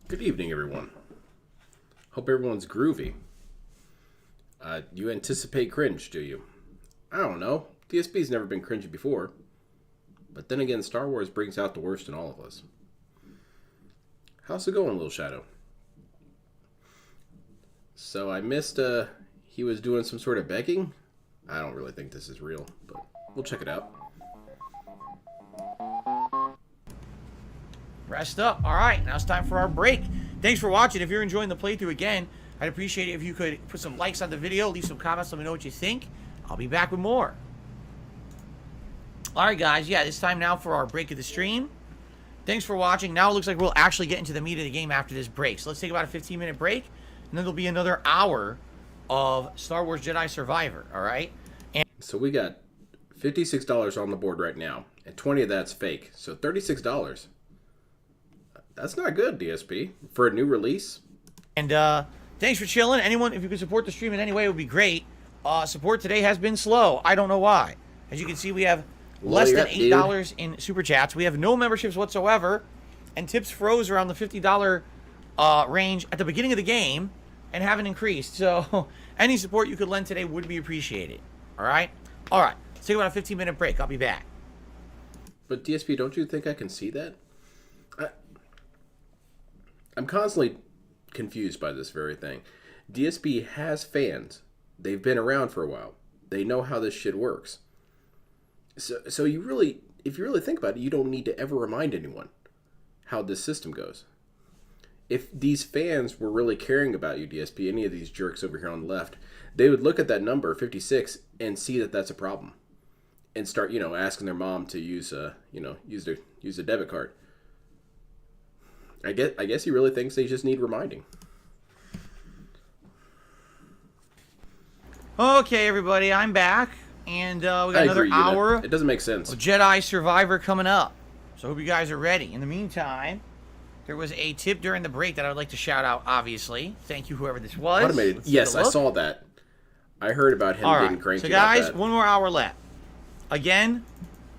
Good evening, everyone. Hope everyone's groovy. You anticipate cringe, do you? I don't know. DSP's never been cringy before. But then again, Star Wars brings out the worst in all of us. How's it going, Little Shadow? So I missed, he was doing some sort of begging? I don't really think this is real, but we'll check it out. Rest up. All right, now it's time for our break. Thanks for watching. If you're enjoying the playthrough again, I'd appreciate it if you could put some likes on the video, leave some comments, let me know what you think. I'll be back with more. All right, guys. Yeah, it's time now for our break of the stream. Thanks for watching. Now it looks like we'll actually get into the meat of the game after this break. So let's take about a 15-minute break, and then there'll be another hour of Star Wars Jedi Survivor. All right. And so we got $56 on the board right now, and 20 of that's fake. So $36. That's not good, DSP, for a new release. And thanks for chilling. Anyone, if you could support the stream in any way, it would be great. Support today has been slow. I don't know why. As you can see, we have less than $8 in super chats. We have no memberships whatsoever, and tips froze around the $50 range at the beginning of the game and haven't increased. So any support you could lend today would be appreciated. All right? All right. Let's take about a 15-minute break. I'll be back. But DSP, don't you think I can see that? I'm constantly confused by this very thing. DSP has fans. They've been around for a while. They know how this shit works. So you really, if you really think about it, you don't need to ever remind anyone how this system goes. If these fans were really caring about you, DSP, any of these jerks over here on the left, they would look at that number, 56, and see that that's a problem. And start, asking their mom to use a debit card. I guess he really thinks they just need reminding. Okay, everybody, I'm back, and we got another hour. It doesn't make sense. Jedi Survivor coming up, so I hope you guys are ready. In the meantime, there was a tip during the break that I would like to shout out. Obviously, thank you, whoever this was. Automated. Yes, I saw that. I heard about him getting cranky. So, guys, one more hour left. Again,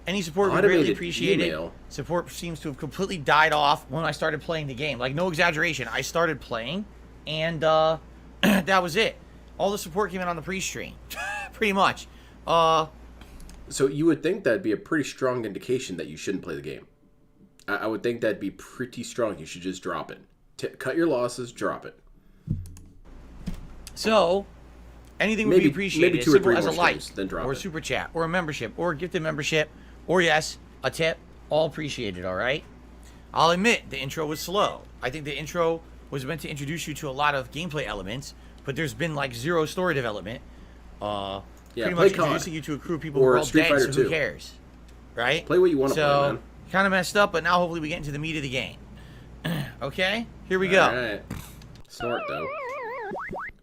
any support would really appreciate it. Support seems to have completely died off when I started playing the game. Like, no exaggeration. I started playing, and that was it. All the support came in on the pre-stream, pretty much. So you would think that'd be a pretty strong indication that you shouldn't play the game. I would think that'd be pretty strong. You should just drop it. Cut your losses, drop it. So, anything would be appreciated. Maybe 2 or 3 as more a like, then drop or a super chat, or a membership, or a gifted membership, or yes, a tip. All appreciated, all right? I'll admit, the intro was slow. I think the intro was meant to introduce you to a lot of gameplay elements, but there's been like 0 story development. Pretty much introducing you to a crew of people who are all dead, so who cares? Right? Play what you want to play, man. Kind of messed up, but now hopefully we get into the meat of the game. Okay? Here we go. All right. Snort, though.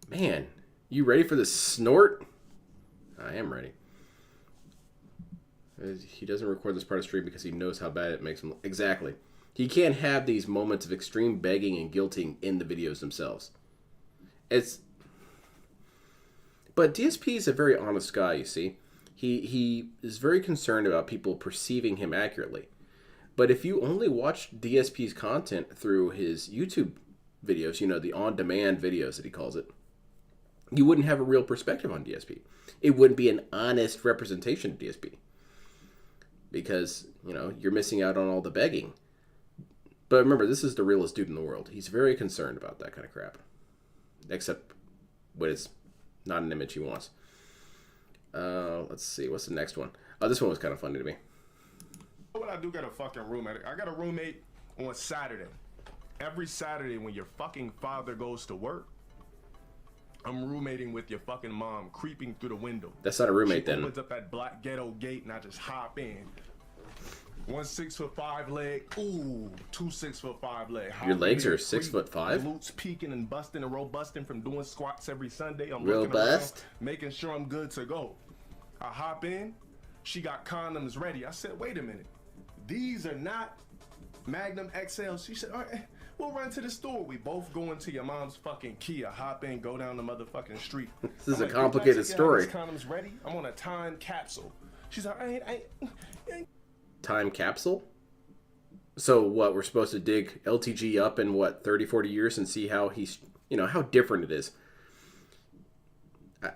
Man, you ready for the snort? I am ready. He doesn't record this part of the stream because he knows how bad it makes him. Exactly. He can't have these moments of extreme begging and guilting in the videos themselves. But DSP is a very honest guy, you see. He is very concerned about people perceiving him accurately. But if you only watch DSP's content through his YouTube videos, the on-demand videos that he calls it, you wouldn't have a real perspective on DSP. It wouldn't be an honest representation of DSP. Because, you're missing out on all the begging. But remember, this is the realest dude in the world. He's very concerned about that kind of crap. Except when it's not an image he wants. Let's see. What's the next one? Oh, this one was kind of funny to me. What I do got a fucking roommate. I got a roommate on Saturday. Every Saturday when your fucking father goes to work, I'm roommating with your fucking mom, creeping through the window. That's not a roommate then. She opens up that black ghetto gate and I just hop in. 1 6'5" leg. Ooh, 2 6'5" leg. Your legs are 6'5"? Glutes peaking and busting and robusting from doing squats every Sunday. I'm robust, making sure I'm good to go. I hop in. She got condoms ready. I said, wait a minute. These are not Magnum XLs. She said, all right, we'll run to the store. We both go into your mom's fucking Kia. Hop in, go down the motherfucking street. This is a complicated story. Condoms ready. I'm on a time capsule. She's like, I ain't. Time capsule? So what, we're supposed to dig LTG up in what, 30, 40 years and see how he's, how different it is.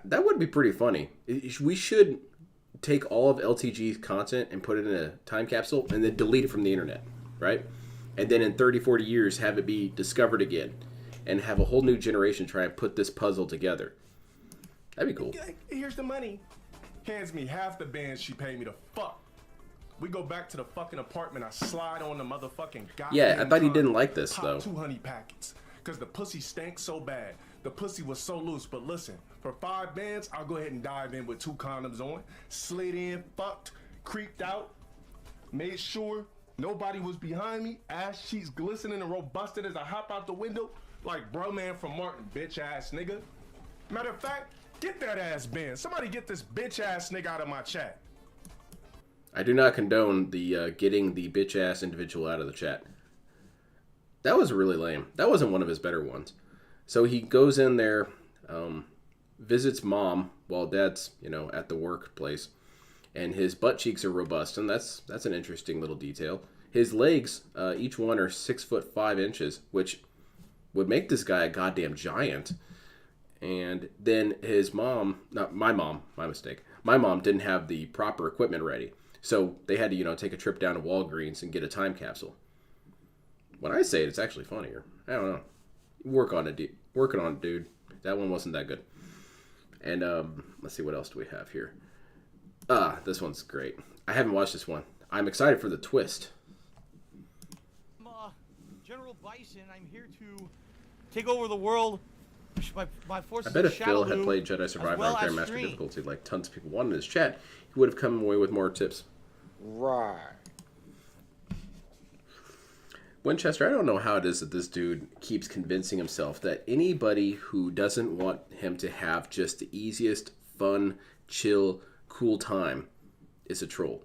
That would be pretty funny. We should take all of LTG's content and put it in a time capsule and then delete it from the internet, right? And then in 30, 40 years have it be discovered again and have a whole new generation try and put this puzzle together. That'd be cool. Here's the money. Hands me half the bands she paid me to fuck. We go back to the fucking apartment. I slide on the motherfucking goddamn. Yeah, I thought he didn't like this, pop though. 2 honey packets. Because the pussy stank so bad. The pussy was so loose. But listen, for 5 bands, I'll go ahead and dive in with 2 condoms on. Slid in, fucked, creeped out. Made sure nobody was behind me. Ass cheeks glistening and robusted as I hop out the window. Like bro man from Martin, bitch ass nigga. Matter of fact, get that ass band. Somebody get this bitch ass nigga out of my chat. I do not condone the getting the bitch ass individual out of the chat. That was really lame. That wasn't one of his better ones. So he goes in there, visits mom while dad's, at the workplace, and his butt cheeks are robust, and that's an interesting little detail. His legs, each one are 6'5", which would make this guy a goddamn giant. And then his mom, not my mom, my mistake. My mom didn't have the proper equipment ready. So they had to, take a trip down to Walgreens and get a time capsule. When I say it, it's actually funnier. I don't know. Working on it, dude. That one wasn't that good. And let's see, what else do we have here? This one's great. I haven't watched this one. I'm excited for the twist. General Bison, I'm here to take over the world. My forces. I bet if Phil had played Jedi Survivor on Grandmaster difficulty like tons of people wanted in his chat, he would have come away with more tips. Right. Winchester, I don't know how it is that this dude keeps convincing himself that anybody who doesn't want him to have just the easiest, fun, chill, cool time is a troll.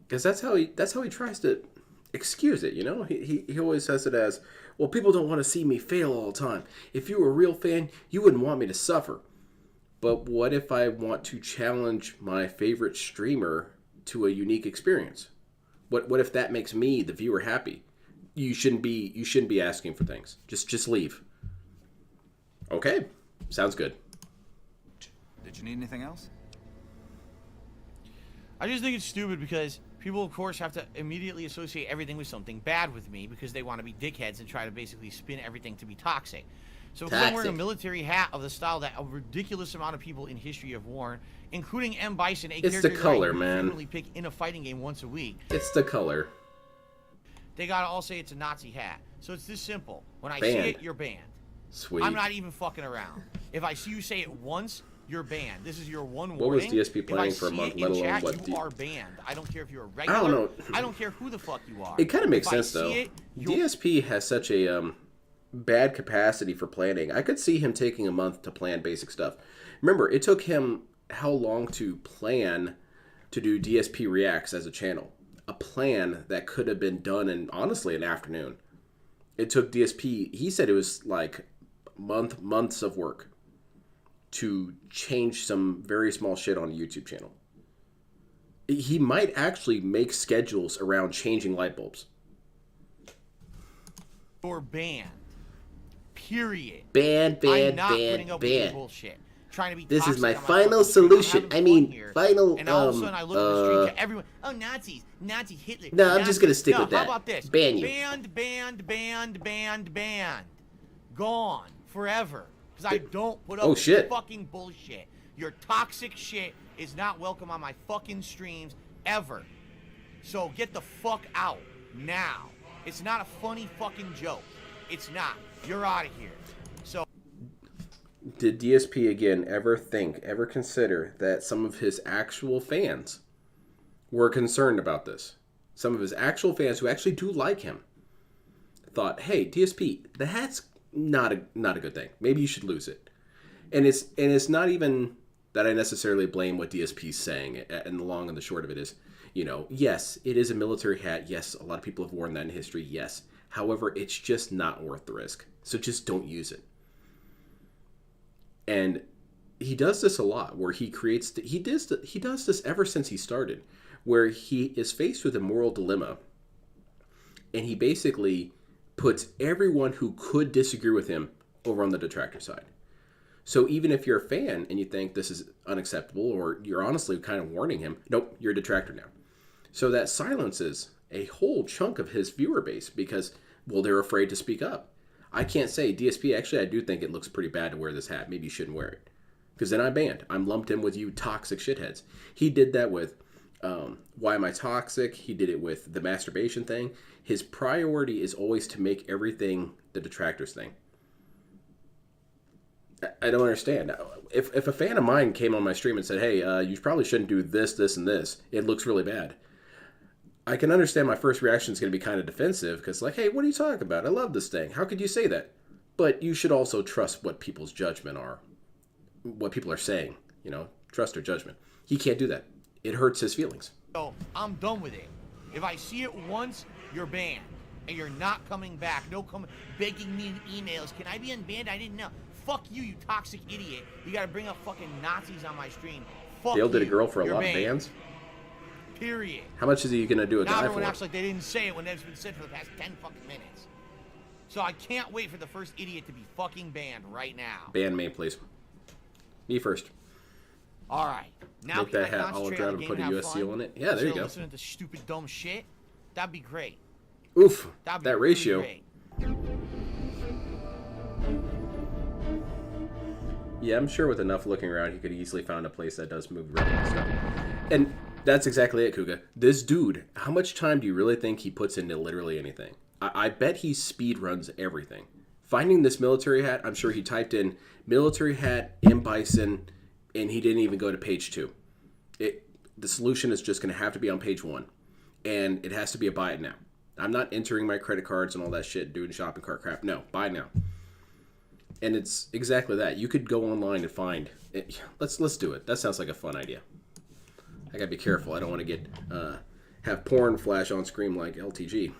Because that's how he tries to excuse it, He always says it as, well, people don't want to see me fail all the time. If you were a real fan, you wouldn't want me to suffer. But what if I want to challenge my favorite streamer to a unique experience? What if that makes me, the viewer, happy? You shouldn't be asking for things. Just leave. Okay, sounds good. Did you need anything else? I just think it's stupid because people, of course, have to immediately associate everything with something bad with me because they want to be dickheads and try to basically spin everything to be toxic. So because I'm wearing a military hat of the style that a ridiculous amount of people in history have worn, including M. Bison, a character the color, that I man. frequently pick in a fighting game once a week. It's the color. They gotta all say it's a Nazi hat. So it's this simple. When I Banned. see it, you're banned. Sweet. I'm not even fucking around. If I see you say it once, you're banned. This is your one What was warning. DSP playing for a month, let alone what you are banned. I don't care if you're a I regular. don't know. I don't care who the fuck you are. It kind of makes If I sense, though. see it, DSP has such a bad capacity for planning. I could see him taking a month to plan basic stuff. Remember, it took him how long to plan to do DSP Reacts as a channel? A plan that could have been done in, honestly, an afternoon. It took DSP, he said it was like months of work to change some very small shit on a YouTube channel. He might actually make schedules around changing light bulbs. You're banned. Period. Ban, I'm not putting up with your bullshit. Trying to be This is toxic my on final fucking stream. solution. I'm I mean, here. final, And all of a sudden, I look at the stream to everyone. Oh, Nazis, Hitler. No, I'm Nazis. just gonna stick No, with that. How about this? Ban you. Banned. Gone forever. Because I don't put up Oh, with shit. fucking bullshit. Your toxic shit is not welcome on my fucking streams ever. So get the fuck out now. It's not a funny fucking joke. It's not. You're out of here. So. Did DSP again ever consider that some of his actual fans were concerned about this? Some of his actual fans who actually do like him thought, "Hey, DSP, the hat's not a good thing. Maybe you should lose it." And it's not even that I necessarily blame what DSP's saying. And the long and the short of it is, yes, it is a military hat. Yes, a lot of people have worn that in history. Yes. However, it's just not worth the risk. So just don't use it. And he does this a lot, where he does this ever since he started, where he is faced with a moral dilemma and he basically puts everyone who could disagree with him over on the detractor side. So even if you're a fan and you think this is unacceptable, or you're honestly kind of warning him, nope, you're a detractor now. So that silences a whole chunk of his viewer base because, well, they're afraid to speak up. I can't say, DSP, actually, I do think it looks pretty bad to wear this hat. Maybe you shouldn't wear it. Because then I'm banned. I'm lumped in with you toxic shitheads. He did that with Why Am I Toxic? He did it with the masturbation thing. His priority is always to make everything the detractors thing. I don't understand. If a fan of mine came on my stream and said, hey, you probably shouldn't do this, this, and this, it looks really bad, I can understand my first reaction is going to be kind of defensive because, like, hey, what are you talking about? I love this thing. How could you say that? But you should also trust what people's judgment are, what people are saying, you know, trust their judgment. He can't do that. It hurts his feelings. So I'm done with it. If I see it once, you're banned. And you're not coming back. No begging me in emails. Can I be unbanned? I didn't know. Fuck you, you toxic idiot. You gotta bring up fucking Nazis on my stream. Fuck Dale did a you. girl for a You're lot banned. of bans. Period. How much is he going to do a Now guy everyone for? acts like they didn't say it when it's been said for the past 10 fucking minutes. So I can't wait for the first idiot to be fucking banned right now. Ban me, please. Me first. All right. Now Make can that I hat concentrate holographic on and the put a game and US have seal fun? on it. Yeah, there you go. Listening to stupid dumb shit. That'd be great. Oof. That'd be That really ratio. great. Yeah, I'm sure with enough looking around, he could easily find a place that does move around and stuff. And that's exactly it, Kuga. This dude, how much time do you really think he puts into literally anything? I bet he speed runs everything. Finding this military hat, I'm sure he typed in military hat, M. Bison, and he didn't even go to page 2. The solution is just going to have to be on page 1. And it has to be a buy it now. I'm not entering my credit cards and all that shit, doing shopping cart crap. No, buy now. And it's exactly that. You could go online and find it. Let's do it. That sounds like a fun idea. I gotta be careful. I don't want to get have porn flash on screen like LTG.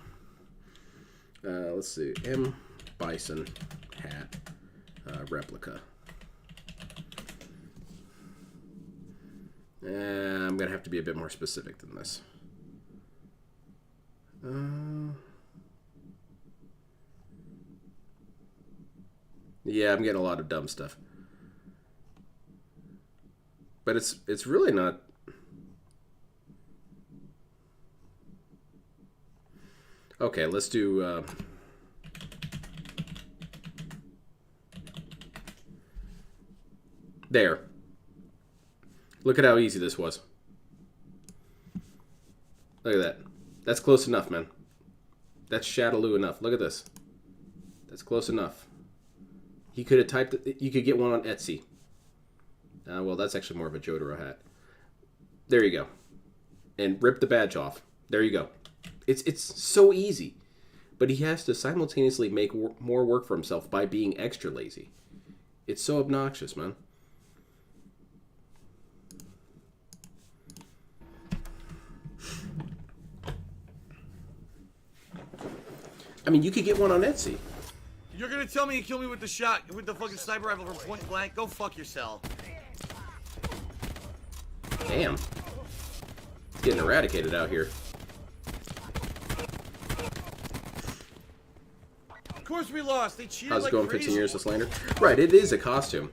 Let's see. M. Bison hat replica. I'm gonna have to be a bit more specific than this. Yeah, I'm getting a lot of dumb stuff. But it's really not. Okay, let's do there. Look at how easy this was. Look at that. That's close enough, man. That's Shadaloo enough. Look at this. That's close enough. He could have typed it. You could get one on Etsy. Well, that's actually more of a Jotaro hat. There you go. And rip the badge off. There you go. It's so easy. But he has to simultaneously make more work for himself by being extra lazy. It's so obnoxious, man. I mean, you could get one on Etsy. You're gonna tell me you kill me with the fucking sniper rifle from point blank? Go fuck yourself. Damn. It's getting eradicated out here. Of course we lost. They cheated. How's it like going, crazy. 15 years of slander? Right, it is a costume.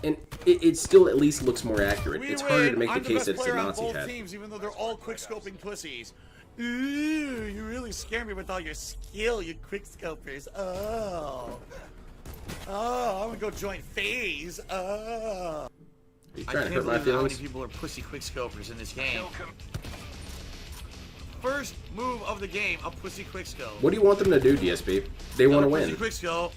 And it still at least looks more accurate. It's harder to make the case that it's a Nazi both hat. teams, even though they're all quick-scoping pussies. Ooh, you really scare me with all your skill, you quick-scopers. Oh, I'm gonna go join FaZe. Oh. Are you trying to hurt my how feelings? many people are pussy quick-scopers in this game. First move of the game, a pussy quick-scope. What do you want them to do, DSP? They want to win. Pussy quick-scope.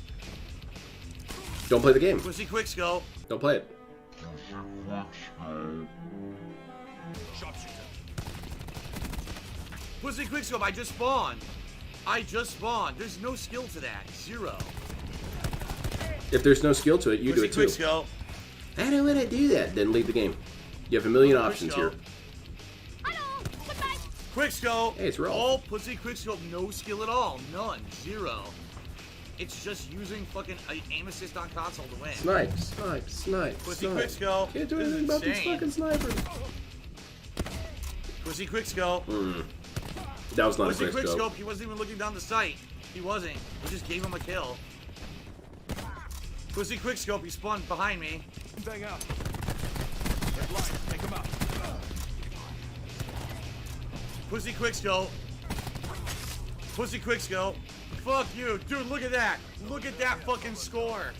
Don't play the game. Pussy quick-scope. Don't play it. Pussy quickscope, I just spawned. There's no skill to that. Zero. If there's no skill to it, you do it too. Quickscope. I don't want to do that. Then leave the game. You have a million options here. Quickscope. Hey, it's Rolf. All pussy quickscope, no skill at all. None. Zero. It's just using fucking aim assist on console to win. Snipe, snipe, snipe, Pussy snipe. quickscope. Can't do This is anything about these insane. fucking snipers. Pussy quickscope. That was not a Pussy quick scope. quickscope. He wasn't even looking down the sight. He wasn't. We just gave him a kill. Pussy quickscope. He spun behind me. Bang out. Red light. Take him out. Pussy quickscope. Pussy quickscope. Fuck you. Dude, look at that. Look at that fucking score.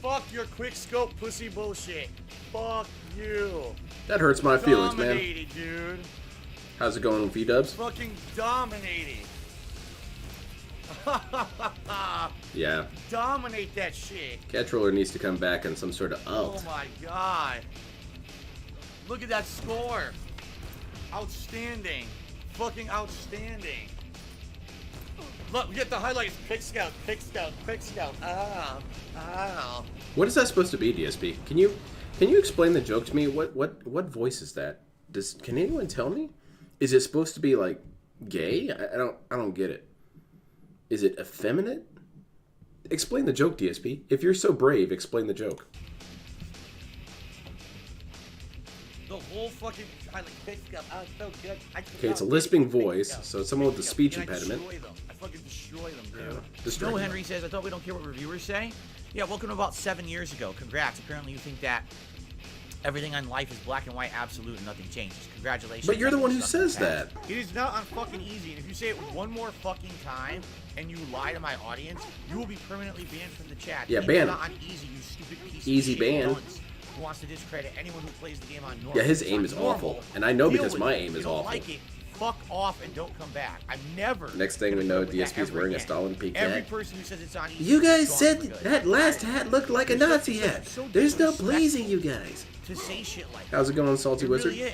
Fuck your quickscope pussy bullshit. Fuck you. That hurts my feelings, man. Dominated, dude. How's it going with V-dubs? Fucking dominated. Yeah. Dominate that shit. Catroller needs to come back on some sort of Oh alt. my god. Look at that score. Outstanding. Fucking outstanding. Look, we get the highlights. Pick scout, pick scout, pick scout. Ah. What is that supposed to be, DSP? Can you explain the joke to me? What voice is that? Can anyone tell me? Is it supposed to be like gay? I don't get it. Is it effeminate? Explain the joke, DSP. If you're so brave, explain the joke. The whole fucking highlight. Pick scout. Oh, it's so good. Okay, it's a lisping voice, so someone with a speech And impediment. I destroy them. I fucking destroy them, dude. Destroy Snow them. Henry says, I thought we don't care what reviewers say. Yeah, welcome to about 7 years ago. Congrats. Apparently you think that everything on life is black and white, absolute, and nothing changes. Congratulations. But you're the one who Something says passed. that. It is not on fucking easy, and if you say it one more fucking time and you lie to my audience, you will be permanently banned from the chat. Yeah, It is ban not him. on easy, you stupid piece Easy of shit ban. dunce who wants to discredit anyone who plays the game on normal. Yeah, his It's aim on is normal. awful, and I know Deal because with my it. aim If is you don't awful. like it, fuck off and don't come back. I'm never. Next thing we gonna know, put that DSP is ever wearing a again. Stalin peak Every hat. person who says it's on easy. You guys is said gone for good. that last hat looked like a Nazi hat. There's no pleasing you guys. To say shit like How's it going, Salty it Wizard? really is.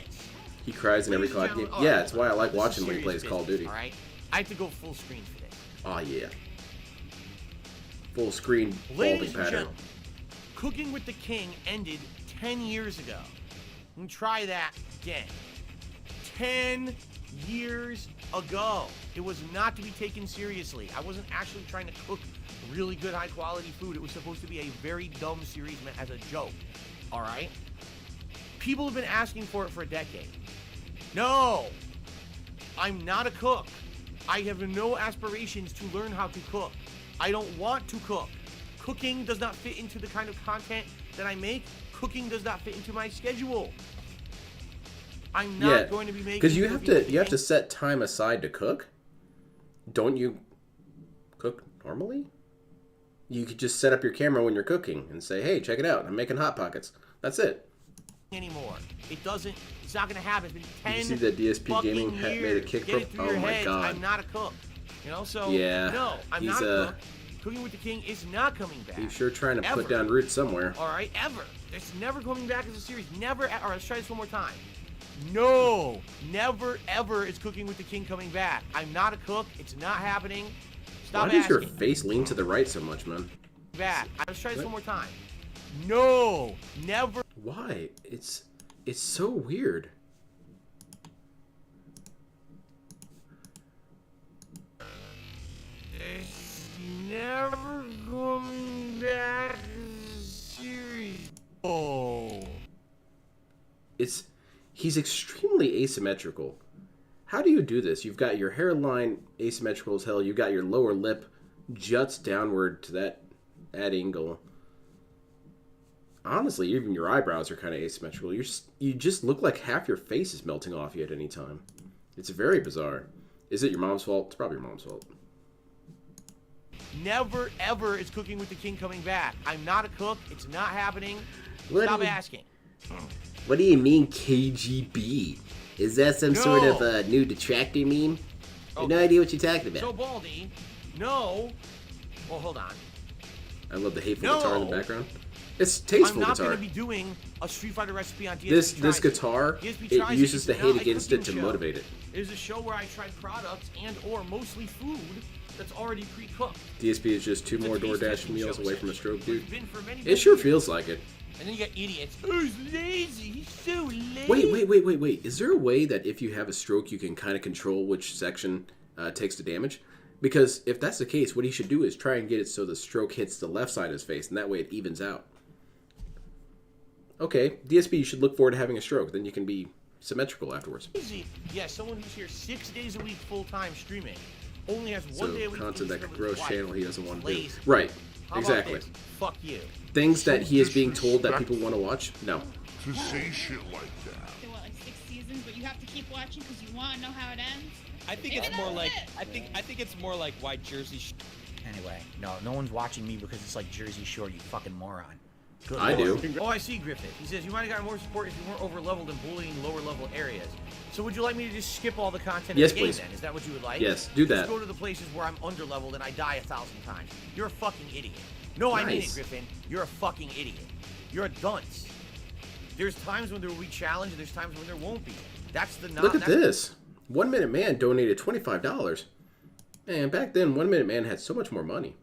He cries in every Ladies and COD game. gentlemen, Yeah, alright, that's why I like this is watching when he serious plays Call of business, Duty. All right, I have to go full screen for this. Oh yeah. Full screen Ladies folding and pattern. gentlemen, Cooking with the King ended 10 years ago. And try that again. 10 years ago. It was not to be taken seriously. I wasn't actually trying to cook really good, high quality food. It was supposed to be a very dumb series meant as a joke. All right? People have been asking for it for a decade. No! I'm not a cook. I have no aspirations to learn how to cook. I don't want to cook. Cooking does not fit into the kind of content that I make. Cooking does not fit into my schedule. I'm not going to be making. because you have to cooking set time aside to cook. Don't you cook normally? You could just set up your camera when you're cooking and say, "Hey, check it out! I'm making hot pockets." That's it. anymore. It doesn't. It's not going to happen. It's been 10 Did you see that DSP fucking Gaming years. made a kick Get it from? through Oh your my heads. god! I'm not a cook. You know, so Yeah, no, I'm he's, not a cook. Cooking with the King is not coming back. He's sure trying to Ever. put down roots somewhere. All right, ever. It's never coming back as a series. Never. All right, let's try this one more time. No, never, ever is Cooking with the King coming back. I'm not a cook. It's not happening. Stop Why does asking. your face lean to the right so much, man? Back. Let's try this What? one more time. No, never. Why? It's so weird. It's never coming back as a series. Oh. He's extremely asymmetrical. How do you do this? You've got your hairline asymmetrical as hell. You've got your lower lip juts downward to that angle. Honestly, even your eyebrows are kind of asymmetrical. You just look like half your face is melting off you at any time. It's very bizarre. Is it your mom's fault? It's probably your mom's fault. Never, ever is Cooking with the King coming back. I'm not a cook. It's not happening. What Stop do you- asking. What do you mean KGB? Is that some No. sort of new detractor meme? I have no Okay. idea what you're talking about. So, Baldy, no. Well, hold on. I love the hateful No. guitar in the background. It's I'm tasteful not guitar. going to be doing a Street Fighter recipe on DSP. This Tries It. guitar, DSP it Tries uses is the not hate a against it cooking to show. motivate it. It is a show where I try products and or mostly food that's already pre-cooked. DSP is just two It's a more taste DoorDash testing meals show, away from a essentially. stroke, dude. It's been for many, It many sure years. feels like it. And then you got idiots. Oh, he's lazy. He's so lazy. Wait. Is there a way that if you have a stroke, you can kind of control which section takes the damage? Because if that's the case, what he should do is try and get it so the stroke hits the left side of his face, and that way it evens out. Okay, DSP, you should look forward to having a stroke. Then you can be symmetrical afterwards. Easy. Yeah, someone who's here 6 days a week full-time streaming only has one day a So week content that to could spend grow with his his channel wife. he doesn't want to do. Lazy. Right. How about Exactly. this? Fuck you. Things that he is being told that people want to watch? No. To say shit like that. There were like 6 seasons, but you have to keep watching because you want to know how it ends. I think Maybe it's more that's like it. I think it's more like why Jersey. Anyway, no one's watching me because it's like Jersey Shore, you fucking moron. Good I Lord. do. Oh, I see, Griffith. He says, you might have gotten more support if you weren't over-leveled and bullying lower-level areas. So would you like me to just skip all the content Yes, in the game, please. then? Is that what you would like? Yes, do that. Just go to the places where I'm under-leveled and I die 1,000 times. You're a fucking idiot. No, I mean it, Nice. Griffin. You're a fucking idiot. You're a dunce. There's times when there will be challenge, and there's times when there won't be. That's the Look at this. 1 Minute Man donated $25. Man, back then, 1 Minute Man had so much more money.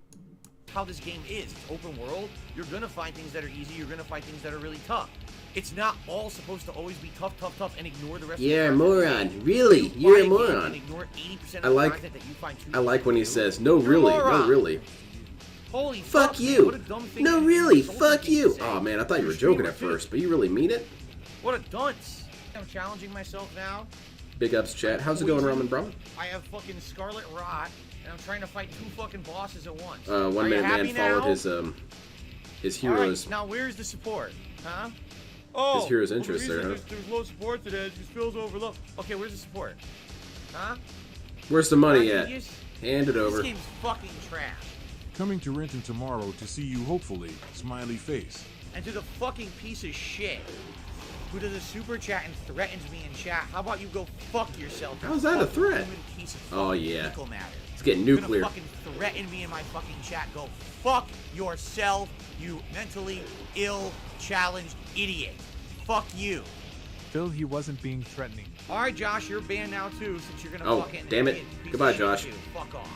How this game is. It's open world. You're gonna find things that are easy. You're gonna find things that are really tough. It's not all supposed to always be tough, and ignore the rest. You're a of the content. moron. Really? You're a Find it moron. and ignore 80% of I the like- content that you find too I like when he easy to says, do. no, You're a really, no, moron. really. Holy Fuck man, you. what a dumb thing No, to really, insult fuck me to you. say. Oh, man, I thought you were You're a joking at streamer, too. first, but you really mean it? What a dunce. I'm challenging myself now. Big ups, chat. How's it going, Ramen Brahman? I have fucking Scarlet Rot, and I'm trying to fight 2 fucking bosses at once. 1 Are you Minute happy Man followed now? his All right, hero's. now where's the support? Huh? Oh, His hero's well, interest the reason there, huh? There's low support today. It just feels overlooked. Okay, where's the support? Huh? Where's the money Huh, at? genius? Hand it over. This game's fucking trash. Coming to Renton tomorrow to see you, hopefully. Smiley face. And to the fucking piece of shit who does a super chat and threatens me in chat, how about you go fuck yourself? you How's that a fucking threat? human piece of Oh, fucking yeah. fecal matter. It's getting You're nuclear. gonna fucking threaten me in my fucking chat. Go fuck yourself, you mentally ill, challenged idiot. Fuck you. Phil, he wasn't being threatening. All right, Josh, you're banned now too, since you're gonna Oh, fucking. damn it. piece Goodbye, of shit Josh. too. Fuck off.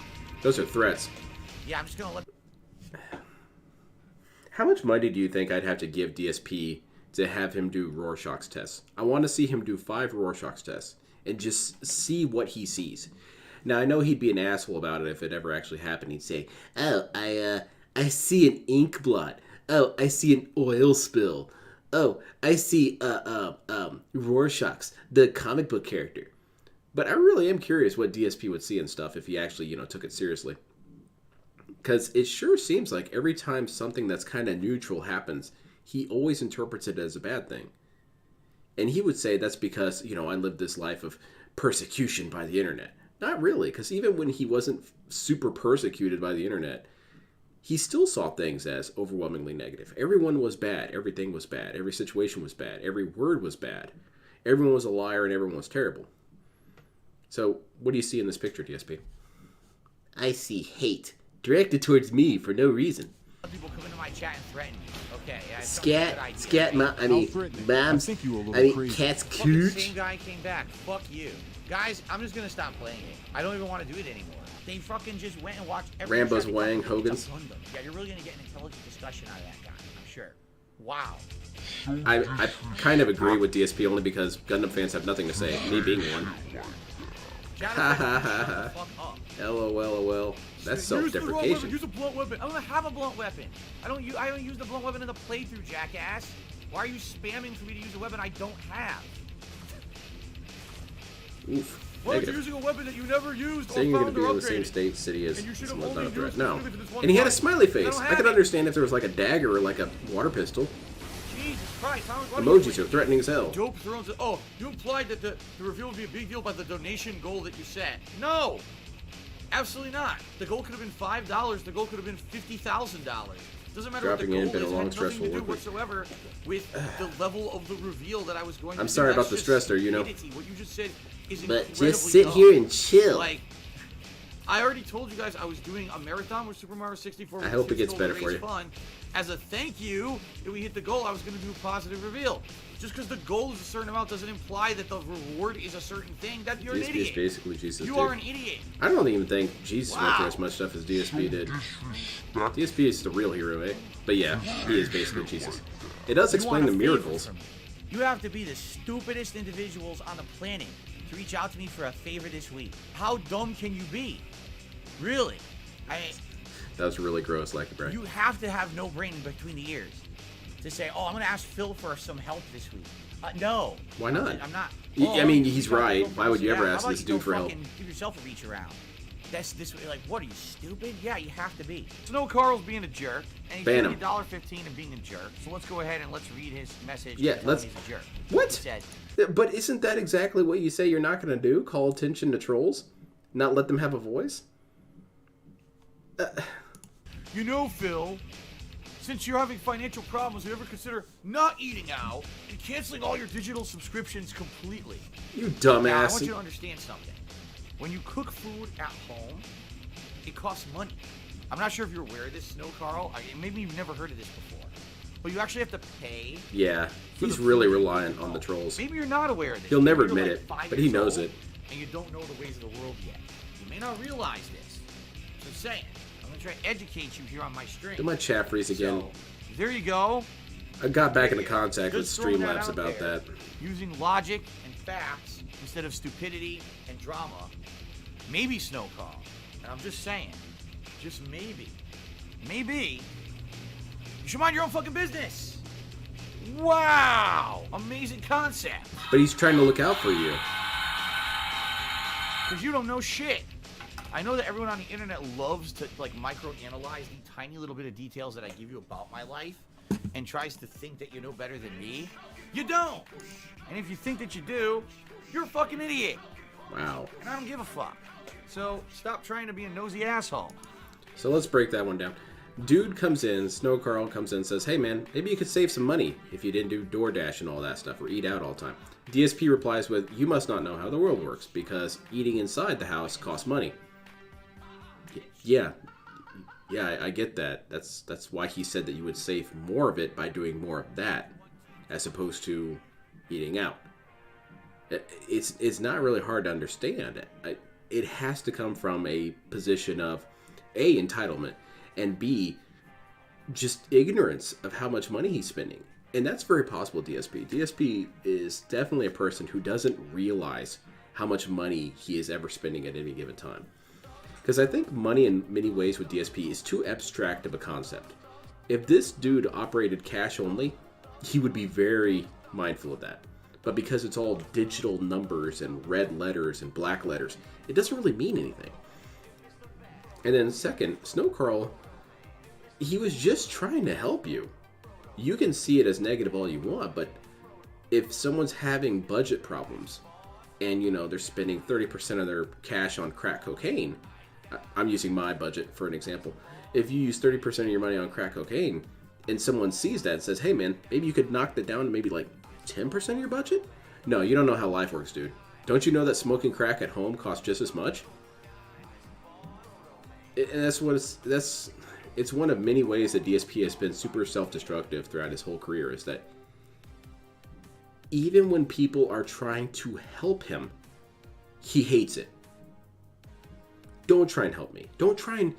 Those are threats. Yeah, I'm just gonna let. How much money do you think I'd have to give DSP to have him do Rorschach's tests? I want to see him do 5 Rorschach's tests and just see what he sees. Now, I know he'd be an asshole about it if it ever actually happened. He'd say, oh, I see an ink blot. Oh, I see an oil spill. Oh, I see Rorschach's, the comic book character. But I really am curious what DSP would see and stuff if he actually, took it seriously. Because it sure seems like every time something that's kind of neutral happens, he always interprets it as a bad thing. And he would say that's because, I lived this life of persecution by the internet. Not really, because even when he wasn't super persecuted by the internet, he still saw things as overwhelmingly negative. Everyone was bad. Everything was bad. Every situation was bad. Every word was bad. Everyone was a liar and everyone was terrible. So, what do you see in this picture, DSP? I see hate. Directed towards me for no reason. People come into my chat and threaten me. Okay, yeah, it's Scat, not a good idea, scat, right? moms, I think you were a little crazy. cat's Fucking cooch. same guy came back. Fuck you. Guys, I'm just gonna stop playing it. I don't even want to do it anymore. They fucking just went and watched every Rambo's Chevy Wang, Gundam. Hogan's. It's a Gundam. Yeah, you're really gonna get an intelligent discussion out of that guy, I'm sure. Wow. I kind of agree with DSP only because Gundam fans have nothing to say, me being one. Shout Ha, out ha, to ha, ha. fuck up. LOL. That's Use the wrong weapon. self-deprecation. Use a blunt weapon. I don't have a blunt weapon. I don't use the blunt weapon in the playthrough, jackass. Why are you spamming for me to use a weapon I don't have? Oof. Why are you Negative. using a weapon that you never used or Saying you're going found to or be in the same upgraded? state city as And you should have someone's not a only threat. used No. it for this one And he had a fight. smiley I face. don't I have could it. understand if there was like a dagger or like a water pistol. Jesus Christ, how are Emojis are threatening as hell. Dope Thrones. Oh, you implied that the reveal would be a big deal by the donation goal that you set. No, absolutely not. The goal could have been $5. The goal could have been $50,000. Doesn't matter Dropping what the in, goal been a is. long, It had stressful nothing to do work week. whatsoever with the level of the reveal that I was going to I'm do. sorry about That's the just stress there, stupidity. What you just said is But incredibly just sit dumb. here and chill. Like, I already told you guys I was doing a marathon with Super Mario 64. I hope it gets better for you. Fun. As a thank you, if we hit the goal, I was going to do a positive reveal. Just because the goal is a certain amount doesn't imply that the reward is a certain thing. That you're an DSP is idiot. basically Jesus. You dude. are an idiot. I don't even think Jesus went through Wow. as much stuff as DSP did. DSP is the real hero, eh? But yeah, he is basically Jesus. It does You explain want the a favor miracles. from me. You have to be the stupidest individuals on the planet to reach out to me for a favor this week. How dumb can you be? Really? That was really gross, Lucky Brian. You have to have no brain between the ears. to say, oh, I'm going to ask Phil for some help this week. No. Why not? I'm not. I mean, he's you right. go Why would you ever how ask about this you dude go for help? fucking give yourself a reach around. That's this like, what are you, stupid? Yeah, you have to be. Snow Carl's being a jerk, and he's Ban giving him. you $1.15 and being a jerk. So let's go ahead and let's read his message. Yeah, and tell let's. him he's a jerk. What? He said, But isn't that exactly what you say you're not going to do? Call attention to trolls? Not let them have a voice? you know, Phil, since you're having financial problems, you ever consider not eating out and canceling all your digital subscriptions completely? You Now, I dumbass. want you to understand something. When you cook food at home, it costs money. I'm not sure if you're aware of this, Snow Carl. Maybe you've never heard of this before. But you actually have to pay. Yeah, for he's the really food you reliant cook on the at home. trolls. Maybe you're not aware of this. He'll never Maybe you're admit like it, 5 but he years knows old it. And you don't know the ways of the world yet. You may not realize this. So I'm saying, I'm going to try to educate you here on my stream. Did my chat freeze again? So, there you go. I got back into contact with Just throwing that Streamlabs out about there, that. Using logic and facts instead of stupidity and drama. Maybe Snow Carl. And I'm just saying, just maybe, you should mind your own fucking business. Wow! Amazing concept. But he's trying to look out for you. Because you don't know shit. I know that everyone on the internet loves to like micro-analyze the tiny little bit of details that I give you about my life and tries to think that you know better than me. You don't. And if you think that you do, you're a fucking idiot. Wow. And I don't give a fuck. So stop trying to be a nosy asshole. So let's break that one down. Dude comes in, Snow Carl comes in and says, hey man, maybe you could save some money if you didn't do Doordash and all that stuff or eat out all the time. DSP replies with, you must not know how the world works because eating inside the house costs money. Yeah, I get that. That's why he said that you would save more of it by doing more of that as opposed to eating out. It's not really hard to understand. It has to come from a position of A, entitlement, and B, just ignorance of how much money he's spending. And that's very possible, DSP. DSP is definitely a person who doesn't realize how much money he is ever spending at any given time. Because I think money in many ways with DSP is too abstract of a concept. If this dude operated cash only, he would be very mindful of that. But because it's all digital numbers and red letters and black letters, it doesn't really mean anything. And then second, Snow Carl, he was just trying to help you. You can see it as negative all you want, but if someone's having budget problems and, you know, they're spending 30% of their cash on crack cocaine, I'm using my budget for an example. If you use 30% of your money on crack cocaine and someone sees that and says, hey man, maybe you could knock that down to maybe like 10% of your budget? No, you don't know how life works, dude. Don't you know that smoking crack at home costs just as much? And it's one of many ways that DSP has been super self-destructive throughout his whole career, is that even when people are trying to help him, he hates it. Don't try and help me. Don't try and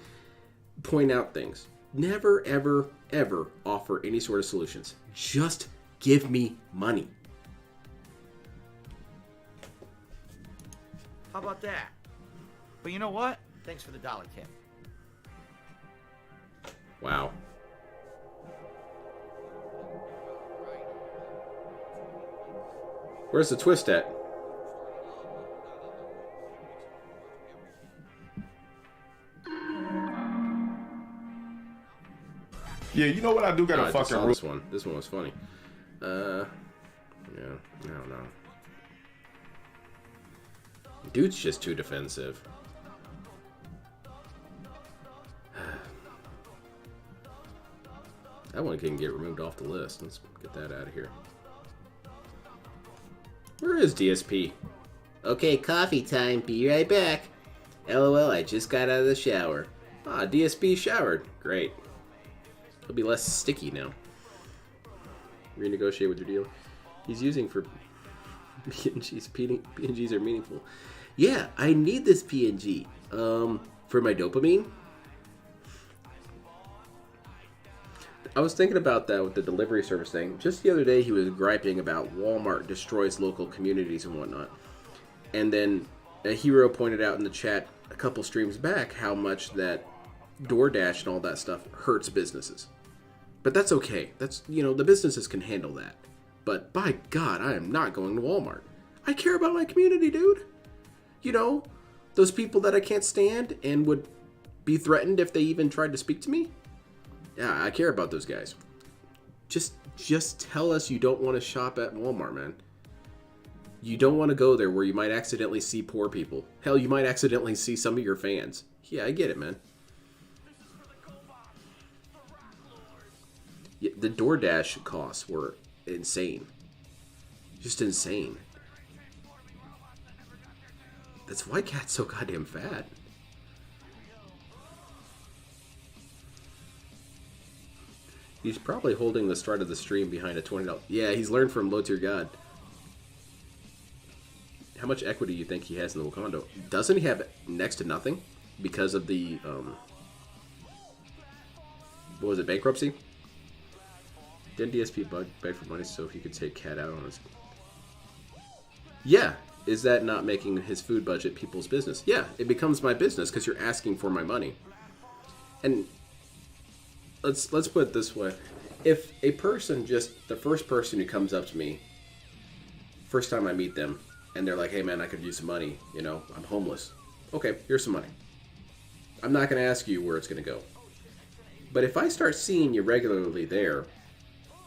point out things. Never, ever, ever offer any sort of solutions. Just give me money. How about that? But you know what? Thanks for the $1 tip. Wow. Where's the twist at? Yeah, you know what? I do got Oh, a I just fucking saw rule. this one. This one was funny. Yeah, I don't know. Dude's just too defensive. That one can get removed off the list. Let's get that out of here. Where is DSP? Okay, coffee time. Be right back. LOL, I just got out of the shower. Ah, DSP showered. Great. It'll be less sticky now. Renegotiate with your dealer. He's using for PNGs. PNGs are meaningful. Yeah, I need this PNG. For my dopamine. I was thinking about that with the delivery service thing. Just the other day, he was griping about Walmart destroys local communities and whatnot. And then a hero pointed out in the chat a couple streams back how much that Doordash and all that stuff hurts businesses. But that's okay. That's, the businesses can handle that. But by God, I am not going to Walmart. I care about my community, dude. Those people that I can't stand and would be threatened if they even tried to speak to me. Yeah, I care about those guys. Just tell us you don't want to shop at Walmart, man. You don't want to go there where you might accidentally see poor people. Hell, you might accidentally see some of your fans. Yeah, I get it, man. Yeah, the Doordash costs were insane. Just insane. That's why Cat's so goddamn fat. He's probably holding the start of the stream behind a $20. Yeah, he's learned from Low Tier God. How much equity do you think he has in the Wakanda? Doesn't he have next to nothing because of the what was it, bankruptcy? Didn't DSP beg for money so he could take Cat out on his... Yeah. Is that not making his food budget people's business? Yeah, it becomes my business because you're asking for my money. And let's put it this way. If a person, just the first person who comes up to me, first time I meet them, and they're like, hey man, I could use some money, I'm homeless. Okay, here's some money. I'm not going to ask you where it's going to go. But if I start seeing you regularly there,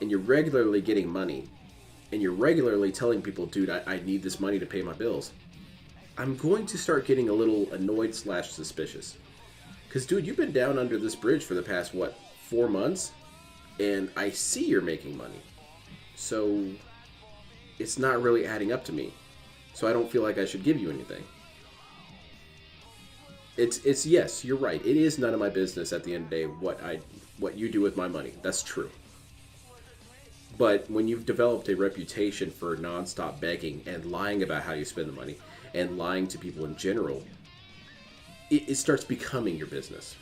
and you're regularly getting money, and you're regularly telling people, dude, I need this money to pay my bills, I'm going to start getting a little annoyed / suspicious. Because, dude, you've been down under this bridge for the past, 4 months? And I see you're making money. So, it's not really adding up to me. So I don't feel like I should give you anything. It's yes, you're right. It is none of my business at the end of the day what you do with my money. That's true. But when you've developed a reputation for nonstop begging and lying about how you spend the money and lying to people in general, it starts becoming your business.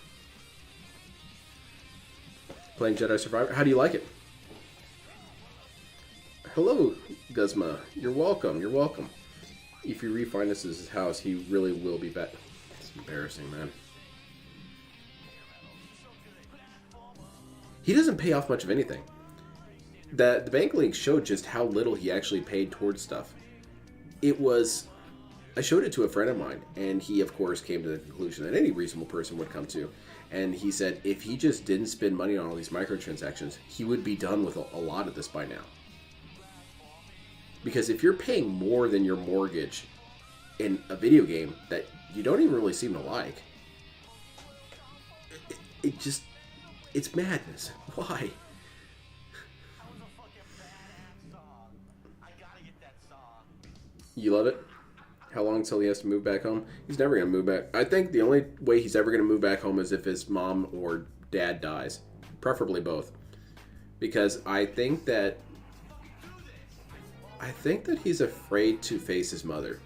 Playing Jedi Survivor. How do you like it? Hello, Guzma. You're welcome. You're welcome. If he refinances his house, he really will be back. It's embarrassing, man. He doesn't pay off much of anything. The bank link showed just how little he actually paid towards stuff. I showed it to a friend of mine, and he, of course, came to the conclusion that any reasonable person would come to. And he said if he just didn't spend money on all these microtransactions, he would be done with a lot of this by now. Because if you're paying more than your mortgage in a video game that you don't even really seem to like, it's madness. Why? You love it? How long till he has to move back home? He's never going to move back. I think the only way he's ever going to move back home is if his mom or dad dies. Preferably both. Because I think that he's afraid to face his mother.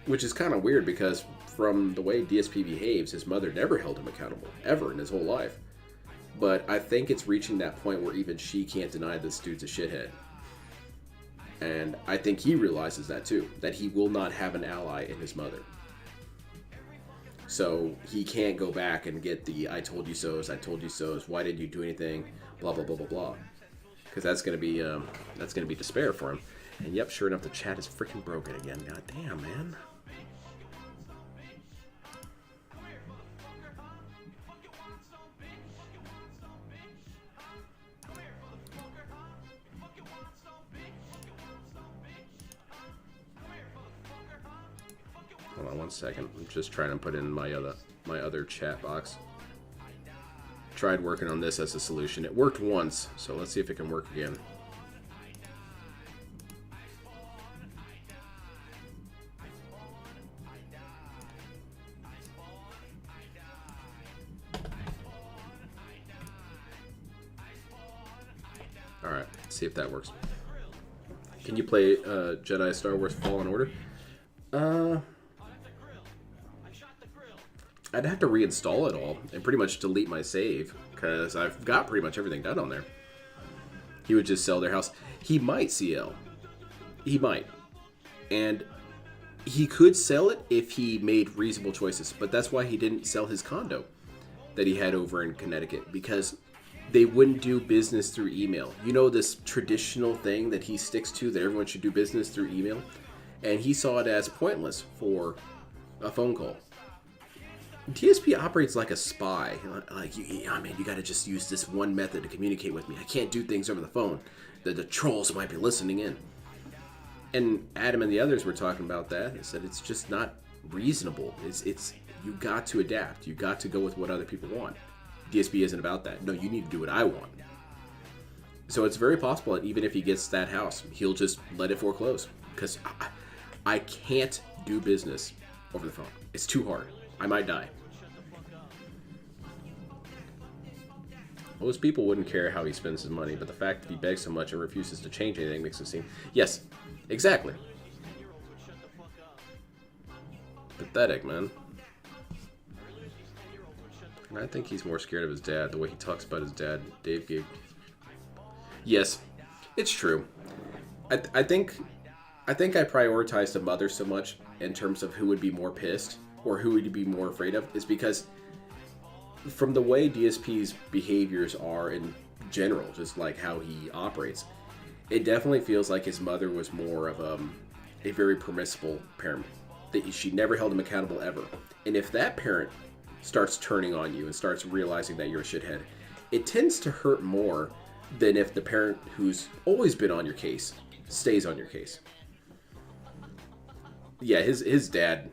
Which is kind of weird because from the way DSP behaves, his mother never held him accountable. Ever in his whole life. But I think it's reaching that point where even she can't deny this dude's a shithead. And I think he realizes that too. That he will not have an ally in his mother. So he can't go back and get the I told you so's, why didn't you do anything, blah, blah, blah, blah, blah. Because that's gonna be despair for him. And yep, sure enough, the chat is freaking broken again. God damn, man. Hold on one second. I'm just trying to put in my other chat box. Tried working on this as a solution. It worked once, so let's see if it can work again. Alright, let's see if that works. Can you play Jedi Star Wars Fallen Order? I'd have to reinstall it all and pretty much delete my save because I've got pretty much everything done on there. He would just sell their house. He might, CL. He might. And he could sell it if he made reasonable choices, but that's why he didn't sell his condo that he had over in Connecticut, because they wouldn't do business through email. You know, this traditional thing that he sticks to, that everyone should do business through email? And he saw it as pointless for a phone call. DSP operates like a spy. Like, man, you got to just use this one method to communicate with me. I can't do things over the phone. The trolls might be listening in. And Adam and the others were talking about that. They said it's just not reasonable. It's you got to adapt. You got to go with what other people want. DSP isn't about that. No, you need to do what I want. So it's very possible that even if he gets that house, he'll just let it foreclose. Because I can't do business over the phone. It's too hard. I might die. Most people wouldn't care how he spends his money, but the fact that he begs so much and refuses to change anything makes him seem... Yes, exactly. Pathetic, man. And I think he's more scared of his dad, the way he talks about his dad, Dave Gig. Yes, it's true. I think I prioritized the mother so much in terms of who would be more pissed or who would be more afraid of, is because from the way DSP's behaviors are in general, just like how he operates, it definitely feels like his mother was more of a very permissible parent. That she never held him accountable ever. And if that parent starts turning on you and starts realizing that you're a shithead, it tends to hurt more than if the parent who's always been on your case stays on your case. Yeah, his dad...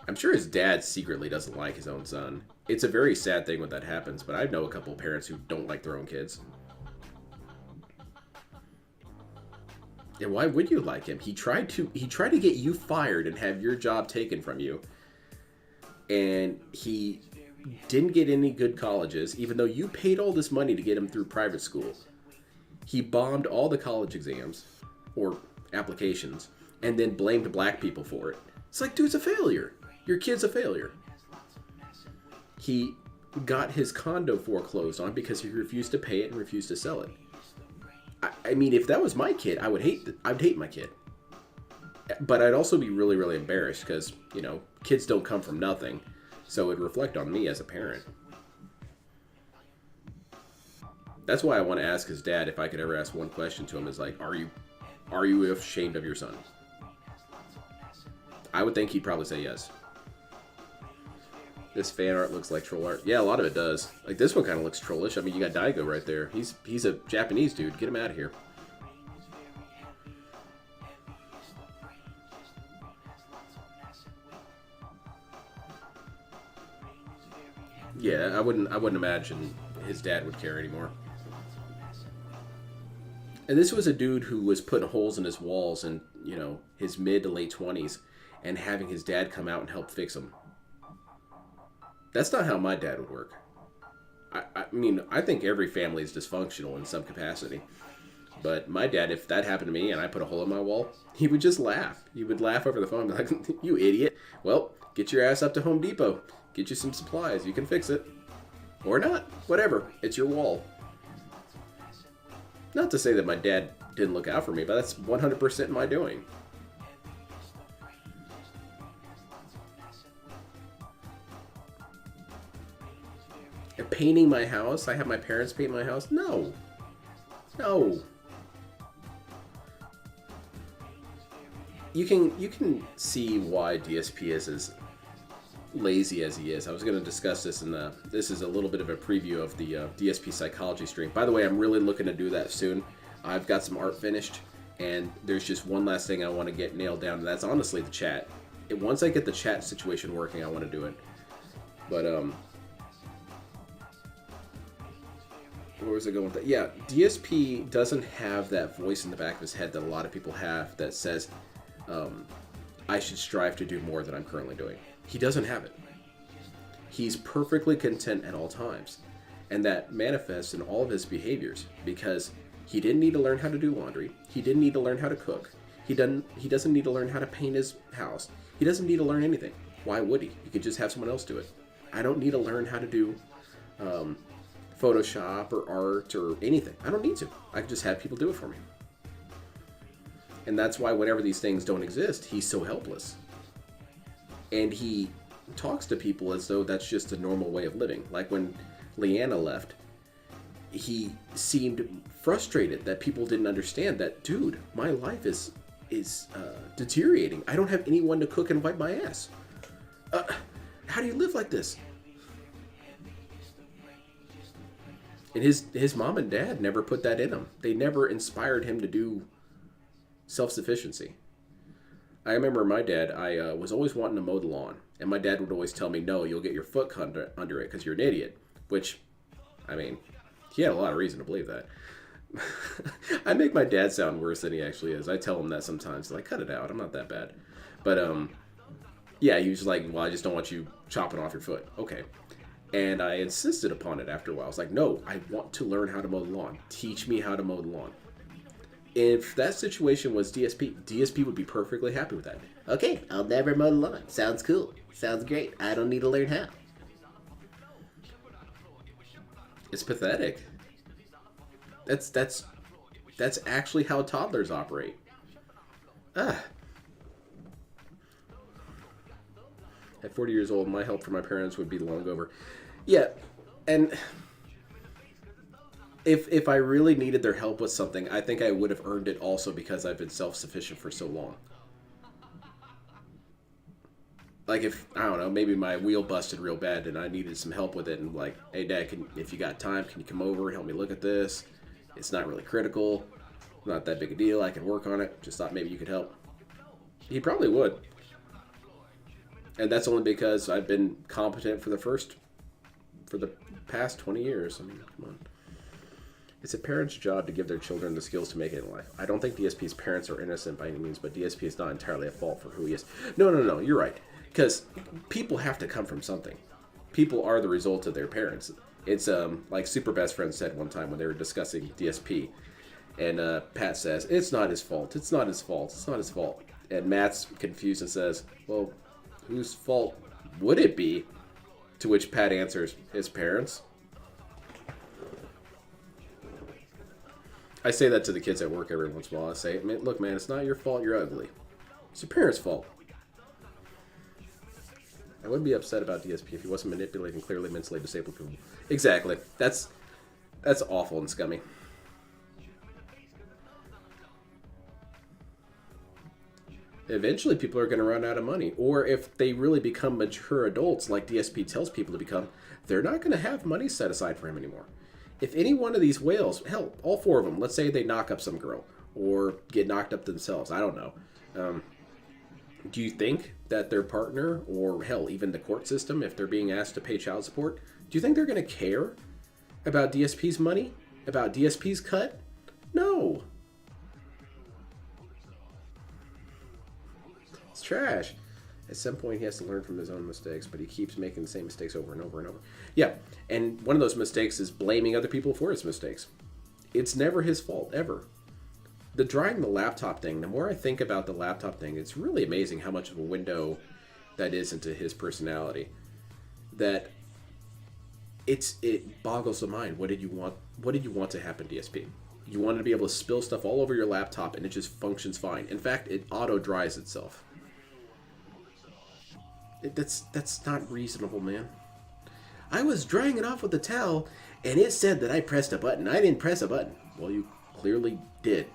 I'm sure his dad secretly doesn't like his own son. It's a very sad thing when that happens, but I know a couple of parents who don't like their own kids. And why would you like him? He tried to get you fired and have your job taken from you. And he didn't get any good colleges, even though you paid all this money to get him through private school. He bombed all the college exams, or applications, and then blamed black people for it. It's like, dude's a failure. Your kid's a failure. He got his condo foreclosed on because he refused to pay it and refused to sell it. I mean, if that was my kid, I'd hate my kid. But I'd also be really, really embarrassed because, you know, kids don't come from nothing. So it'd reflect on me as a parent. That's why I want to ask his dad, if I could ever ask one question to him, is like, are you ashamed of your son? I would think he'd probably say yes. This fan art looks like troll art. Yeah, a lot of it does. Like, this one kind of looks trollish. I mean, you got Daigo right there. He's a Japanese dude. Get him out of here. Yeah, I wouldn't imagine his dad would care anymore. And this was a dude who was putting holes in his walls in, you know, his mid to late 20s and having his dad come out and help fix them. That's not how my dad would work. I mean, I think every family is dysfunctional in some capacity. But my dad, if that happened to me and I put a hole in my wall, he would just laugh. He would laugh over the phone and be like, you idiot. Well, get your ass up to Home Depot. Get you some supplies. You can fix it. Or not. Whatever. It's your wall. Not to say that my dad didn't look out for me, but that's 100% my doing. Painting my house? I have my parents paint my house? No. No. You can see why DSP is as lazy as he is. I was going to discuss this in the... This is a little bit of a preview of the DSP psychology stream. By the way, I'm really looking to do that soon. I've got some art finished, and there's just one last thing I want to get nailed down, and that's honestly the chat. Once I get the chat situation working, I want to do it. But, where was I going with that? Yeah, DSP doesn't have that voice in the back of his head that a lot of people have that says, I should strive to do more than I'm currently doing. He doesn't have it. He's perfectly content at all times. And that manifests in all of his behaviors because he didn't need to learn how to do laundry. He didn't need to learn how to cook. He doesn't need to learn how to paint his house. He doesn't need to learn anything. Why would he? He could just have someone else do it. I don't need to learn how to do Photoshop or art or anything. I don't need to. I can just have people do it for me. And that's why whenever these things don't exist, he's so helpless. And he talks to people as though that's just a normal way of living. Like when Leanna left, he seemed frustrated that people didn't understand that, dude, my life is deteriorating. I don't have anyone to cook and wipe my ass. How do you live like this? And his mom and dad never put that in him. They never inspired him to do self-sufficiency. I remember my dad, I was always wanting to mow the lawn. And my dad would always tell me, no, you'll get your foot under it because you're an idiot. Which, I mean, he had a lot of reason to believe that. I make my dad sound worse than he actually is. I tell him that sometimes. Like, cut it out. I'm not that bad. But, yeah, he was like, well, I just don't want you chopping off your foot. Okay. And I insisted upon it after a while. I was like, no, I want to learn how to mow the lawn. Teach me how to mow the lawn. If that situation was DSP would be perfectly happy with that. Okay, I'll never mow the lawn. Sounds cool. Sounds great. I don't need to learn how. It's pathetic. That's actually how toddlers operate. At 40 years old, my help for my parents would be long over. Yeah, and if I really needed their help with something, I think I would have earned it also because I've been self-sufficient for so long. Like if, I don't know, maybe my wheel busted real bad and I needed some help with it, and like, hey Dad, if you got time, can you come over and help me look at this? It's not really critical, not that big a deal, I can work on it, just thought maybe you could help. He probably would. And that's only because I've been competent for the past 20 years. I mean, come on. It's a parent's job to give their children the skills to make it in life. I don't think DSP's parents are innocent by any means, but DSP is not entirely at fault for who he is. No, you're right. Because people have to come from something. People are the result of their parents. It's like Super Best Friend said one time when they were discussing DSP. And Pat says, it's not his fault. It's not his fault. It's not his fault. And Matt's confused and says, well, whose fault would it be? To which Pat answers, his parents. I say that to the kids at work every once in a while. I say, look, man, it's not your fault you're ugly. It's your parents' fault. I wouldn't be upset about DSP if he wasn't manipulating clearly mentally disabled people. Exactly. That's awful and scummy. Eventually people are going to run out of money. Or if they really become mature adults like DSP tells people to become, they're not going to have money set aside for him anymore. If any one of these whales, hell, all four of them, let's say they knock up some girl or get knocked up themselves, I don't know. Do you think that their partner, or hell, even the court system, if they're being asked to pay child support, do you think they're going to care about DSP's money? About DSP's cut? No. It's trash. At some point, he has to learn from his own mistakes, but he keeps making the same mistakes over and over and over. Yeah, and one of those mistakes is blaming other people for his mistakes. It's never his fault, ever. The drying the laptop thing, the more I think about the laptop thing, it's really amazing how much of a window that is into his personality. That it boggles the mind. What did you want to happen, DSP? You wanted to be able to spill stuff all over your laptop and it just functions fine. In fact, it auto dries itself. That's not reasonable, man. I was drying it off with a towel and it said that I pressed a button. I didn't press a button. Well, you clearly did.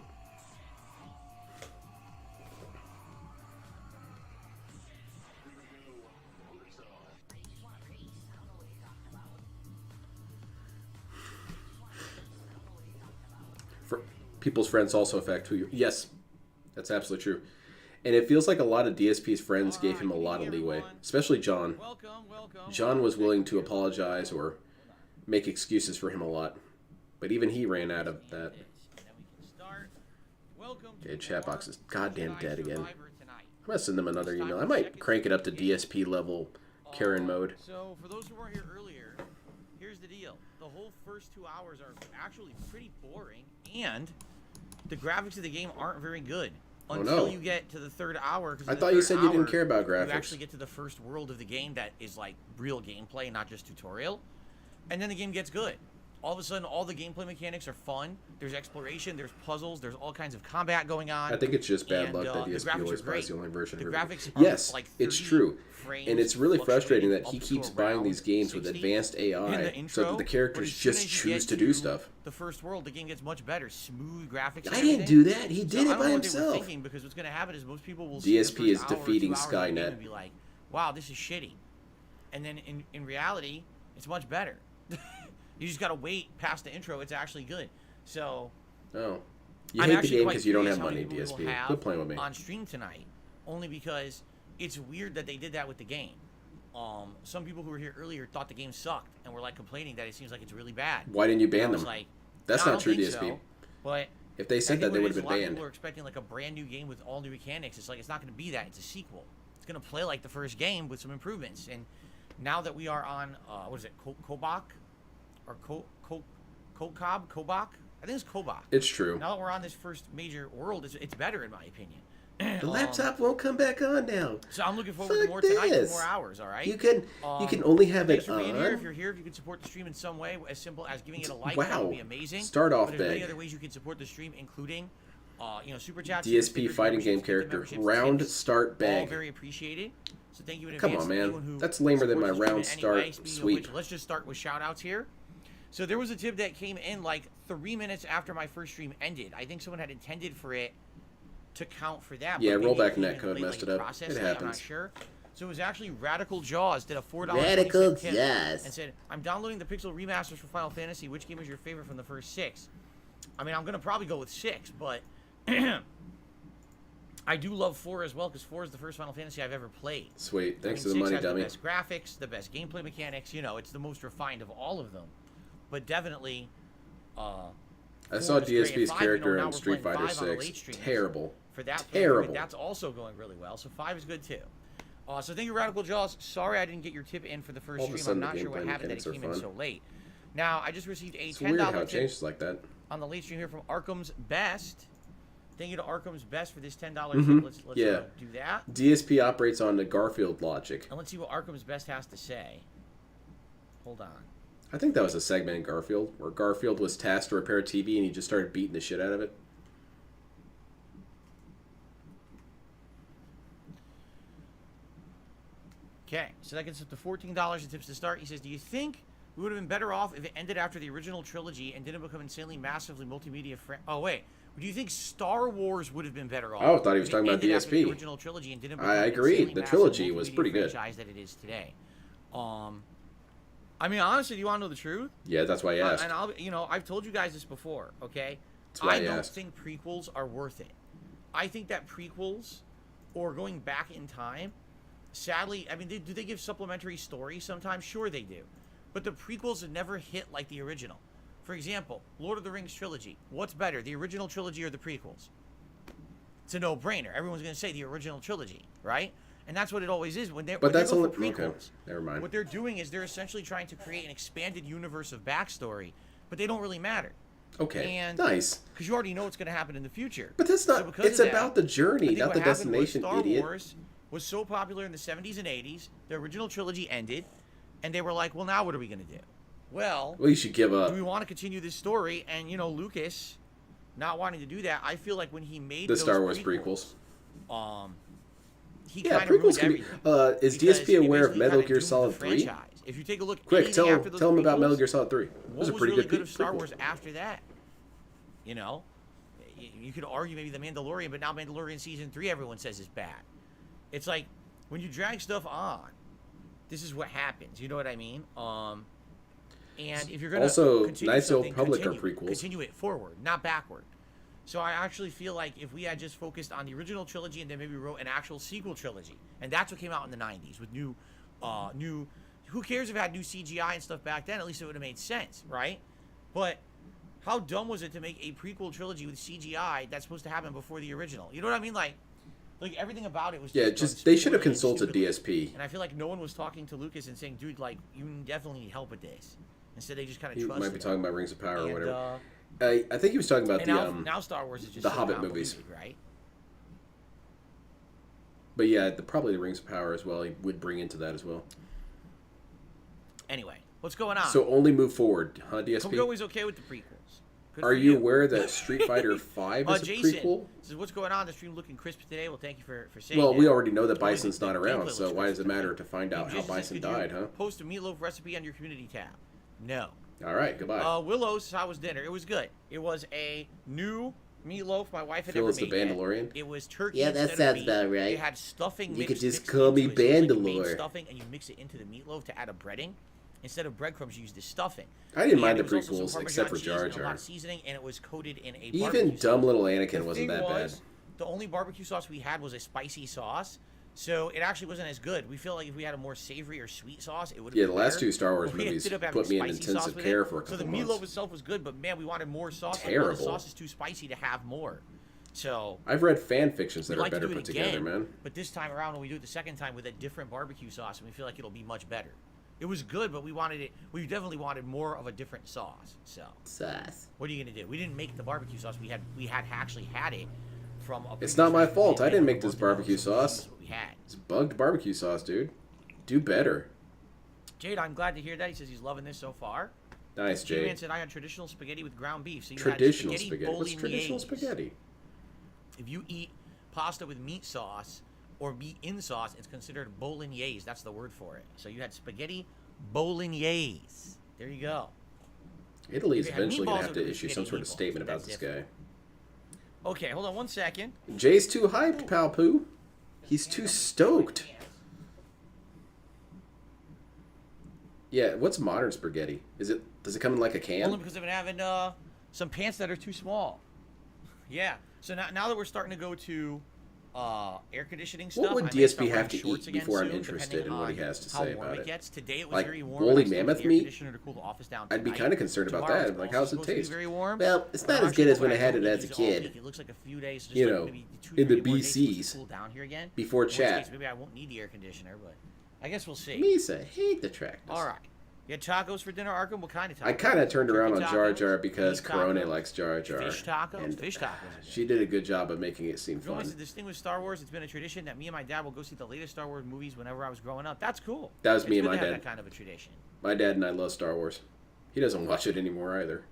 People's friends also affect who you... Yes, that's absolutely true. And it feels like a lot of DSP's friends gave him a lot of leeway. Especially John. John was willing to apologize or make excuses for him a lot. But even he ran out of that. Okay, chat box is goddamn dead again. I'm going to send them another email. I might crank it up to DSP level Karen mode. So, for those who weren't here earlier, here's the deal. The whole first 2 hours are actually pretty boring. And the graphics of the game aren't very good until you get to the third hour. I thought you said you didn't care about graphics. You actually get to the first world of the game that is like real gameplay, not just tutorial. And then the game gets good. all of a sudden all the gameplay mechanics are fun. There's exploration, there's puzzles, there's all kinds of combat going on. I think it's just bad and, luck that the DSP graphics always are great. buys the only version. The of graphics it. are Yes, like it's 30 true. frames And it's really frustrating that he fluctuating keeps up to buying around these games with 60 advanced in the AI intro, so that the but characters as soon just as you choose get to do stuff. The first world, the game gets much better. Smooth graphics. I didn't do that. He did it by What they were himself. thinking, because what's going to happen is most people will see the DSP is first hour or defeating 2 hours of the game Skynet. and be like, "Wow, this is shitty," and then in reality, it's much better. You just got to wait past the intro. It's actually good. So. Oh. You I'm hate the actually game quite because you don't curious have how money, many people DSP. we'll have Quit playing with me. on stream tonight, only because it's weird that they did that with the game. Some people who were here earlier thought the game sucked and were like complaining that it seems like it's really bad. Why didn't you ban And I was them? like, That's "No, I not don't true, think DSP. so." But If they I said think that, they what would it have is, been a lot of banned. people are expecting like a brand new game with all new mechanics. It's like it's not going to be that. It's a sequel. It's going to play like the first game with some improvements. And now that we are on, what is it, Kobach or Kobach? I think it's Kobach. It's true. Now that we're on this first major world, it's better in my opinion. The laptop won't come back on now. So I'm looking forward to Fuck more tonight, this. more hours. All right. You can only have Thanks it for being here. If on. you're here, if you can support the stream in some way, as simple as giving it a like, Wow. that would be amazing. Start off but there's many big. other ways you can support the stream, including, super chats, DSP fighting game character. Round start all bag. very appreciated. So thank you in Come advance on, to man. anyone who That's lamer than my supports the stream round in any start way. Speaking of sweep. which, let's just start with shout outs here. So there was a tip that came in like 3 minutes after my first stream ended. I think someone had intended for it to count for that. Yeah, but maybe rollback came in netcode late, messed like, it up. processed It I'm not happens. sure. So it was actually Radical Jaws did a $4 Radical tip Jaws. and said, "I'm downloading the Pixel remasters for Final Fantasy. Which game is your favorite from the first 6?" I mean, I'm gonna probably go with 6, but I do love 4 as well because 4 is the first Final Fantasy I've ever played. Sweet. Thanks for I the mean, 6 money, has dummy. the best graphics, the best gameplay mechanics. You know, it's the most refined of all of them. But definitely, I saw 4 is great. And DSP's 5, character now on we're Street playing Fighter 5 on the late 6. streams. Terrible. For that Terrible. that's also going really well. So 5 is good too. So thank you, Radical Jaws. Sorry I didn't get your tip in for the first All of a stream. I'm sudden, the not sure what gameplay happened that it mechanics are came in fun. so late. Now I just received a It's weird how $10 it tip changes like that. on the late stream here from Arkham's Best. Thank you to Arkham's Best for this $10 Mhm. tip. Let's Yeah. Do that. DSP operates on the Garfield logic. And let's see what Arkham's Best has to say. Hold on. I think that was a segment in Garfield where Garfield was tasked to repair a TV and he just started beating the shit out of it. Okay, so that gets up to $14 in tips to start. He says, "Do you think we would have been better off if it ended after the original trilogy and didn't become insanely massively multimedia oh wait, do you think Star Wars would have been better off? Oh, I thought he was if it talking about ended after the DSP. original trilogy and didn't I become an agree. insanely The massive trilogy was multimedia pretty good. franchise that it is today. I mean, honestly, do you want to know the truth? Yeah, that's why I asked. And I've told you guys this before. Okay, That's why I don't asked. think prequels are worth it. I think that prequels, or going back in time, sadly, I mean, do they give supplementary stories sometimes? Sure they do. But the prequels have never hit like the original. For example, Lord of the Rings trilogy. What's better, the original trilogy or the prequels? It's a no-brainer. Everyone's going to say the original trilogy, right? And that's what it always is. But that's they go only for prequels, okay. Never mind. what they're doing is they're essentially trying to create an expanded universe of backstory, but they don't really matter. Okay, And nice. Because you already know what's going to happen in the future. But that's So not. because It's of that, about the I journey, think not what the happened was destination, Star idiot. Wars was so popular in the 70s and 80s, the original trilogy ended, and they were like, well, now what are we going to do? Well, Well, you should give up. do we want to continue this story? And, Lucas, not wanting to do that, I feel like when he made The those Star Wars prequels. He Yeah, kind of ruined prequels can be. everything. Is Because DSP it aware of basically Metal kinda Gear doomed the Solid 3? franchise. If you take a look, Quick, anything tell after those him about prequels, Metal Gear Solid 3. It what was a was pretty really good good of Star prequel. Wars after that? You could argue maybe The Mandalorian, but now Mandalorian Season 3 everyone says is bad. It's like, when you drag stuff on, this is what happens. You know what I mean? And if you're going to Also, continue Knights of the Old something, Republic are prequels. Continue it forward, not backward. So I actually feel like if we had just focused on the original trilogy and then maybe wrote an actual sequel trilogy, and that's what came out in the 90s with new, who cares if it had new CGI and stuff back then? At least it would have made sense, right? But how dumb was it to make a prequel trilogy with CGI that's supposed to happen before the original? You know what I mean? Like everything about it was Yeah, just they should have poorly and consulted stupidly. DSP. And I feel like no one was talking to Lucas and saying, dude, like, you definitely need help with this. Instead, they just kind of He trusted might be talking about Rings of Power or And, whatever. I think he was talking about and now Star Wars is just the so Hobbit convoluted, movies. right? But yeah, probably the Rings of Power as well. He would bring into that as well. Anyway, What's going on? So only move forward, huh, DSP? Kogo is okay with the prequels. Good Are for you aware that Street Fighter 5 is a Jason prequel? says, what's going on? The stream looking crisp today. Well, thank you for saying Well, that. we already know that Totally, Bison's the not gameplay around, looks so why does it crisp matter today. to find out how Jason says, Bison could you died, huh? Post a meatloaf recipe on your community tab. No. All right, goodbye. Willow says, how was dinner? It was good. It was a new meatloaf my wife had Phil never is the made yet. Mandalorian? It was turkey. Yeah, that instead of sounds beef. about right. It had stuffing. You mixed- could just mixed call me into it. So it's like you made Bandalore. stuffing and you mix it into the meatloaf to add a breading. Instead of breadcrumbs, you used this stuffing. I didn't And mind it the was also some prequels, Parmesan except for cheese Jar and a lot Jar. of seasoning, and it was coated in a Even barbecue dumb sauce. little Anakin The wasn't thing that bad. was, the only barbecue sauce we had was a spicy sauce, so it actually wasn't as good. We feel like if we had a more savory or sweet sauce, it would have Yeah, been the last better. two Star Wars But we movies ended up having put me in spicy sauce intensive with care it. for a So the couple meatloaf months. itself was good, but man, we wanted more sauce. Terrible. Like, the sauce is too spicy to have more. So I've read fan fictions that we'd are like to better do it put together, again, man. But this time around, when we do it the second time with a different barbecue sauce, and we feel like it'll be much better. It was good, but we wanted it. We definitely wanted more of a different sauce. So Sauce. what are you gonna do? We didn't make the barbecue sauce. We had actually had it from a. It's not my previous fault. I recipe. didn't make We this both know, barbecue so sauce. This is what we had. It's bugged barbecue sauce, dude. Do better. Jade, I'm glad to hear that. He says he's loving this so far. Nice, J-Man Jade. said I had traditional spaghetti with ground beef. So you Traditional had spaghetti. What's traditional bolognese. spaghetti? If you eat pasta with meat sauce or meat in sauce, it's considered bolognese. That's the word for it. So you had spaghetti bolognese. There you go. Italy is If you had eventually going meatballs, to have it to would be issue some spaghetti sort of meatballs. statement about That's this different. guy. Okay, hold on 1 second. Jay's too hyped, pal poo. He's too stoked. Yeah, what's modern spaghetti? Does it come in like a Only can? because I've been having some pants that are too small. Yeah. So now that we're starting to go to air conditioning stuff, What would I may start DSP have wearing to shorts eat again before I'm soon, interested depending in what he on has to how say warm about it it? gets. Today it was Like very warm. woolly and I still mammoth put the air meat? conditioner to cool the office down I'd be tonight. kind of concerned about Tomorrow that. it's Like, also how's it supposed to be taste? very warm. Well, it's not I'm as good actually as when I hoping had it don't as a need these all kid. week. It looks like a few days, just You like know, maybe 2 in the more days for it to BCs, cool down here again. before In which chat. case, maybe I won't need the air conditioner, but I guess we'll see. Misa, hate the tractors. All right. You had tacos for dinner, Arkham? What kind of tacos? I kind of turned around on Turkey Jar tacos? Jar because Beef Corona tacos? likes Jar Jar. Fish tacos? and Fish tacos are good. She did a good job of making it seem Going fun. to distinguish Star Wars, it's been a tradition that me and my dad will go see the latest Star Wars movies whenever I was growing up. That's cool. That was It's me and good my to have dad. That kind of a tradition. My dad and I love Star Wars. He doesn't watch it anymore either.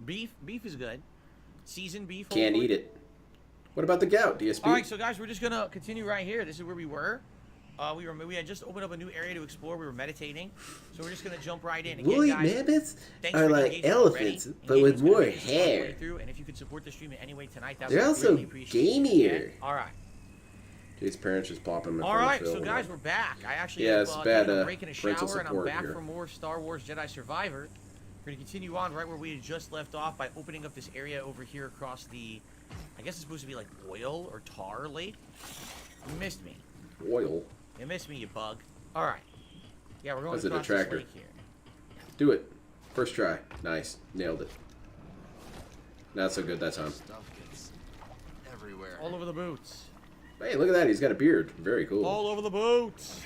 Beef is good. Seasoned beef. Can't hopefully. eat it. What about the gout, DSP? All right, so guys, we're just gonna continue right here. This is where we were. We had just opened up a new area to explore. We were meditating, so we're just gonna jump right in. Again, Woolly guys, mammoths thanks are for like engaging elephants, already. but with Engagement's been more amazing all the way hair. through, and if you could support the stream in any way tonight, that They're would also really appreciate it. gamier. Okay? All right. Jay's parents just plopping him in All front right, of Phil. so guys, we're back. I actually Yeah, have it's bad, taken a break in a parental shower, and I'm support back here. for more Star Wars Jedi Survivor. We're going to continue on right where we had just left off by opening up this area over here across the, I guess it's supposed to be like oil or tar lake. You missed me. Oil. You missed me, you bug. All right. Yeah, we're going Was it a across this tractor? lake here. Do it. First try. Nice. Nailed it. Not so good that time. Stuff gets everywhere. All over the boots. Hey, look at that. He's got a beard. Very cool. All over the boots.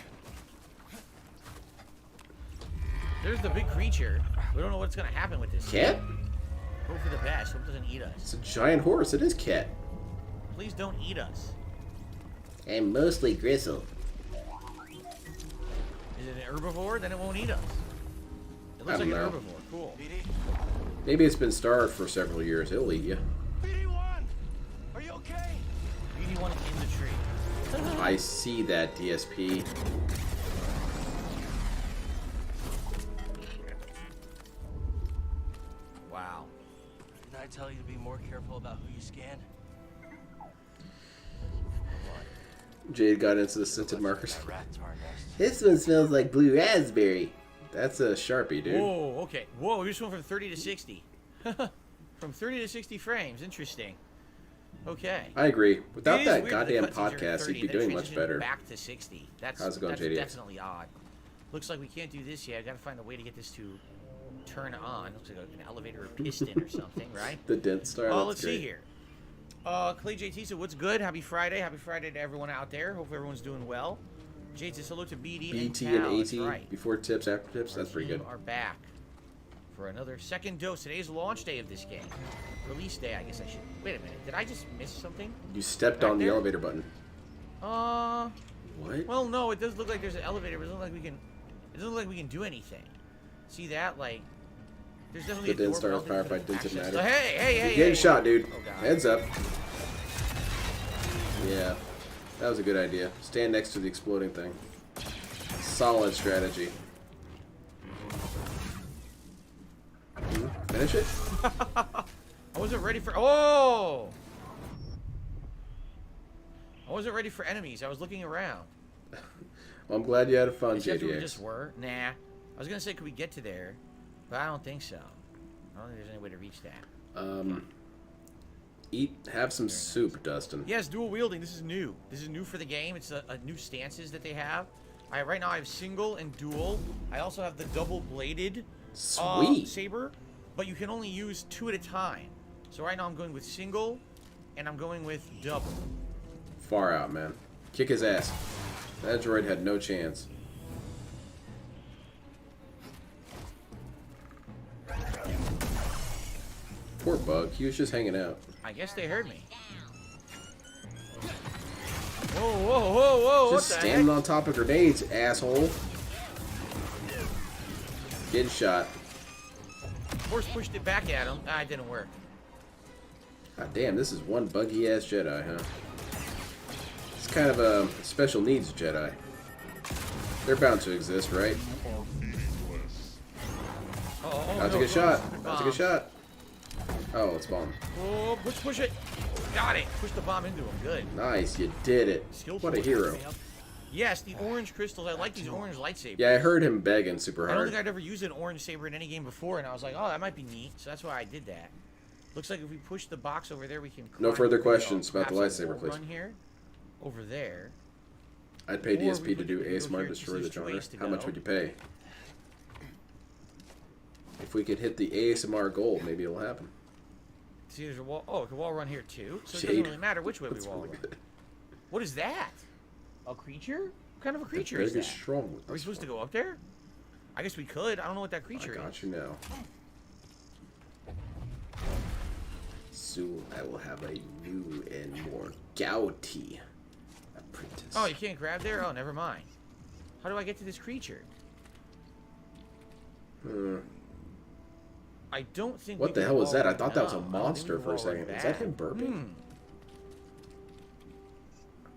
There's the big creature. We don't know what's going to happen with this. Cat? Hope for the best. Hope it doesn't eat us. It's a giant horse. It is cat. Please don't eat us. And mostly gristle. Is it an herbivore? Then it won't eat us. It looks I like don't an know. herbivore. Cool. Maybe it's been starved for several years. It'll eat you. BD1, are you okay? BD1 is in the tree. I see that, DSP. Wow. Did I tell you to be more careful about who you scan? Jade got into the scented markers. Rat tar nest. This one smells like blue raspberry. That's a Sharpie, dude. Whoa, okay. Whoa, we just went from 30 to 60. From 30 to 60 frames. Interesting. Okay. I agree. It Without is that weird goddamn the cutscenes are podcast, 30 you'd be and then doing much transition better. Back to 60. That's How's it going, that's JD? definitely odd. Looks like we can't do this yet. I gotta find a way to get this to turn on. Looks like an elevator or piston or something, right? The dent star. Oh, that's let's great. see here. Clay JT said, what's good? Happy Friday. Happy Friday to everyone out there. Hope everyone's doing well. JT says, hello to BD BT and and Cal. That's AT right. before tips, after tips. That's pretty Team good. are back for another second dose. Today's launch day of this game. Release day, I guess I should. Wait a minute. Did I just miss something? You stepped Back on the there? elevator button. What? Well, no, it does look like there's an elevator, but it doesn't look like we can. It doesn't look like we can do anything. See that? Like, there's definitely The a Den door. Star's but I don't think firefight we didn't can matter. access- Hey! You're getting shot, dude. Oh, God. Heads up. Yeah, that was a good idea. Stand next to the exploding thing. Solid strategy. Finish it? I wasn't ready for. Oh! I wasn't ready for enemies. I was looking around. Well, I'm glad you had fun, Is that where we JDX. just were? Nah. I was gonna say, could we get to there? But I don't think so. I don't think there's any way to reach that. Have some soup, Dustin. Yes, dual wielding. This is new. This is new for the game. It's a new stances that they have. Right now I have single and dual. I also have the double bladed Sweet. saber, but you can only use 2 at a time. So right now I'm going with single, and I'm going with double. Far out, man. Kick his ass. That droid had no chance. Poor Bug. He was just hanging out. I guess they heard me. Whoa, whoa, whoa, whoa! Just What the standing heck? on top of grenades, asshole. Getting shot. Force pushed it back at him. Ah, it didn't work. God damn, this is one buggy ass Jedi, huh? It's kind of a special needs Jedi. They're bound to exist, right? About to get shot. About to get shot. Oh, it's bomb. Oh, push it. Got it. Push the bomb into him. Good. Nice, you did it. Skillful. What a hero. Yes, the orange crystals. I like these orange lightsabers. Yeah, I heard him begging super I don't hard. think I'd ever used an orange saber in any game before, and I was like, oh, that might be neat. So that's why I did that. Looks like if we push the box over there, we can. No climb further the- questions about the perhaps a lightsaber, wall please. Run here, over there. I'd pay Or we DSP to could do go ASMR here. destroy the There's two genre. ways to How much go. would you pay? If we could hit the ASMR goal, maybe it'll happen. See, there's a wall. Oh, it can wall run here too. So it Shade. doesn't really matter which way we That's wall really run. good. What is that? A creature? What kind of a creature Better is get that? strong with Are we this supposed to one. go up there? I guess we could. I don't know what that I creature got is. you now. Soon I will have a new and more gouty apprentice. Oh, you can't grab there? Oh, never mind. How do I get to this creature? I don't think. What we the can hell was wall that? I run thought that was a down. I don't think monster we for a can wall run second. Is that back. him burping? Hmm.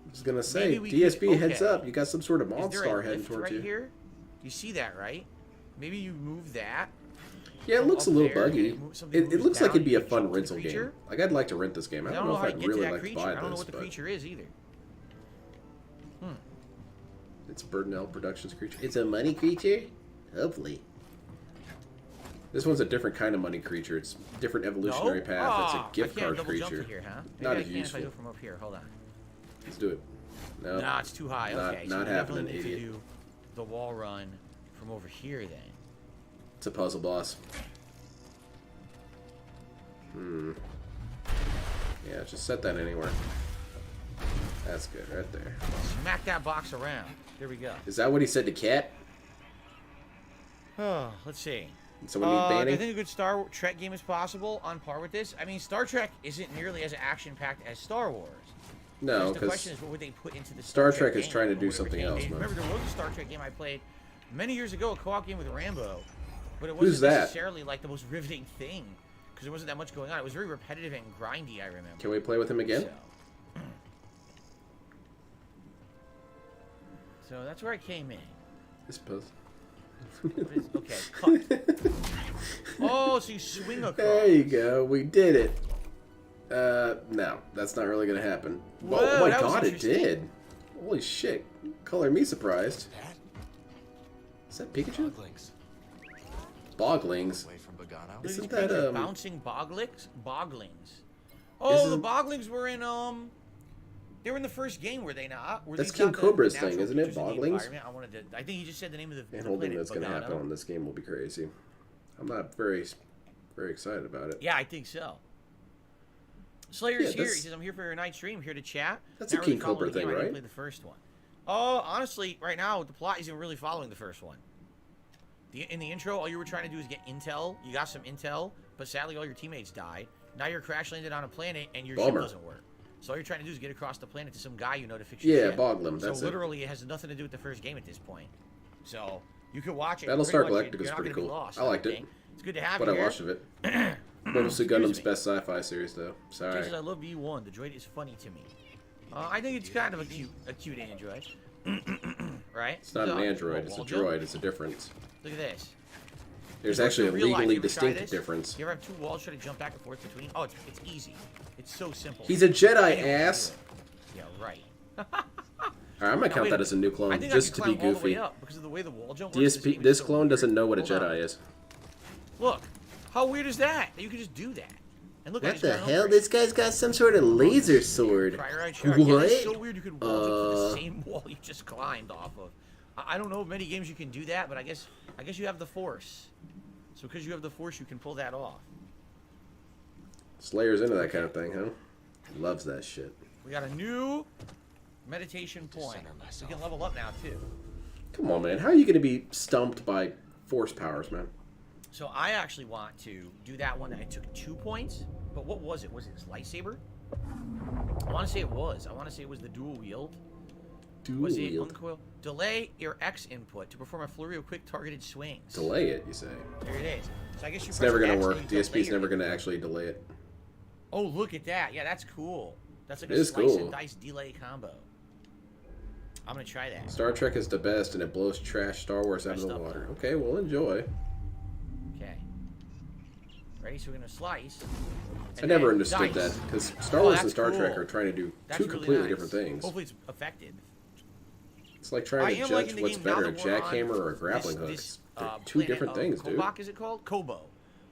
I was gonna say, Maybe we DSP, could- heads okay. up. You got some sort of Is there monstar a heading lift towards right you. here? You see that, right? Maybe you move that. Yeah, it from looks a up little there, and buggy. it something It moves looks like down, it'd be you a can fun jump to the rental game. creature. Like, I'd like to rent this game. I I don't don't know know how if to I'd get to really that like to creature. buy I don't know this, what the but creature is either. it's Burdenell Productions creature. It's a money creature? Hopefully. This one's a different kind of money creature. It's a different evolutionary No? path. Oh, it's a gift I can't card double jump creature. to here, huh? Maybe Not I as can if I useful. go from up here. Hold on. Let's do it. No, No, it's too high. Not- Okay, not so we happening, definitely need idiot. to do the wall run from over here then. it's a puzzle boss. Yeah, just set that anywhere. That's good, right there. Smack that box around. There we go. Is that what he said to Cat? Oh, let's see. Someone need I banning? think a good Star Trek game is possible on par with this. I mean, Star Trek isn't nearly as action-packed as Star Wars. No, The because question is, what would they put into the Star Star Trek is game trying to or do whatever something game else, they- man. Remember, there was a Star Trek game I played many years ago, a co-op game with Rambo, but it Who's wasn't that? necessarily like the most riveting thing because there wasn't that much going on. It was very repetitive and grindy. I remember. can we play with him again? So that's where I came in. This post. Okay, cut. Oh, so you swing across. There you go. We did it. No, that's not really gonna happen. Whoa, oh my that was god, it interesting. did. Holy shit. Color me surprised. Is that Pikachu? Boglings. Boglings. Away from Bogano. Look at Isn't these that, creatures, bouncing boglings? Boglings. Oh, Isn't- the boglings were in they were in the first game, were they not? Were That's these King not the Cobra's natural thing, isn't it? creatures in the Boglings? environment? I think he just said the name of the And the holding planet, that's gonna happen Bogano. on this game will be crazy. I'm not very excited about it. Yeah, I think so. Slayer's Yeah, here. He that's- says, I'm here for your night stream, here to chat. That's Not a really King Cobra following the game, thing, I didn't right? play the first one. Oh, honestly, right now, with the plot isn't really following the first one. In the intro, all you were trying to do is get intel. You got some intel, but sadly all your teammates died. Now you're crash landed on a planet and your ship Bummer. doesn't work. So all you're trying to do is get across the planet to some guy you know to fix your ship. Yeah, Boglum, that's so it. literally, it has nothing to do with the first game at this point. So you could watch it. Battlestar pretty much, Galactica is you're not pretty gonna be cool. lost, I liked it. think. It's good to have But you I here. watched of it. Mostly Gundam's best sci-fi series, though. Sorry. Jason, I love V1. The droid is funny to me. I think it's kind of a cute android. Right? It's not an android. It's a droid. It's a difference. Look at this. There's actually a real life, legally you ever try distinct this? difference. You ever have two walls try to jump back and forth between? Oh, it's easy. It's so simple. He's a Jedi, Anyone can ass. do it. Yeah, right. Alright, I'm gonna count that as a new I clone, think just I to can be climb all the way goofy. up because of the way the wall jump works. DSP, this clone doesn't know what a Hold on. Jedi is. Look, how weird is that? That you can just do that. And look, I What just the got hell? over This it. guy's got some sort of laser sword. Prior Eye Shark. Yeah, that's so What? weird. You could wall jump to the same wall you just climbed off of. I don't know of many games you can do that, but I guess you have the Force. So because you have the Force, you can pull that off. Slayer's into that kind of thing, huh? Loves that shit. We got a new meditation point. We can level up now too. Come on, man. How are you gonna be stumped by force powers, man? So I actually want to do that one that I took 2 points. But what was it? Was it his lightsaber? I want to say it was. I want to say it was the dual wield. Was it uncoil? Delay your X input to perform a flurry of quick targeted swings. Delay it, you say? There it is. So I guess you It's press never gonna X work. and you delay DSP's your never input. gonna actually delay it. Oh, look at that. Yeah, that's cool. That's like It a is slice cool. and dice delay combo. I'm gonna try that. Star Trek is the best, and it blows trash Star Wars out of the Pressed up water. now. Okay, well, enjoy. Okay. Ready? So we're gonna slice. I and never then understood dice. that, because Star Oh, Wars that's and Star Trek cool. are trying to do That's two really completely nice. different things. Hopefully it's affected. It's like I trying to am judge liking the what's game now better, a that we're on jackhammer or a grappling hook. They're two planet different of things, dude. Kobach, is it called? Kobo.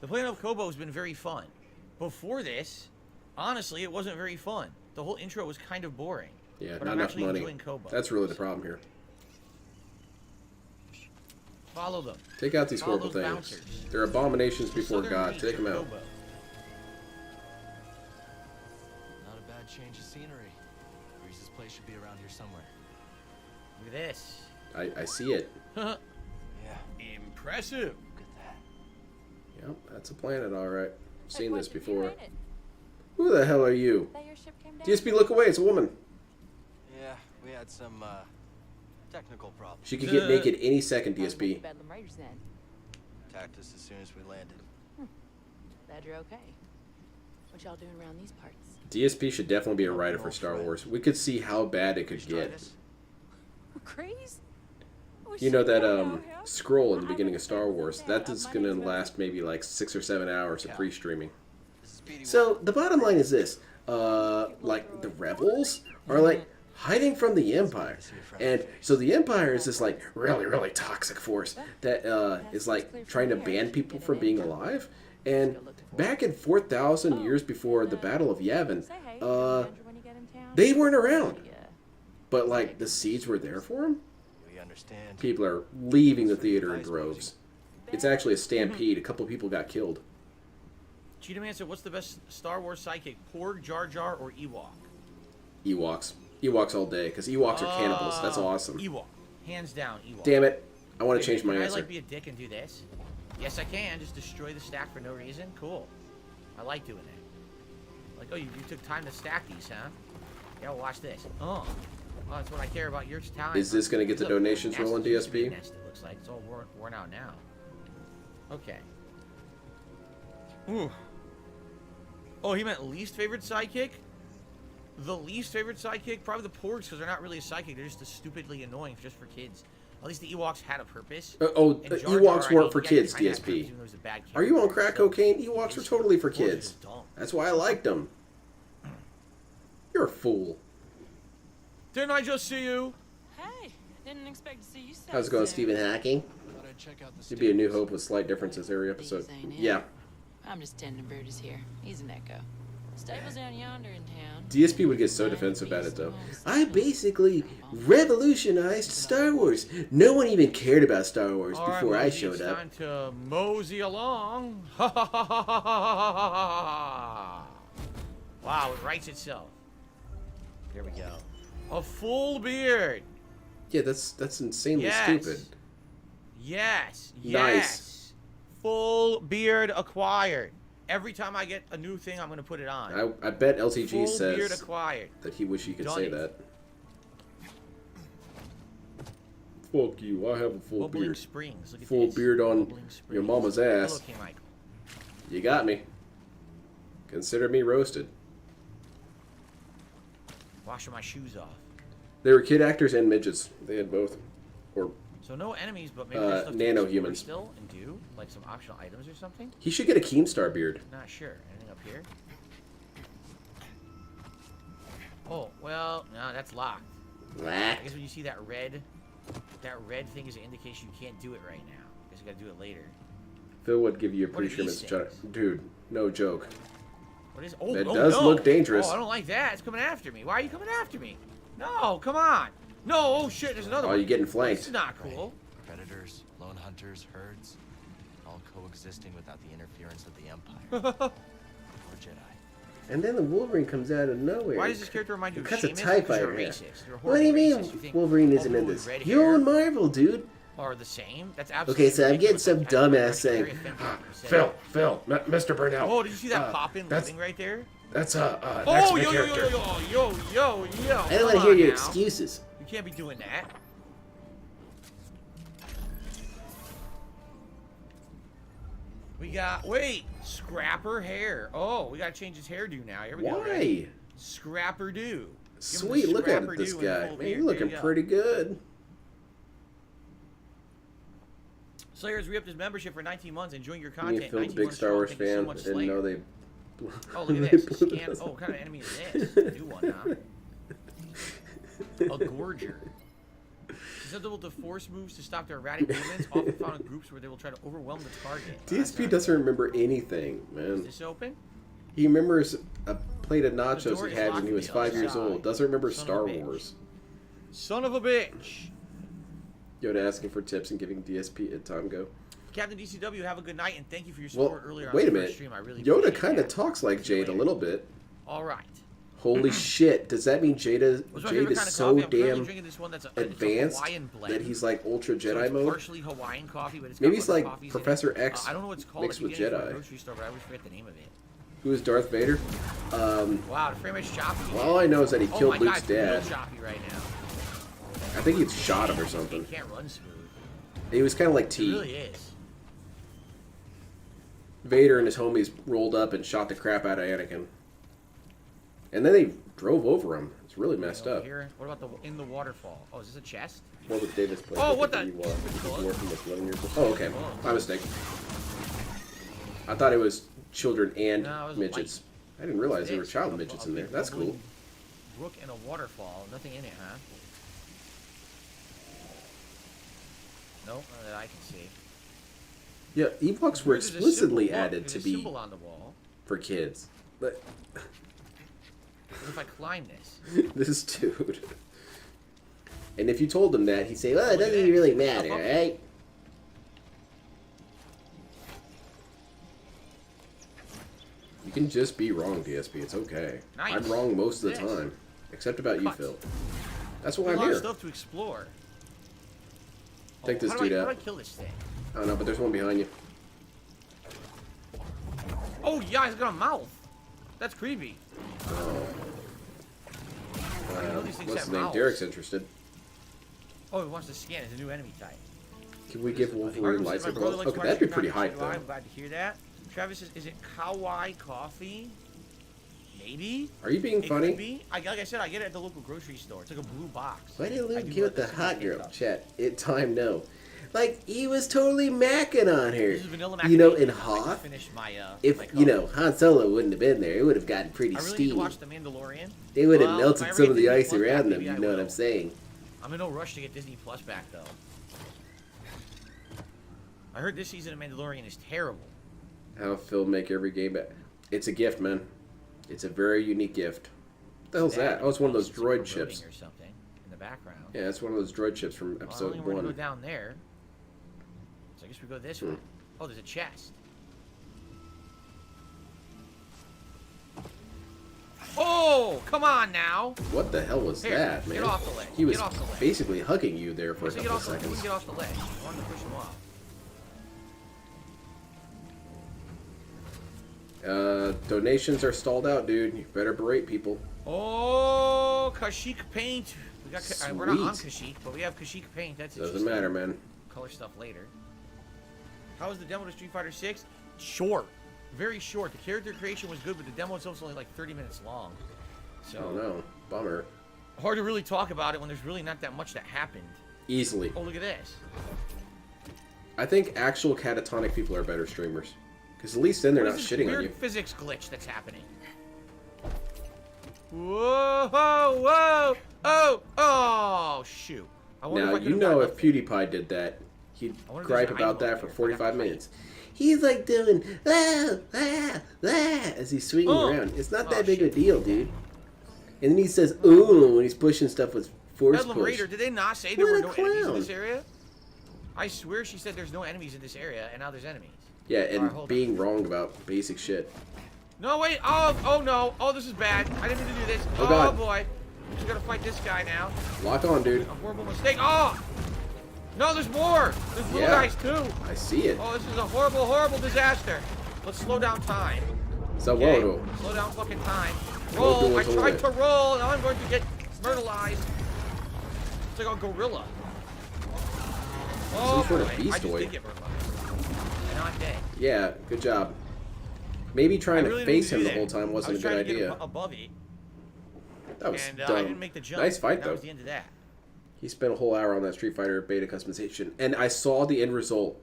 The planet of Kobo has been very fun. Before this, honestly, it wasn't very fun. The whole intro was kind of boring. Yeah, but not I'm enough actually money. enjoying Kobo. That's really the problem here. Follow them. Take out these Follow horrible those things. bouncers. They're abominations The before southern God. reach Take of them out. Kobo. Not a bad change of scenery. Reese's place should be around here somewhere. Look at this. I see it. Yeah, Impressive. look at that. Yep, that's a planet, all right. I've seen this You before. made it. Who the hell are you? That your ship came down? DSP, look away. It's a woman. Yeah, we had some technical problems. She could get naked any second, DSP. Bedlam Raiders then. Attacked us as soon as we landed. Glad you're okay. What y'all doing around these parts? DSP should definitely be a writer for Star Wars. We could see how bad it could get. Craze? You know that scroll in the beginning of Star Wars? That is going to last maybe like 6 or 7 hours of pre-streaming. So the bottom line is this: like the rebels are like hiding from the Empire, and so the Empire is this like really toxic force that is like trying to ban people from being alive. And back in 4,000 years before the Battle of Yavin, they weren't around, but like the seeds were there for them. We understand. People are leaving the theater in droves. It's actually a stampede. A couple people got killed. Cheetah Man said, what's the best Star Wars sidekick? Porg, Jar Jar, or Ewok? Ewoks. Ewoks all day, because Ewoks are cannibals. That's awesome. Ewok. Hands down, Ewok. Damn it. I want to Wait, change my can I answer. like be a dick and do this? Yes, I can. Just destroy the stack for no reason. Cool. I like doing it. Like, oh, you took time to stack these, huh? Yeah, well, watch this. Oh, that's what I care about your talent. Is this going to get the Look, donations nest rolling, used to be a DSP? nest, it looks like. It's all worn out now. Okay. Ooh. Oh, he meant least favorite sidekick? The least favorite sidekick? Probably the Porgs, because they're not really a sidekick. They're just a stupidly annoying just for kids. At least the Ewoks had a purpose. Oh, And Jar Jar, Ewoks I weren't mean, for yeah, kids, he kinda had purpose, DSP. even though he was a bad Are you on character, crack so- cocaine? Ewoks are totally for Porgs are kids. just dumb. That's why I liked them. You're a fool. Didn't I just see you? Hey, didn't expect to see you. How's it going, Stephen Hacking? Thought I'd check out the It'd be a New Hope with slight differences every episode. These ain't it. Yeah. I'm just tending Brutus here. He's an echo. Stable's down yonder in town. DSP would get so defensive about it, though. I basically revolutionized Star Wars. No one even cared about Star Wars All right, before I Mosey, showed it's up. time to mosey along. Ha ha ha ha ha ha ha. Wow, it writes itself. Here we go. A full beard. Yeah, that's insanely Yes. stupid. Yes. Nice. Yes. Full beard acquired. Every time I get a new thing, I'm gonna put it on. I bet LTG Full beard says acquired. that he wish he could Done say it. that. Fuck you, I have a full Bubbling beard. Springs. Look at Full this. beard on Bubbling Springs. your mama's ass. Hello, King Michael. You got me. Consider me roasted. Washing my shoes off. They were kid actors and midgets. They had both. Or So no enemies, but maybe there's stuff to nano explore humans. still and do, like some optional items or something. he should get a Keemstar beard. Not sure. Anything up here? Oh well, no, that's locked. I guess when you see that red thing is an indication you can't do it right now. I guess you gotta do it later. Phil would give you a What are pretty sure these Mr. Jedi. things? Dude, no joke. What is? Oh, That oh, does no. look dangerous. Oh, I don't like that. It's coming after me. Why are you coming after me? No, come on. No, oh shit, there's another Oh, one. you're getting This flanked. is not cool. Predators, lone hunters, herds, all coexisting without the interference of the Empire. Or Jedi. And then the Wolverine comes out of nowhere. Why does this character remind you of Cuts a Seamus? TIE Because you're fighter a in half. racist. You're a What do you horrible mean racist. You think Wolverine all isn't people in with this? red You're hair on Marvel, dude. are the same? That's absolutely Okay, so I'm getting ridiculous. some Like, dumbass actually saying, very offensive when you say it. Mr. Burnell. Oh, did you see that pop-in living right there? That's Oh, yo, yo, yo, yo, yo, yo, yo. I don't want to Come hear on your now. excuses. You can't be doing that. We got, wait, Scrapper hair. Oh, we got to change his hairdo now. Here we go. Why? Ready? Scrapper do. Sweet, look at this guy. Man, you're looking pretty good. Slayers re-upped his membership for 19 months, enjoying your Me content. and Phil's a 19 big months Star strong. Wars Thank you so fan. much, Didn't Slayer. know they. Oh, look at they this. blew Scan. us Oh, up. what kind of enemy is this? A new one, huh? A Gorger. Susceptible to force moves to stop their erratic movements, often found in groups where they will try to overwhelm the target. DSP doesn't remember anything, Is man. this open? He remembers a plate of The nachos door he is had locked when he from was the 5 other years side. old. Doesn't remember Son of Star a bitch. Wars. Son of a bitch. Yoda asking for tips and giving DSP a time go. Captain DCW, have a good night, and thank you for your Well, support earlier on wait a the minute. first stream. I really Yoda appreciate kind of that. talks like See you Jade a later. little bit. All right. Holy shit! Does that mean Jade What's my is favorite kind of so coffee? I'm currently damn drinking this one that's it's a advanced Hawaiian blend. that he's like Ultra So Jedi it's mode? partially Hawaiian coffee, but it's Maybe got he's other like coffees in Professor it. X I don't know what it's called mixed if you with get it from a Jedi. grocery store, but I always forget the name of it. Who is Darth Vader? Wow, the frame rate's choppy. Well, all I know is that he Oh killed my Luke's God, it's real dad. choppy right now. I think he shot him or He something. can't run smooth. He was kind of like It T. really is. Vader and his homies rolled up and shot the crap out of Anakin. And then they drove over him. It's really messed Over up. Here. What about the in the waterfall? Oh, is this a chest? What was Davis playing? Oh, what the- Oh, okay. My mistake. I thought it was children and No, it was midgets. I didn't realize there were This, child a- midgets a in there. big That's cool. bubbling Brook and a waterfall. Nothing in it, huh? Nope, none that I can see. Yeah, Ewoks were There's a explicitly symbol. Look, added there's to a be symbol on the wall. for kids. But What if I climb this? this dude. And if you told him that, he'd say, "Well, it Look at doesn't this. really matter, Up, up. right?" You can just be wrong, DSP. It's okay. Nice. I'm wrong most of the Yes. time, except about you, Cut. Phil. That's why There's I'm a lot of here. stuff to explore. Take this how dude do I, out. How do I kill this thing? I don't know, but there's one behind you. Oh, yeah, he's got a mouth. That's creepy. Oh. know these things What's have his name? mouths. Derek's interested. Oh, he wants to scan. It's a new enemy type. Can we give Wolverine Arkham says, "My lightsaber brother gloves? likes Okay, to that'd be watch pretty your hype, content. though. I'm glad to hear that. Travis says, is it Kawaii coffee? Maybe. Are you being It funny? could be. Like I said, I get it at the local grocery store. It's like a blue box. Why did I Luke do get with like the this hot kind of girl? stuff. Chat. It time no. Like he was totally macking on her. This is vanilla You know, macadamia. in I just Hoth, finished my, if my you coffee. know Han Solo wouldn't have been there, it would have gotten pretty I really need steamy. to watch The Mandalorian. They would have Well, if I melted ever some get of the Disney ice Plus back, around them. maybe You I know what will. I'm saying? I'm in no rush to get Disney Plus back, though. I heard this season of Mandalorian is terrible. How Phil make every game back. It's a gift, man. It's a very unique gift. What the hell's that? Oh, it's one of those Some droid foreboding chips. or something in the background. Yeah, it's one of those droid chips from Well, I episode don't even want to go 1. down there. So I guess we go this way. Oh, there's a chest. Oh, come on now. What the hell was Here, that, get man? off the ledge. He was Get off the ledge. basically hugging you there for a So get couple off the, seconds. get off the ledge. I wanted to push him off. Donations are stalled out, dude. You better berate people. Oh, Kashyyyk paint. We got. We're not on Sweet. Kashyyyk, but we have Kashyyyk paint. That's Doesn't interesting. matter, man. Color stuff later. How was the demo to Street Fighter 6? Short. Very short. The character creation was good, but the demo itself was only like 30 minutes long. So Oh no, bummer. hard to really talk about it when there's really not that much that happened. Easily. Oh, look at this. I think actual catatonic people are better streamers. Because at least then they're What not is this shitting weird on you. physics glitch that's happening? Whoa, whoa, oh, oh, shoot. I wonder Now, if I you could've know gotten if up PewDiePie did that, he'd I wonder if gripe there's an about item that over for here. 45 minutes. He's like doing, as he's swinging Oh. around. It's not Oh, that big shit. a deal, dude. And then he says, ooh, when he's pushing stuff with force Bedlam push. Raider, did they not say there What were a no enemies in clown. this area? I swear she said there's no enemies in this area, and now there's enemies. Yeah, and Alright, hold on. being wrong about basic shit. No, wait. Oh no. Oh, this is bad. I didn't mean to do this. Oh, God. Boy. We gotta fight this guy now. Lock on, dude. A horrible mistake. Oh! No, there's more. There's little Yeah. guys too. I see it. Oh, this is a horrible, horrible disaster. Let's slow down time. So, Okay? whoa. Slow down fucking time. Don't do Roll. I it, don't tried do to it. roll. Now I'm going to get myrtleized. It's like a gorilla. Oh, Some sort of boy. I beast just toy. did get myrtleized. And now I'm dead. Yeah, good job. Maybe trying I really to face didn't him do the that. whole time wasn't I was a good trying to get idea. above it, That was and dumb. I didn't make the jump. Nice fight, That though. was the end of that. He spent a whole hour on that Street Fighter beta customization, and I saw the end result.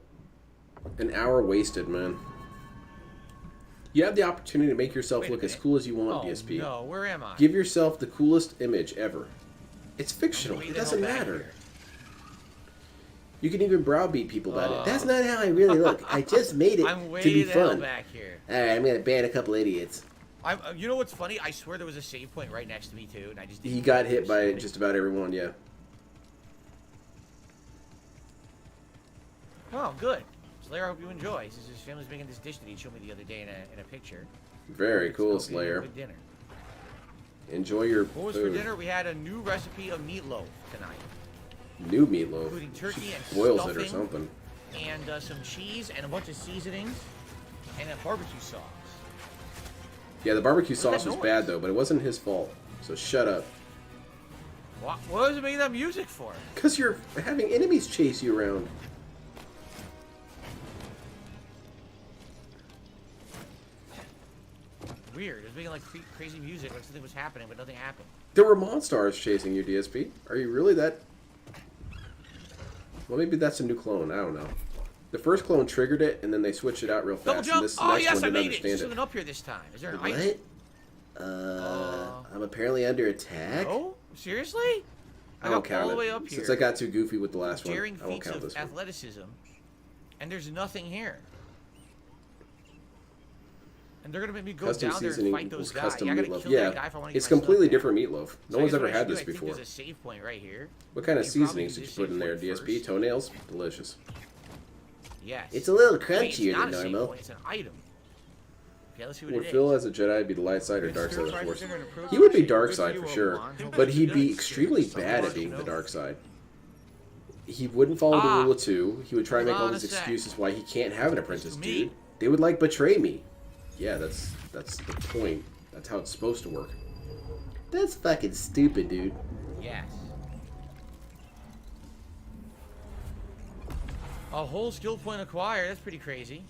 An hour wasted, man. You have the opportunity to make yourself Wait a look as minute. cool as you want, Oh, DSP. no. Where am I? Give yourself the coolest image ever. It's fictional. way It the hell doesn't back matter. here. You can even browbeat people about it. That's not how I really look. I just made it I'm way to be the hell fun. back here. Alright, I'm gonna ban a couple idiots. You know what's funny? I swear there was a save point right next to me too, and I just didn't He got do hit it. by just about everyone, yeah. Oh, good. Slayer, I hope you enjoy. This is his family's making this dish that he showed me the other day in a picture. Very cool, Hope you have a Slayer. Good dinner. Enjoy your What was food. for dinner? We had a new recipe of meatloaf tonight, New meatloaf. including turkey She and boils stuffing, it or something. and some cheese and a bunch of seasonings, and a barbecue sauce. Yeah, the barbecue What's that sauce was noise? bad though, but it wasn't his fault. So shut up. What was it making that music for? Cause you're having enemies chase you around. Weird. It was making like crazy music, like something was happening, but nothing happened. There were monsters chasing you, DSP. Are you really that? Well, maybe that's a new clone. I don't know. The first clone triggered it, and then they switched it out real Double fast. jump! And this Oh next yes, one I didn't made it. understand There's it. something up here this time. Is there an What? item? I'm apparently under attack. Oh, seriously? I won't got count all the it way up here. since I got too goofy with the last one. Daring I won't feats count of this one. athleticism, and there's nothing here. And they're gonna make me go Custom down there and seasoning fight those equals guys. custom I gotta meatloaf. kill Yeah, that guy if I want to it's get my completely stuff back. different meatloaf. No So I one's guess ever what I had should this do, I before. think there's a save point right here. What kind of You probably seasonings do did you this put in save there, point DSP? first. Toenails? Delicious. Yes. It's a little Wait, crunchier it's not than a save normal. point, it's an item. Okay, let's see what Would it is. Phil as a Jedi be the light side or Good dark side of the stir-fried Force? dinner and approach He would be shape. dark Good side for for you, sure, Obi-Wan. but he'd be Good. extremely Some bad at Obi-Wan being the Kenobi. dark side. He wouldn't follow the rule of two. He would try and make Hold all on these a sec. excuses why he can't have an apprentice, me. dude. They would like betray me. Yeah, that's the point. That's how it's supposed to work. That's fucking stupid, dude. Yes. A whole skill point acquired. That's pretty crazy.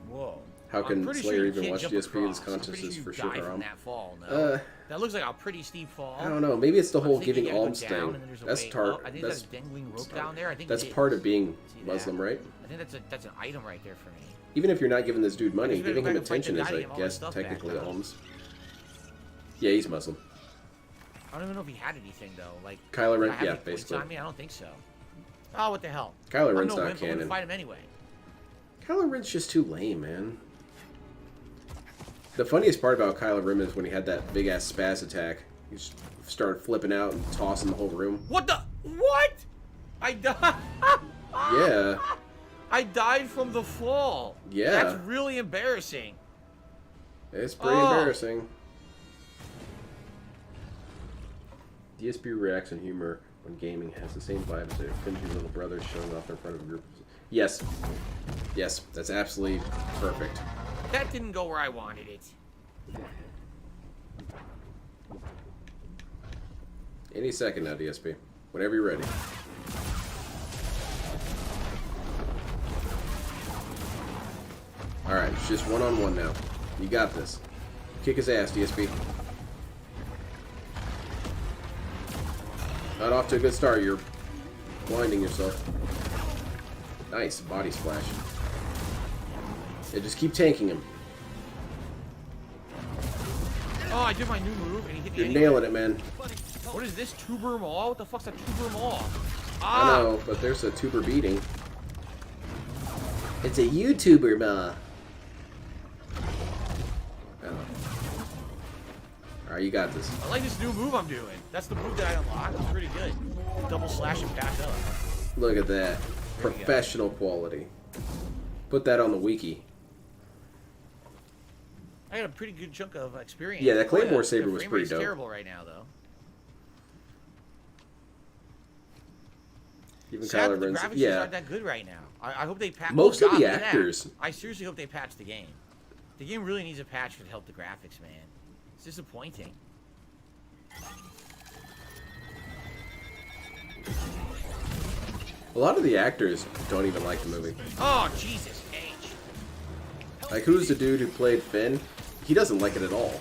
Whoa. How I'm can pretty Slayer sure you even can't watch jump DSP in his across. I'm pretty consciousness sure for you sure, die from Haram? that fall, no? Uh, that looks like a pretty steep fall. I don't know. Maybe it's the I'm whole thinking giving you gotta go alms down thing. and then there's a That's way tar. up. I think That's that's a dangling rope down there. I think that's it is. part of being See that? Muslim, right? I think that's an item right there for me. Even if you're not giving this dude money, He's gonna giving go him back and fight the attention is, guy to I get all his guess, stuff back, technically huh? alms. Yeah, he's Muslim. I don't even know if he had anything though. Like Kylo did Ren- I have yeah, any points basically. on me? I don't think so. Oh, what the hell? Kylo I'm Ren's no not wimp, I wouldn't canon. fight him anyway. Kylo Ren's just too lame, man. The funniest part about Kylo Ren is when he had that big ass spaz attack. He just started flipping out and tossing the whole room. What the? What? I died. Yeah. I died from the fall. Yeah. That's really embarrassing. It's pretty Oh. embarrassing. DSP reacts and humor when gaming has the same vibe as their cringy little brothers showing off in front of a group. Yes. Yes, that's absolutely perfect. That didn't go where I wanted it. Any second now, DSP. Whenever you're ready. Alright, it's just one-on-one now. You got this. Kick his ass, DSP. Not off to a good start. You're blinding yourself. Nice. Body splash. Yeah, just keep tanking him. Oh, I did my new move, and he hit me You're anyway. nailing it, man. What is this, tuber maul? What the fuck's a tuber maul? I know, but there's a tuber beating. It's a YouTuber, ma. Alright, you got this. I like this new move I'm doing. That's the move that I unlocked. It's pretty good. Double slash and back up. Look at that. Professional quality. Put that on the wiki. I got a pretty good chunk of experience. Yeah, that Claymore The Saber was frame pretty rate's dope. terrible right now, though. Even Sad Kylo that the Ren's, graphics yeah. aren't that good right now. I hope they patch. Most of the look at that. actors- I seriously hope they patch the game. The game really needs a patch to help the graphics, man. It's disappointing. A lot of the actors don't even like the movie. Oh, Jesus H. Like, who's the dude who played Finn? He doesn't like it at all.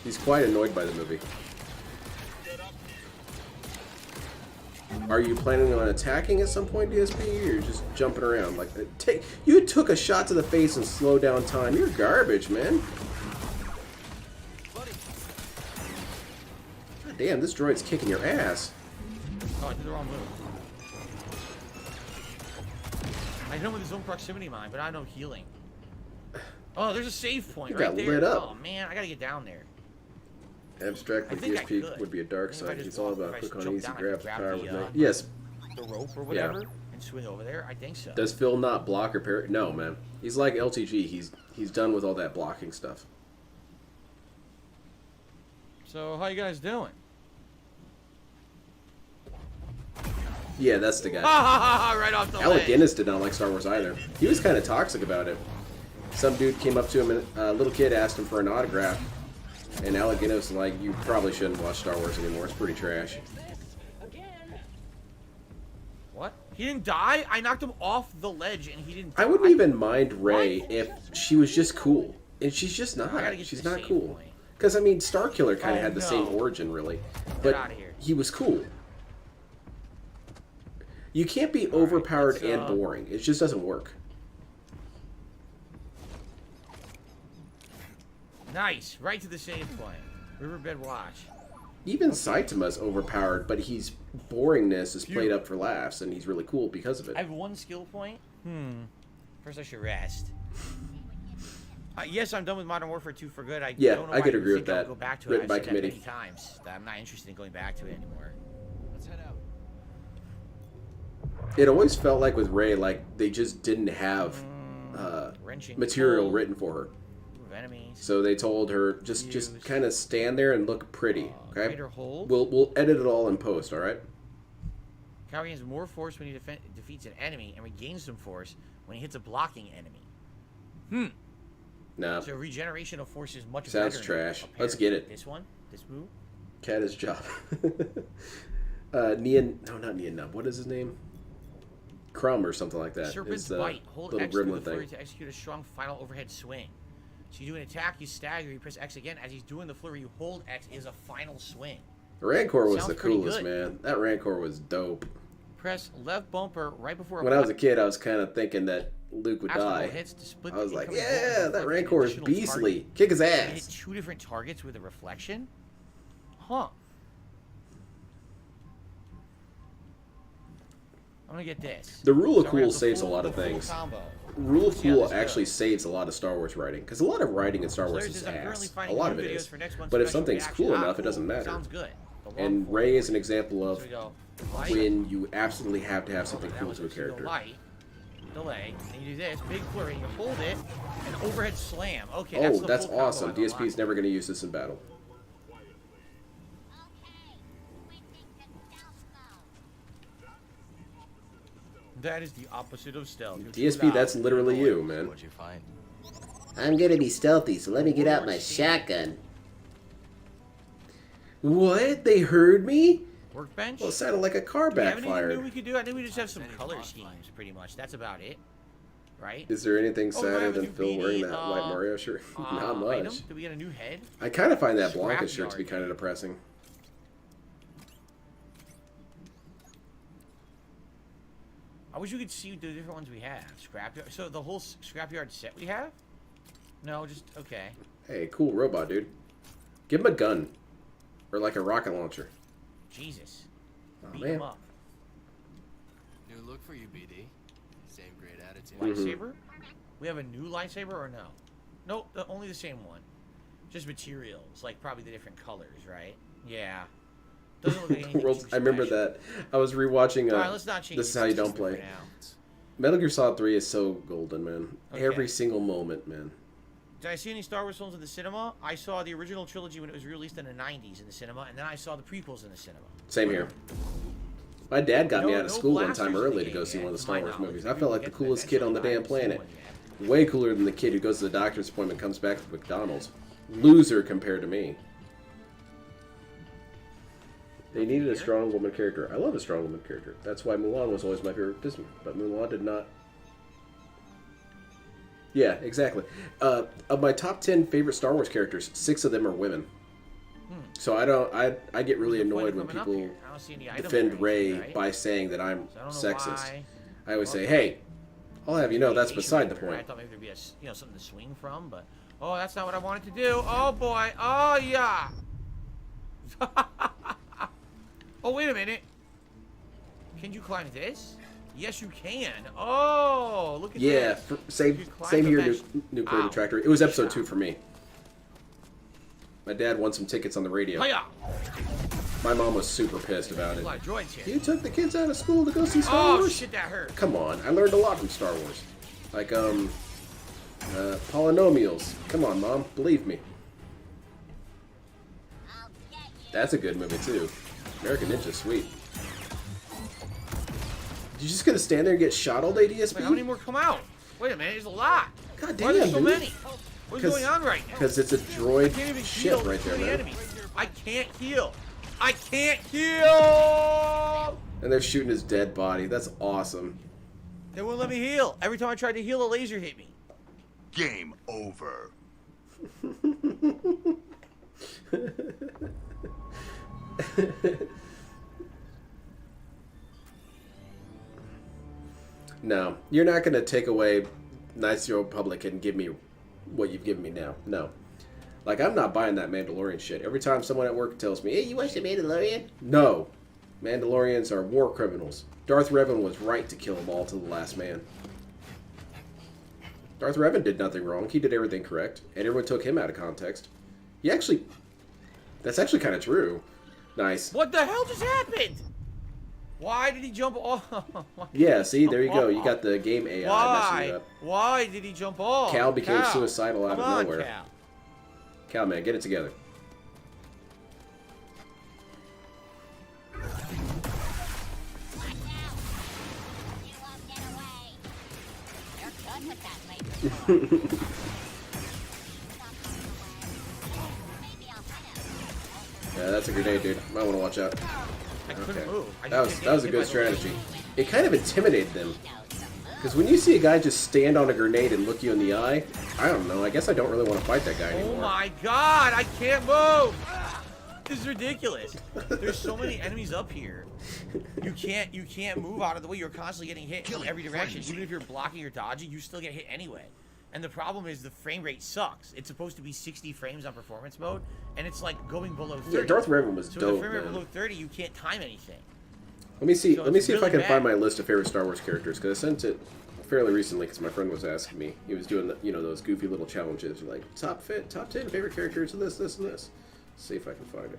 He's quite annoyed by the movie. Are you planning on attacking at some point, DSP, or you're just jumping around? Like, you took a shot to the face and slowed down time. You're garbage, man. God damn, this droid's kicking your ass. Oh, I did the wrong move. I know with his own proximity mine, but I know healing. Oh, there's a save point You right got there. lit up. Oh man, I gotta get down there. Abstractly, I think I DSP could. would be a dark Maybe if I side. just He's all walk, about if I quick just on jump easy down, I grabs, can grab power the, with night. Yes. The rope or whatever and swing over there. I think so. Does Phil not block or parry? No, man. He's like LTG. He's done with all that blocking stuff. So how you guys doing? Yeah, that's the guy. Right off the Alec ledge. Guinness did not like Star Wars either. He was kind of toxic about it. Some dude came up to him and a little kid asked him for an autograph. And Alec Guinness was like, you probably shouldn't watch Star Wars anymore. It's pretty trash. What? He didn't die? I knocked him off the ledge and he didn't die. I wouldn't even mind Rey if she was just cool. And she's just not. I gotta get to She's the not save cool. point. Because, I mean, Starkiller kind of Oh, had the no. same origin, really. Get But outta here. he was cool. You can't be overpowered let's, and boring. It just doesn't work. Nice. Right to the save point. Riverbed Watch. Even Saitama's overpowered, but his boringness is played up for laughs, and he's really cool because of it. I have one skill point. First I should rest. Yes, I'm done with Modern Warfare 2 for good. Yeah, don't know I why could you agree with think I'll that. Go back to it. Written I've by said that committee. many times that I'm not interested in going back to it anymore. Let's head out. It always felt like with Rey, like they just didn't have Wrenching material pull, written for her. move enemies. So they told her just Use. kind of stand there and look pretty. Okay, Greater hold. we'll edit it all in post. All right. Cowrie gains more force when he defeats an enemy and regains some force when he hits a blocking enemy. Nah, So regeneration of force is much Sounds better. trash. now, Let's get it. This one? This move? cat his job. Neon, no, not Neon Nub. What is his name? Crumb or something like that. Serpent's is the Bite. Hold little X through the gremlin flurry thing. to execute a strong final overhead swing. So you do an attack, you stagger, you press X again. As he's doing the flurry, you hold X is a final swing. The Rancor was Sounds the pretty coolest, good. man. That Rancor was dope. Press left bumper right before When I was a kid, I was kind of thinking that Luke would die. hits to split I was the like, incoming yeah, bolt that and Rancor is additional beastly. target. Kick his You hit ass. 2 different targets with a reflection? Huh. I'm gonna get this. The rule of So we're gonna cool have the saves a full- lot of the full things. combo. Rule of See how cool this actually goes. saves a lot of Star Wars writing. Because a lot of writing in Star Wars Larry is says, I'm currently ass. A finding lot new of it videos is. for next month's But if special something's reaction. cool Ah, enough, it doesn't cool. matter. Sounds good. The long And form. Rey is an example So of we go light, when you absolutely have to have something that cool was to a it. So you go character. light, delay, and you do this, big flurry, and you hold it, and overhead slam. Okay, Oh, the that's full combo awesome. I've DSP's unlocked. never going to use this in battle. That is the opposite of stealth. You're DSP, too loud. that's literally you, man. What'd you find? I'm gonna be stealthy, so let me get out my shotgun. What? They heard me? Workbench? Well, it sounded like a car Do we have anything new backfired. we could do? I think we just have some color schemes, pretty much. That's about it. Right? Is there anything Oh, we sadder have a than new Phil wearing BD, that white Mario shirt? Not much. Item? Did we get a new head? I kind of find that Blanca Scrapyard. shirt to be kind of depressing. I wish you could see the different ones we have. Scrapyard. So the whole scrapyard set we have? No, just okay. Hey, cool robot, dude. Give him a gun. Or like a rocket launcher. Jesus. Oh, Beat man. him up. New look for you, BD. Same great attitude. Lightsaber? We have a new lightsaber or no? Nope, only the same one. Just materials, like probably the different colors, right? Yeah. Doesn't look like anything Worlds, too I remember special. that. I was rewatching. Alright, let's not change This is the how you system don't play. for now. Metal Gear Solid 3 is so golden, man. Okay. Every single moment, man. Did I see any Star Wars films in the cinema? I saw the original trilogy when it was released in the 90s in the cinema, and then I saw the prequels in the cinema. Same here. My dad got me No- out of no school one blasters time in the early to game go see yet, one of the to Star my Wars knowledge. movies. Maybe I felt we'll like the get to that coolest kid on the eventually, damn but I haven't planet. seen one yet. Way cooler than the kid who goes to the doctor's appointment, comes back to McDonald's. Loser compared to me. They needed a strong woman character. I love a strong woman character. That's why Mulan was always my favorite Disney. But Mulan did not. Yeah, exactly. Of my top 10 favorite Star Wars characters, 6 of them are women. So I get really What's the point annoyed of when coming up people here? I don't see any items or defend anything, Rey right? by saying that I'm So I don't know sexist. why. I always say, hey, I'll have you know that's beside the I point. thought maybe there'd be something to swing from, but oh, that's not what I wanted to do. Oh boy. Oh yeah. Oh wait a minute. Can you climb this? Yes, you can. Oh, look at Yeah, this. same You climb same the here, bench. Nuclear Ow. Detractor. It was episode Shot. 2 for me. My dad won some tickets on the radio. Hiya. My mom was super pissed about A it. lot of droids here. You took the kids out of school to go see Star Oh Wars? shit, that hurt. Come on, I learned a lot from Star Wars. Like, polynomials. Come on, Mom, believe me. That's a good movie, too. American Ninja's sweet. You just gonna stand there and get shot all day, DSP? Wait, how many more come out? Wait a minute, there's a lot. God Why are there damn, so dude. many? What's going on right now? Because it's a I droid can't even ship heal right there, the man. enemies. I can't heal. I can't heal. And they're shooting his dead body. That's awesome. They wouldn't let me heal. Every time I tried to heal, a laser hit me. Game over. No, you're not going to take away Knights of the Old Republic and give me what you've given me now. No. Like, I'm not buying that Mandalorian shit. Every time someone at work tells me, hey, you watched The Mandalorian? No. Mandalorians are war criminals. Darth Revan was right to kill them all to the last man. Darth Revan did nothing wrong. He did everything correct. And everyone took him out of context. He actually... That's actually kind of true. Nice. What the hell just happened? Why did he jump off? Yeah, see, there you go. You got the game AI messing it Why? up. Why did he jump off? Cal became Cal, suicidal out come of on, nowhere. Cal. Cal, man, get it together. Yeah, that's a grenade, dude. Might want to watch out. I couldn't Okay. move. I That just was a hit good by the strategy. laser. It kind of intimidated them. Because when you see a guy just stand on a grenade and look you in the eye, I don't know. I guess I don't really want to fight that guy Oh anymore. my god, I can't move! This is ridiculous. There's so many enemies up here. You can't move out of the way. You're constantly getting hit from every direction. Even if you're blocking or dodging, you still get hit anyway. And the problem is the frame rate sucks. It's supposed to be 60 frames on performance mode, and it's like going below 30. Yeah, Darth Revan was so dope, with the frame rate man. below 30, you can't time anything. Let me see. So Let me it's see if I really can find bad. my list of favorite Star Wars characters because I sent it fairly recently because my friend was asking me. He was doing those goofy little challenges like top 10 favorite characters and this, and this. Let's see if I can find it.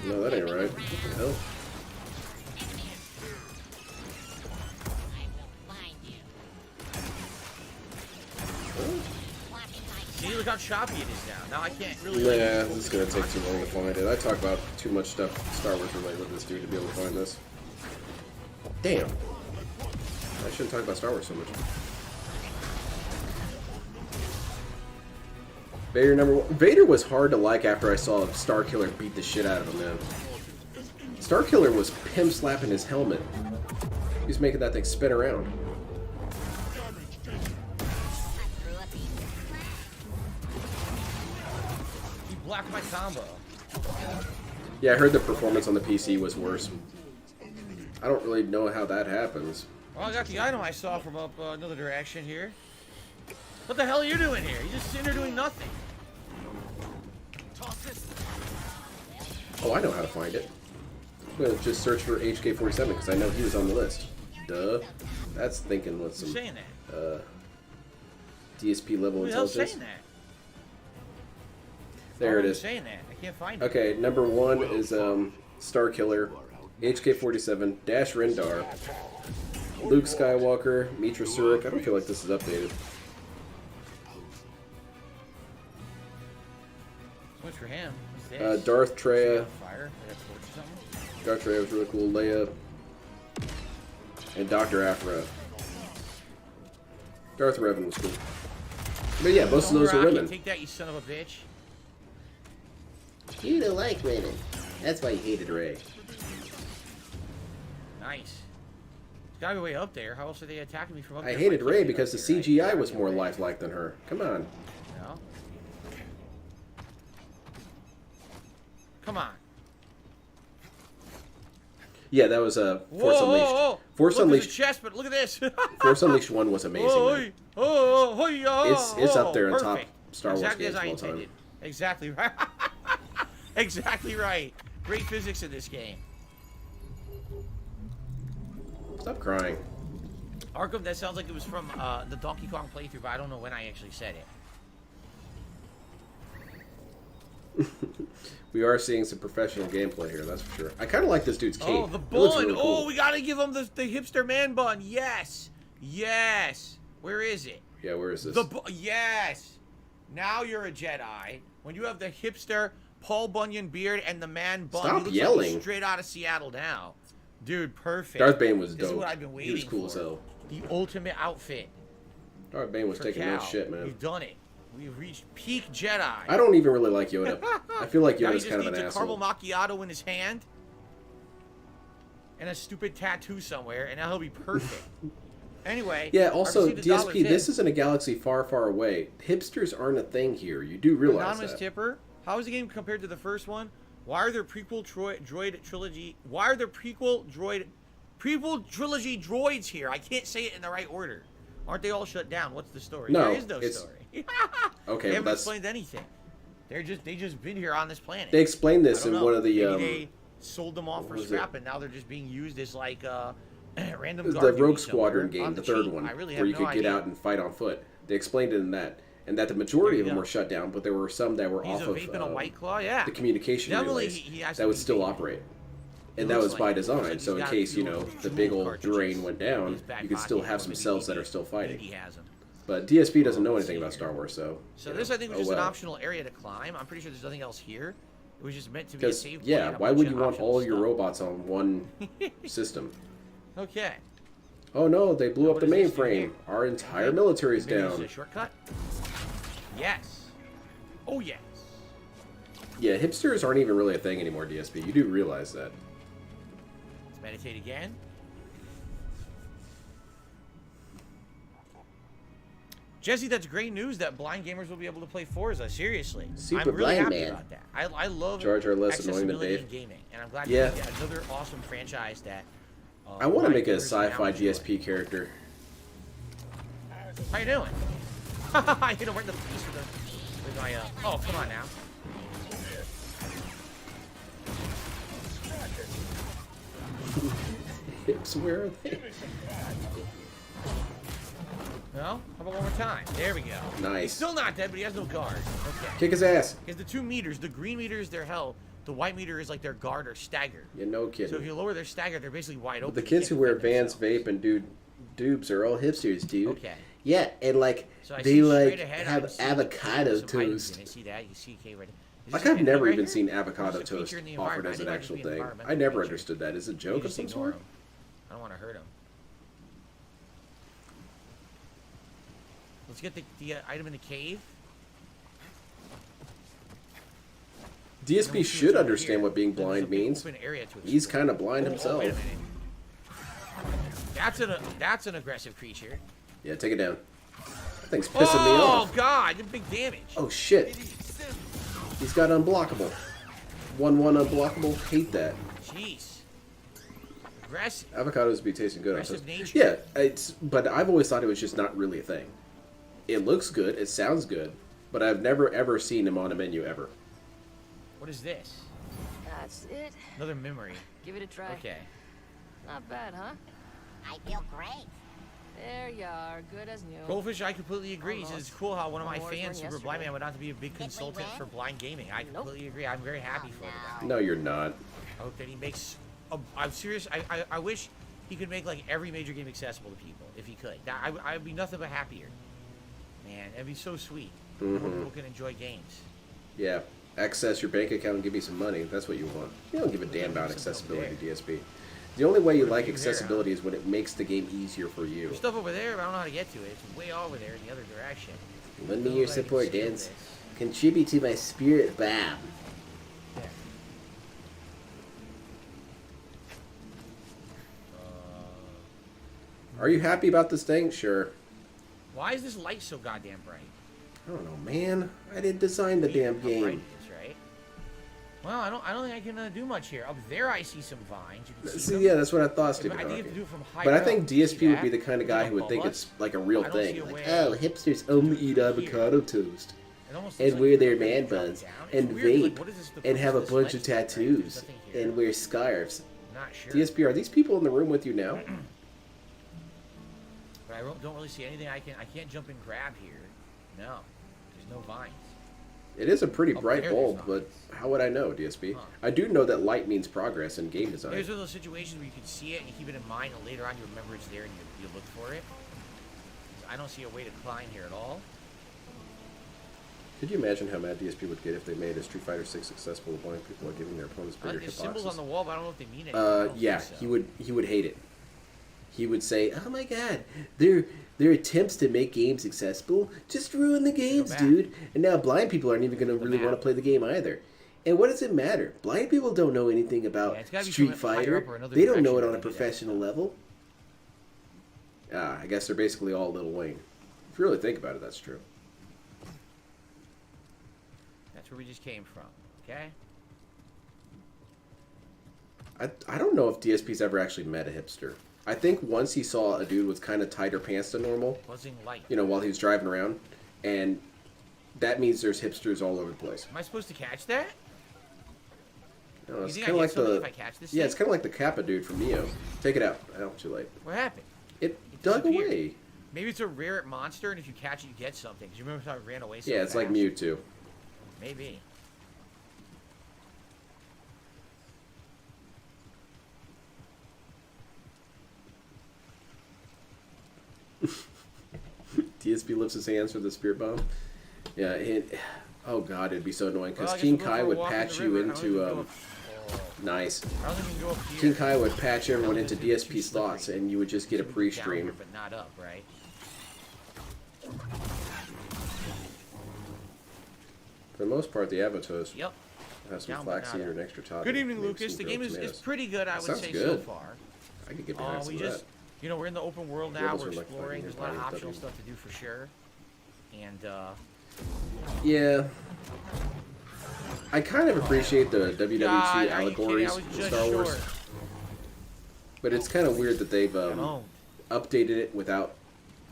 No, that ain't right. What the hell? choppy it is now. Now I can't really. Yeah, this is gonna take too long to find it. I talk about too much stuff Star Wars related with this dude to be able to find this. Damn. I shouldn't talk about Star Wars so much. Vader number 1. Vader was hard to like after I saw Starkiller beat the shit out of him, man. Starkiller was pimp slapping his helmet. He was making that thing spin around. He blocked my combo. Yeah, I heard the performance on the PC was worse. I don't really know how that happens. Well, I got the item I saw from up another direction here. What the hell are you doing here? You're just sitting there doing nothing. Oh, I know how to find it. I'm gonna just search for HK47 because I know he was on the list. Duh. That's thinking with some Who's saying that? DSP level Who the hell's intelligence. saying that? There it Who's is. saying that? I can't find it. Okay, number 1 is Starkiller, HK47, Dash Rendar, Luke Skywalker, Mitra Surik. I don't feel like this is updated. What's for him? What's this? Darth Treya. Fire? Is that a torch or something? Darth Treya was really cool. Leia. And Dr. Aphra. Darth Revan was cool. But yeah, most of those are women. Take that, you son of a bitch. You don't like women. That's why you hated Rey. Nice. It's gotta be way up there. How else are they attacking me from up I there? hated Rey because the CGI was more lifelike than her. Come on. No. Come on. Yeah, that was Force Whoa, Unleashed. whoa, whoa. Force Look Unleashed. at the chest, but look at this. Force Unleashed 1 was amazing. Man. It's up there in top Star Wars exactly games as I of all time. intended. Exactly right. Exactly right. Great physics in this game. Stop crying. Arkham, that sounds like it was from the Donkey Kong playthrough, but I don't know when I actually said it. We are seeing some professional gameplay here, that's for sure. I kind of like this dude's cape. Oh, the It looks bun. really cool. Oh, we gotta give him the hipster man bun. Yes. Yes. Where is it? Yeah, where is this? Yes. Now you're a Jedi. When you have the hipster Paul Bunyan beard and the man bun. Stop he looks yelling. Like straight out of Seattle now. Dude, perfect. Darth Bane was dope. This is what I've been waiting He was cool as for. hell. The ultimate outfit. Darth Bane was for taking Cal. no shit, man. We've done it. We've reached peak Jedi. I don't even really like Yoda. I feel like Now he Yoda's just kind of an needs a asshole. caramel macchiato in his hand and a stupid tattoo somewhere, and now he'll be perfect. Anyway. Yeah, also, RBC the dollar DSP, this tip. is in a galaxy far, far away. Hipsters aren't a thing here. You do realize Anonymous that. Tipper. How is the game compared to the first one? Why are there prequel droid trilogy? Why are there prequel trilogy droids here? I can't say it in the right order. Aren't they all shut down? What's the story? No, There is no it's- story. Okay, They well, haven't that's... explained anything. They just been here on this planet. They explained this I in don't one know. of the... Maybe they sold them off what for was scrap, it? and now they're just being used as like random. the guard Rogue duty Squadron somewhere on game, the third cheap. one, I really where have you no could get idea. out and fight on foot. They explained it in that. And that the majority There of you them go. were shut down, but there were some that were He's off a of vape and a White Claw, yeah. the communication Definitely relays he has that to would be still vaping. operate. It And that looks was like by it. design, Looks like so he's in got case, you fuel- know, the fuel big old cartridges drain went in down, his back you could still pocket. have some Maybe cells that he are still Maybe fighting. he has them. But DSP doesn't know Let's anything see about here. Star Wars, so... So you this, know, I think, was oh just an well. optional area to climb. I'm pretty sure there's nothing else here. It was just meant to be a Because, save point. yeah, and a why bunch would of you want optional all your stuff. robots on one system? Okay. Oh no, they blew Now, up the what does this do mainframe. here? Our entire military's Maybe this is down. a shortcut? Yes. Oh, yes. Yeah, hipsters aren't even really a thing anymore, DSP. You do realize that. Let's meditate again. Jesse, that's great news that blind gamers will be able to play Forza. Seriously. Super I'm really blind happy man. about that. I love Jar Jar less annoying than accessibility Dave. in gaming. And I'm glad Yeah. to get another awesome franchise that... I want to blind make a gamers now sci-fi enjoy. DSP character. How you doing? I hit him right in the face with my, oh, come on now. Hips, where are they? No? How about one more time? There we go. Nice. He's still not dead, but he has no guard. Okay. Kick his ass. Because the two meters, the green meter is their health, the white meter is like their guard or stagger. Yeah, no So kidding. if you lower their stagger, they're basically wide open. The You kids can't who wear defend Vans, themselves. vape, and dubes are all hipsters, dude. Okay. Yeah, and like So I they see like straight ahead, have I see avocado some items in toast. it. See that? You see K right. Is Like this I've an never right even here? seen Or is avocado this a toast feature in the offered as environment? an I think it actual might just be an thing. environmental I never feature. understood that. Is it a You joke of just some ignore sort? him. I don't want to hurt him. Let's get the item in the cave. And then DSP we'll see should what's over understand here. what being Then there's a blind big means. open area to He's explore. kind of blind Oh, himself. wait a minute. That's an aggressive creature. Yeah, take it down. That thing's pissing me Oh off. God! Did big damage. Oh shit. He's got unblockable. 1-1 unblockable. Hate that. Jeez. Aggressive. Avocados be tasting good on Aggressive toast. nature. Yeah, but I've always thought it was just not really a thing. It looks good, it sounds good, but I've never ever seen him on a menu ever. What is this? That's it. Another memory. Give it a try. Okay. Not bad, huh? I feel great. There you are, good as new. Goldfish, I completely agree. He says it's cool how one of my Almost. fans, Yesterday. Super Blind Man, went on to be a big consultant for blind gaming. I completely agree. I'm very happy for him. No, you're not. I hope that he makes. I'm serious. I wish he could make like every major game accessible to people if he could. I'd be nothing but happier. Man, that'd be so sweet. More people can enjoy games. Yeah, access your bank account and give me some money. That's what you want. You don't give a damn about accessibility, DSP. The only way you like accessibility is when it makes the game easier for you. There's stuff over there, but I don't know how to get to it. It's way over there in the other direction. Lend me your support, Dance. Contribute to my spirit bomb. Are you happy about this thing? Sure. Why is this light so goddamn bright? I don't know, man. I didn't design the damn How bright game. it is, right? Well, I don't think I can do much here. Up there, I see some vines. You can see See, them. yeah, that's what I thought, I Stephen think you have Hawking. to do it from higher But I up. think See DSP would that? be the kind of guy who would think Above it's us? like a real I don't see thing. a Like, way Oh, hipsters only eat avocado toast. It almost looks And like wear you're their gonna man drop buns. down. It's And weird, like, vape. what is this- And have a this bunch ledge of for, right? There's tattoos. nothing here. And wear scarves. Not sure. DSP, are these people in the room with you now? But I don't really see anything I can't jump and grab here. No. There's no vines. It is a pretty Up bright there, bulb, there's but how would I know, DSP? Huh. I do know that light means progress in game design. There's one of those situations where you can see it and you keep it in mind, and later on you remember it's there and you look for it. I don't see a way to climb here at all. Could you imagine how mad DSP would get if they made a Street Fighter 6 accessible to blind people by giving their opponents bigger There's symbols on the hitboxes? wall, but I don't know if they mean anything. I don't Yeah, think so. he would hate it. He would say, "Oh my God, their attempts to make games accessible just ruin the games, back. dude." And now blind people aren't even going to The really map. want to play the game either. And what does it matter? Blind people don't know anything about Yeah, it's gotta be Street from higher Fighter. up or another They don't know direction it on a to do that professional level. I guess they're basically all Lil Wayne. If you really think about it, that's true. That's where we just came from. Okay. I don't know if DSP's ever actually met a hipster. I think once he saw a dude with kind of tighter pants than normal, Buzzing light. you know, while he was driving around, and that means there's hipsters all over the place. Am I supposed to catch that? No, You it's think kind I of get like something the if I catch this yeah, thing? it's kind of like the Kappa dude from Neo. Take it out. Oh, too late. What happened? It dug disappeared. away. Maybe it's a rare monster, and if you catch it, you get something. 'Cause you remember how it ran away so Yeah, it's like fast? Mewtwo. Maybe. DSP lifts his hands for the spirit bomb. Yeah, oh god, it'd be so annoying Well, because I guess King we'll go Kai for a would walk in the patch you river. I don't think we into can go nice. I don't think we can go up here. King Kai would patch everyone into It's gonna be too DSP slots, slippery. and you would just get a So we can go down pre-stream. here, but not up, right? For the most part, the Avatos Yep. has some Down, but flaxseed not or up. an extra top. Good evening, maybe Lucas. some The grilled game is tomatoes. pretty good, I would Sounds say, good. so far. I could get behind some We of just, that. you know, we're in the open world now. Rebels We're are like exploring. fighting There's a lot of your optional body. stuff to do for sure. And, Yeah. I kind of appreciate the WW2 God, are you kidding? allegories I was in just Star Wars. short. But it's kind of weird that they've owned. updated it without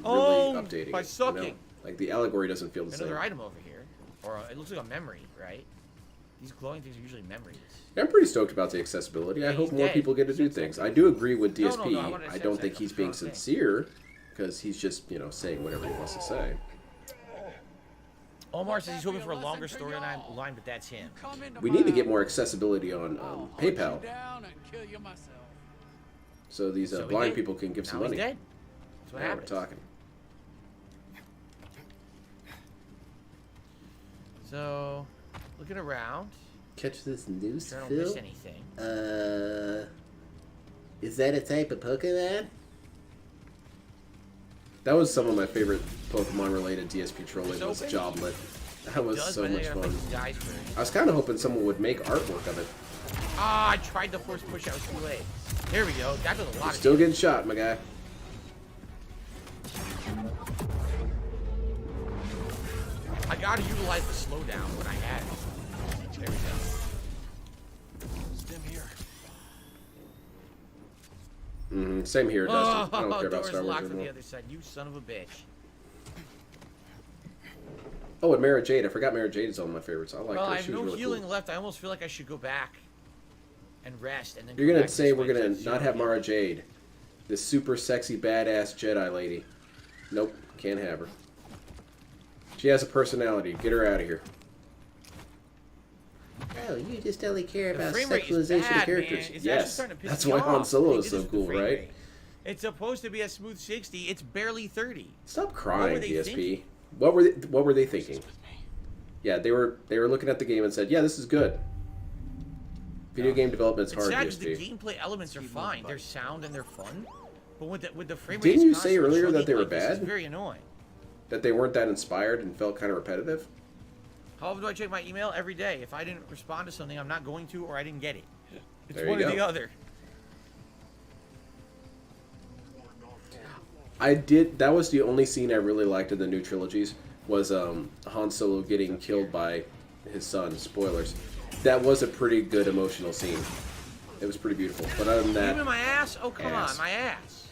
really Owned updating by it. sucking. You know? Like the allegory doesn't feel the Another same. item over here. Or it looks like a memory, right? These glowing things are usually memories. I'm pretty stoked about the accessibility. I Yeah, hope he's more dead. people get to do things. I do agree with No, DSP. no, I wanna I sense don't that. think I'm he's just being trying to think. sincere because he's just, you know, saying whatever he wants to say. Omar says he's hoping for a longer storyline, but that's him. We need to get more accessibility on PayPal so these So we blind did. people can give some Now he's money. dead. That's what Now happens. we're talking. So, looking around. Catch this news, Sure I don't Phil? miss anything. Is that a type of Pokemon? That was some of my favorite Pokemon-related DSP trolling was Joblet. That was so much fun. I was kind of hoping someone would make artwork of it. Ah, I tried the force push. I was too late. There we go. That does a lot of Still damage. getting shot, my guy. I gotta utilize the slowdown when I had it. There we go. Stim here. Same here, Dustin. I don't care about door's Star Wars locked on anymore. the other side. You son of a bitch. Oh, and Mara Jade. I forgot Mara Jade is one of my favorites. I like Well, her. I have She was no really healing cool. left. I almost feel like I should go back and rest, and then. You're come gonna back say and we're swing gonna to not zero have healing. Mara Jade, this super sexy badass Jedi lady. Nope, can't have her. She has a personality. Get her out of here. Oh, you just only care The about frame rate is sexualization bad, of characters. man. It's actually Yes, starting to piss that's me why Han off. Solo They is did so this with the cool, frame right? rate. It's supposed to be a smooth 60. It's barely 30. Stop What crying, were they DSP. thinking? What were they thinking? Yeah, they were looking at the game and said, "Yeah, this is good." Video game development's It's hard, sad 'cause the DSP. gameplay elements are fine. They're sound and they're fun. But with the frame rate, Didn't it's you say constantly earlier that chugging they were like this. It's bad? very annoying. That they weren't that inspired and felt kind of repetitive. How often do I check my email? Every day. If I didn't respond to something, I'm not going to, or I didn't get it. It's There one you or the go. other. That was the only scene I really liked in the new trilogies, was Han Solo getting killed by his son. Spoilers. That was a pretty good emotional scene. It was pretty beautiful. But other than that, Even my ass? Oh, come ass. on, my ass.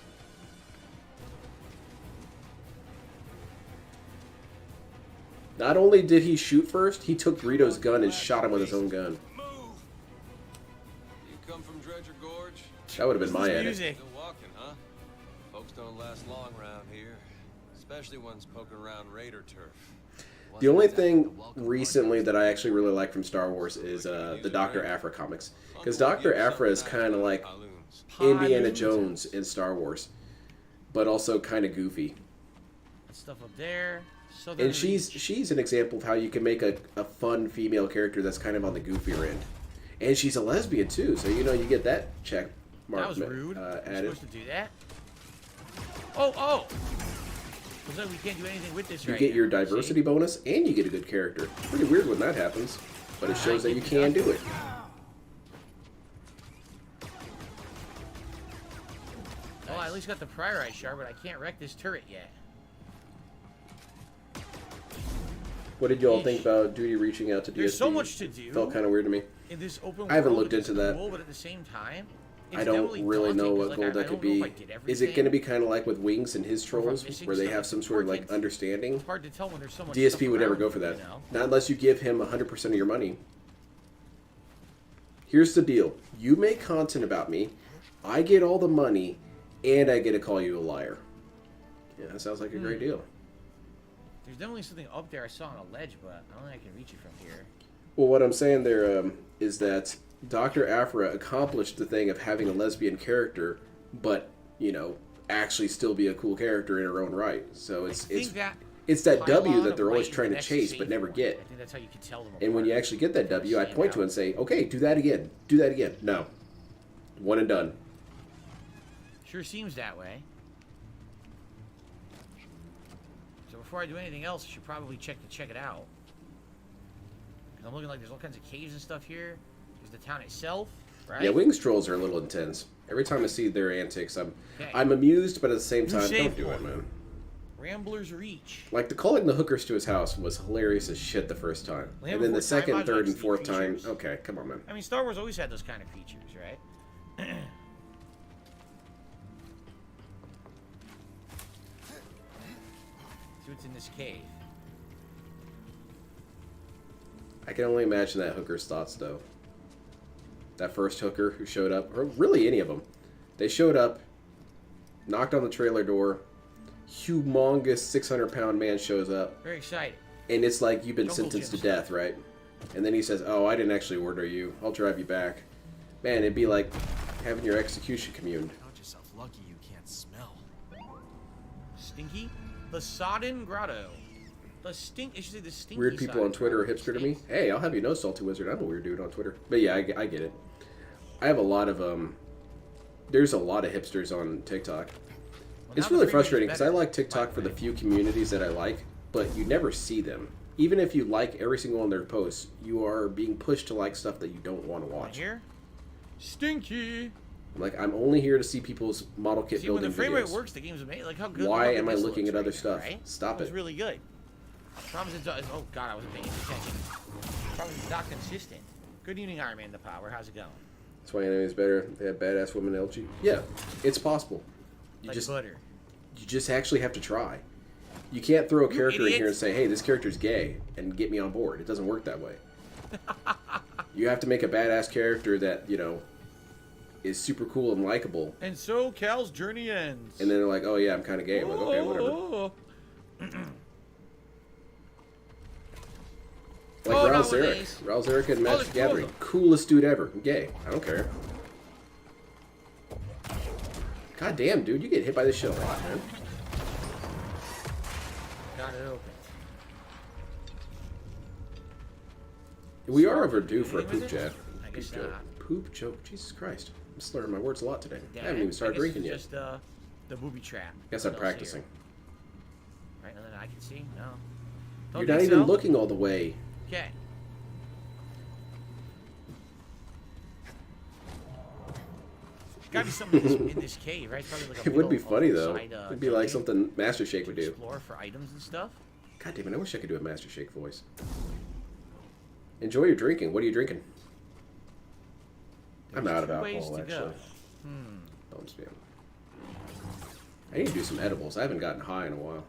not only did he shoot first, he took Greedo's gun and shot him with his own gun. You come from Dredger Gorge? That would have been my edit. Music. Still walking, huh? Folks don't last long around here, especially ones poking around Raider turf. The only thing recently that I actually really like from Star Wars is the Dr. Aphra comics. Because Dr. Aphra is kind of like Indiana Jones in Star Wars, but also kind of goofy. Stuff up there. Southern And she's an example of how you can make a fun female character that's kind of on the goofier end. And she's a lesbian too, so you get that check mark That was rude. You're added. supposed to do that. Oh! Looks like we can't do anything with this You right get your now. diversity bonus and you get a good character. Pretty weird when that happens, but it shows that you can do it. Oh, I at least got the prior eye shard, but I can't wreck this turret yet. What did you all think about Duty reaching out to DSP? There's so much to do. Felt kind of weird to me. In this open I haven't world, looked it's into that. cool, but at the same time, it's I don't definitely really know daunting, what 'cause, goal like, I that could don't know be. if I did Is it everything. going to be kind of like with Wings and his I'm trolls, missing where they stuff. have some sort of like Important. understanding? It's hard to tell when there's so much DSP stuff would never around go for you, that. you know? Not unless you give him 100% of your money. Here's the deal. You make content about me, I get all the money, and I get to call you a liar. Yeah, that sounds like a great deal. There's definitely something up there I saw on a ledge, but I don't think I can reach it from here. Well, what I'm saying there is that Dr. Aphra accomplished the thing of having a lesbian character, but, actually still be a cool character in her own right. So it's that pylon W that of they're always light trying to next chase safe but never one. get. I think that's how you can tell them And when you apart. actually get that W, I Stand point to it out. and say, okay, do that again. Do that again. No. One and done. Sure seems that way. So before I do anything else, I should probably check it out. Because I'm looking like there's all kinds of caves and stuff here. There's the town itself, right? Yeah, Wings trolls are a little intense. Every time I see their antics, Okay. I'm amused, but at the same New time, save don't do it, point. man. Rambler's Reach. Like, the calling the hookers to his house was hilarious as shit the first time. Land And then the Before Time second, mods third, like and Steam fourth time, features. okay, come on, man. I mean, Star Wars always had those kind of features, right? See what's in this cave. I can only imagine that hooker's thoughts, though. That first hooker who showed up, or really any of them. They showed up, knocked on the trailer door, humongous 600-pound man shows up, Very excited. and it's like you've been Jungle sentenced to Jim death, right? And then he says, oh, I didn't actually order you. I'll drive you back. Man, it'd be like having your execution communed. Count yourself lucky you can't smell. Stinky? The Sodden Grotto. The stink. You should say the stinky Weird people side on Twitter are probably hipster to me. stinks. Hey, I'll have you know, Salty Wizard, I'm a weird dude on Twitter. But yeah, I get it. I have a lot of there's a lot of hipsters on TikTok. Well, It's now really the frame rate is frustrating because I better, like TikTok by for the the way. few communities that I like, but you never see them. Even if you like every single one of their posts, you are being pushed to like stuff that you don't want to watch. Here, stinky. Like, I'm only here to see people's model kit See, when building the frame videos. rate works, the game's amazing. Like how good. Why look how am good I this looking looks at other right stuff? now, right? Stop It's it. really good. Promise it's oh god, I wasn't paying attention. Probably not consistent. Good evening, Iron Man the Power. How's it going? That's why enemies better. They have badass women LG. Yeah, it's possible. You Like just butter. you just actually have to try. You can't throw a You character in here and idiots. say, "Hey, this character's gay," and get me on board. It doesn't work that way. You have to make a badass character that, you know, is super cool and likable. And so Cal's journey ends. And then they're like, "Oh yeah, I'm kind of gay." I'm like, "Okay, whatever." Oh, Like Oh, Raul no, Zarek. nice. Raul Zarek and Oh, Magic there's the Gathering. two of Coolest dude ever. I'm gay. I don't care. God damn, dude, you get hit by this shit a lot, man. got it open. We are overdue for a Anything poop with it? chat. I Poop guess joke. not. Poop joke. Jesus Christ. I'm slurring my words a lot today. Yeah, I haven't even started guess drinking it's yet. just the booby trap. Guess What I'm else practicing. here? Right, nothing I can see? No. You're Don't not think even so? looking all the way. Okay. Gotta be something in this cave, right? It's probably like a It would be little funny, though. side, It'd be like dungeon something Master Shake to would do. explore for items and stuff. God damn it, I wish I could do a Master Shake voice. Enjoy your drinking. What are you drinking? I'm There's out of two ways alcohol, to actually. go. Don't spam. I need to do some edibles. I haven't gotten high in a while.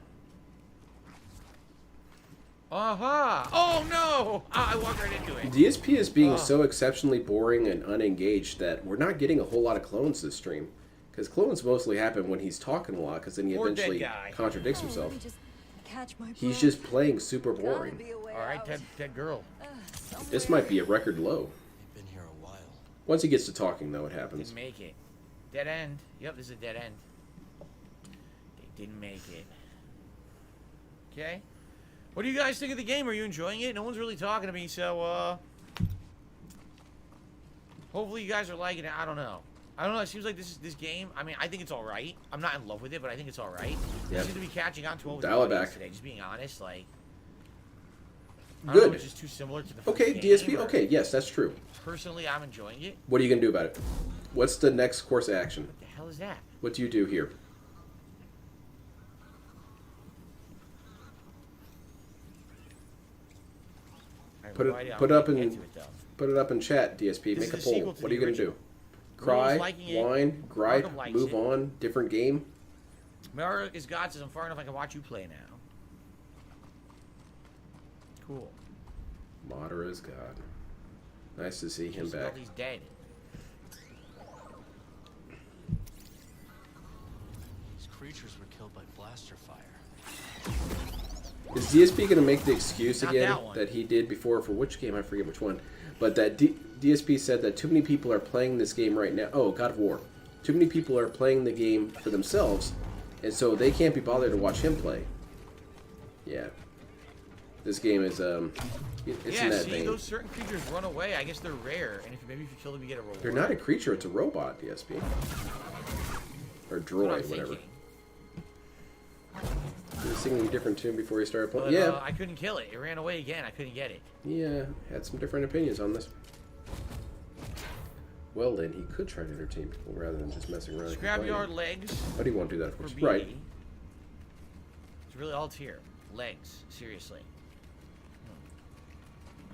Aha! Oh no! Ah, I walked right into it. DSP is being so exceptionally boring and unengaged that we're not getting a whole lot of clones this stream. Because clones mostly happen when he's talking a lot, because then he Poor dead eventually guy. contradicts himself. Catch my He's just playing super boring. All right, dead girl. This might be a record low. They've been here a while. Once he gets to talking, though, it happens. Didn't make it. Dead end. Yep, this is a dead end. They didn't make it. Okay. What do you guys think of the game? Are you enjoying it? No one's really talking to me, so hopefully you guys are liking it. I don't know. It seems like this game. I mean, I think it's all right. I'm not in love with it, but I think it's all right. Yeah. I seem to be catching on to what was Dial it the audience back. today. Just being honest, like. I don't know, Good. it's just too similar to the first Okay, game, DSP. or- Okay, yes, that's true. Personally, I'm enjoying it. What are you going to do about it? What's the next course of action? What the hell is that? What do you do here? I have Put no it- idea. put I'm up gonna in- get to it, though. Put it up in chat, DSP. This Make a is a sequel poll. to What the are you going to do? original. Cry, Rose liking it. whine, gripe, Markham likes move it. on, different game? Mara is God says I'm far enough I can watch you play now. Cool. Madara is God. Nice to see him Just back. He's dead. These creatures were killed by blaster fire. Is DSP going to make the excuse Not again that one. that he did before for which game? I forget which one. But that DSP said that too many people are playing this game right now. Oh, God of War. Too many people are playing the game for themselves, and so they can't be bothered to watch him play. Yeah. This game is, it's Yeah, in that see, vein. those certain creatures run away. I guess they're rare, and maybe if you kill them, you get a reward. They're not a creature, it's a robot, DSP. Or That's what I'm droid, whatever. thinking. He was singing a different tune before he started playing. But, Yeah. I couldn't kill it. It ran away again. I couldn't get it. Yeah, had some different opinions on this. Well then, he could try to entertain people rather than just messing around. and Scrapyard complaining. legs. But he won't do that, of For course. BD. Right. It's really all tier. Legs. Seriously.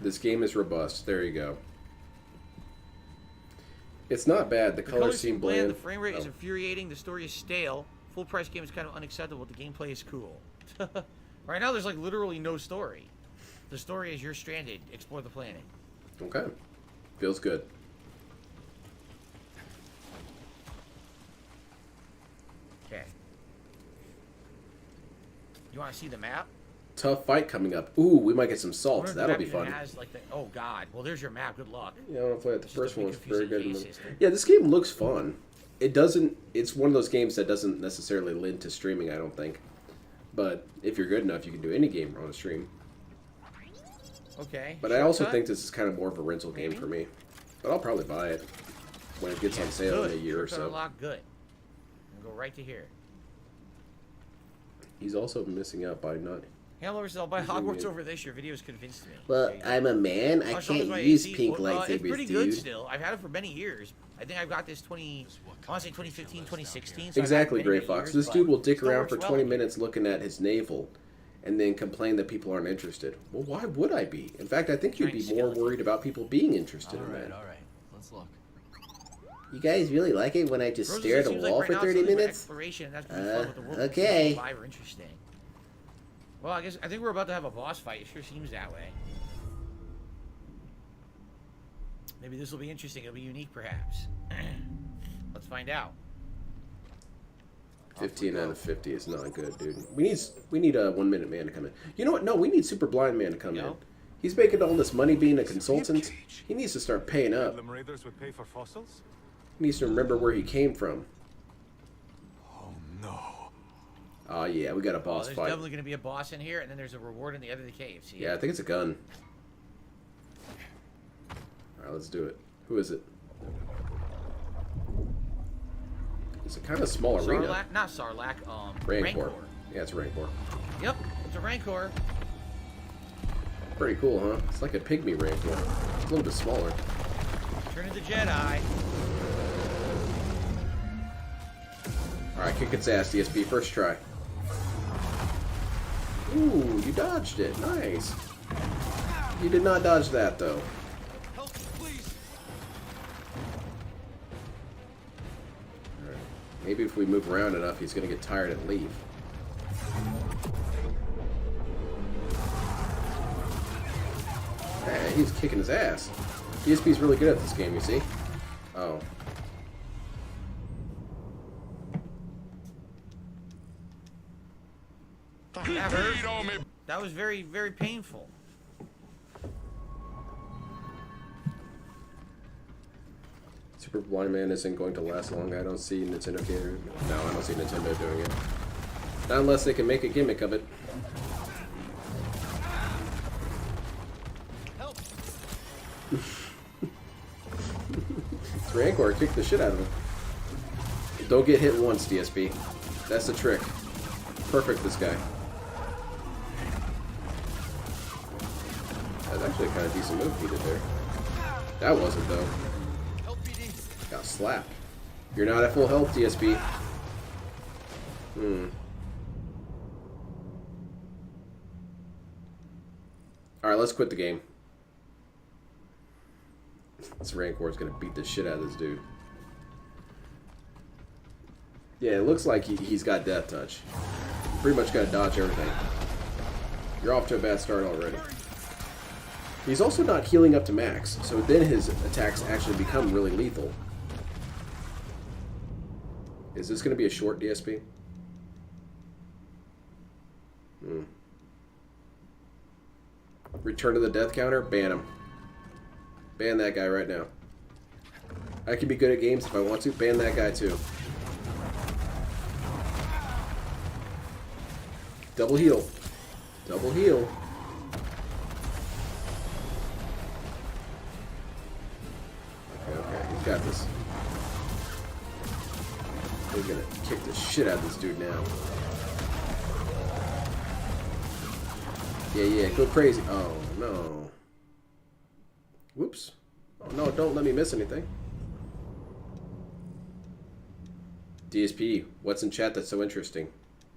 This game is robust. There you go. It's not bad. The, The colors seem bland. The frame rate is Oh. infuriating. The story is stale. Full price game is kind of unacceptable. The gameplay is cool. Right now, there's like literally no story. The story is you're stranded. Explore the planet. Okay. Feels good. Okay. You want to see the map? Tough fight coming up. Ooh, we might get some I salts. wonder if the That'll map be even fun. Has, like, oh God. Well, there's your map. Good luck. Yeah, I want to play it. The Just first a big one was very good. confusing case system. Yeah, this game looks fun. It doesn't. It's one of those games that doesn't necessarily lend to streaming, I don't think. But if you're good enough, you can do any game on a stream. Okay. But I also think this is kind of more of a rental game for me. But I'll probably buy it when it gets on sale in a year or so. Unlock, good. We'll go right to here. He's also missing out by not. Hello, I'll buy Hogwarts over this. Your videos convinced me. Well, I'm a man. I can't use pink lightsabers, it's pretty dude. good still. I've had it for many years. I think I've got this I want to say 2015, 2016. So Exactly, Gray Fox. This dude will dick around for 20 minutes looking at his navel and then complain that people aren't interested. Well, why would I be? In fact, I think you'd be more worried about people being interested in that. All right. Let's look. You guys really like it when I just stare at a wall for 30 minutes? Okay. Interesting. Well, I think we're about to have a boss fight. It sure seems that way. Maybe this will be interesting. It'll be unique, perhaps. Let's find out. 15 out of 50 is not good, dude. We need a 1 minute man to come in. You know what? No, we need super blind man to come in. He's making all this money being a consultant. He needs to start paying up. Liberators would pay for fossils? He needs to remember where he came from. Oh no. Oh yeah, we got a boss there's fight. Definitely going to be a boss in here, and then there's a reward in the other of the cave. See? Yeah, I think it's a gun. Alright, let's do it. Who is it? It's a kind of small arena. Not Sarlacc, Rancor. Yeah, it's a Rancor. Yep, it's a Rancor. Pretty cool, huh? It's like a pygmy Rancor. It's a little bit smaller. Turn into Jedi. Alright, kick its ass, DSP. First try. Ooh, you dodged it. Nice. You did not dodge that, though. Help, please. Alright. Maybe if we move around enough, he's going to get tired and leave. Hey, he's kicking his ass. DSP's really good at this game, you see? Oh. That hurt. That was very, very painful. Super Blind Man isn't going to last long. I don't see Nintendo doing it. No, I don't see Nintendo doing it. Not unless they can make a gimmick of it. Help. It's Rancor. Kick the shit out of him. Don't get hit once, DSP. That's the trick. Perfect, this guy. That's actually a kind of decent move he did there. That wasn't, though. Got slapped. You're not at full health, DSP. Alright, let's quit the game. This Rancor is going to beat the shit out of this dude. Yeah, it looks like he's got death touch. Pretty much got to dodge everything. You're off to a bad start already. He's also not healing up to max, so then his attacks actually become really lethal. Is this going to be a short DSP? Return to the death counter? Ban him. Ban that guy right now. I can be good at games if I want to. Ban that guy too. Double heal. Double heal. Okay, he's got this. We're gonna kick the shit out of this dude now. Yeah, go crazy. Oh, no. Whoops. Oh, no, don't let me miss anything. DSP, what's in chat that's so interesting?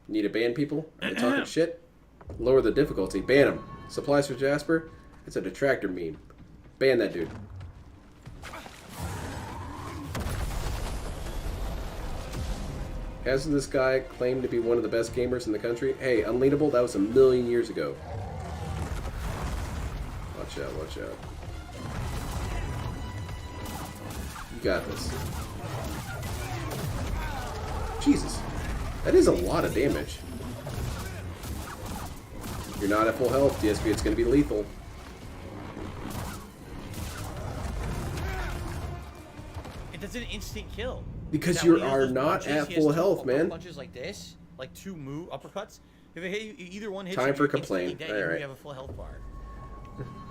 Need to ban people? Are they talking shit? Lower the difficulty. Ban them. Supplies for Jasper? It's a detractor meme. Ban that dude. Hasn't this guy claimed to be one of the best gamers in the country? Hey, Unleadable, that was 1,000,000 years ago. Watch out, watch out. You got this. Jesus. That is a lot of damage. You're not at full health, DSP. It's going to be lethal. It does an instant kill. Because you are not at full health, man. Punches like this, like two uppercuts, If it hit you, either one hits Time you, for you're complaint. instantly dead, All even right. if you have a full health bar.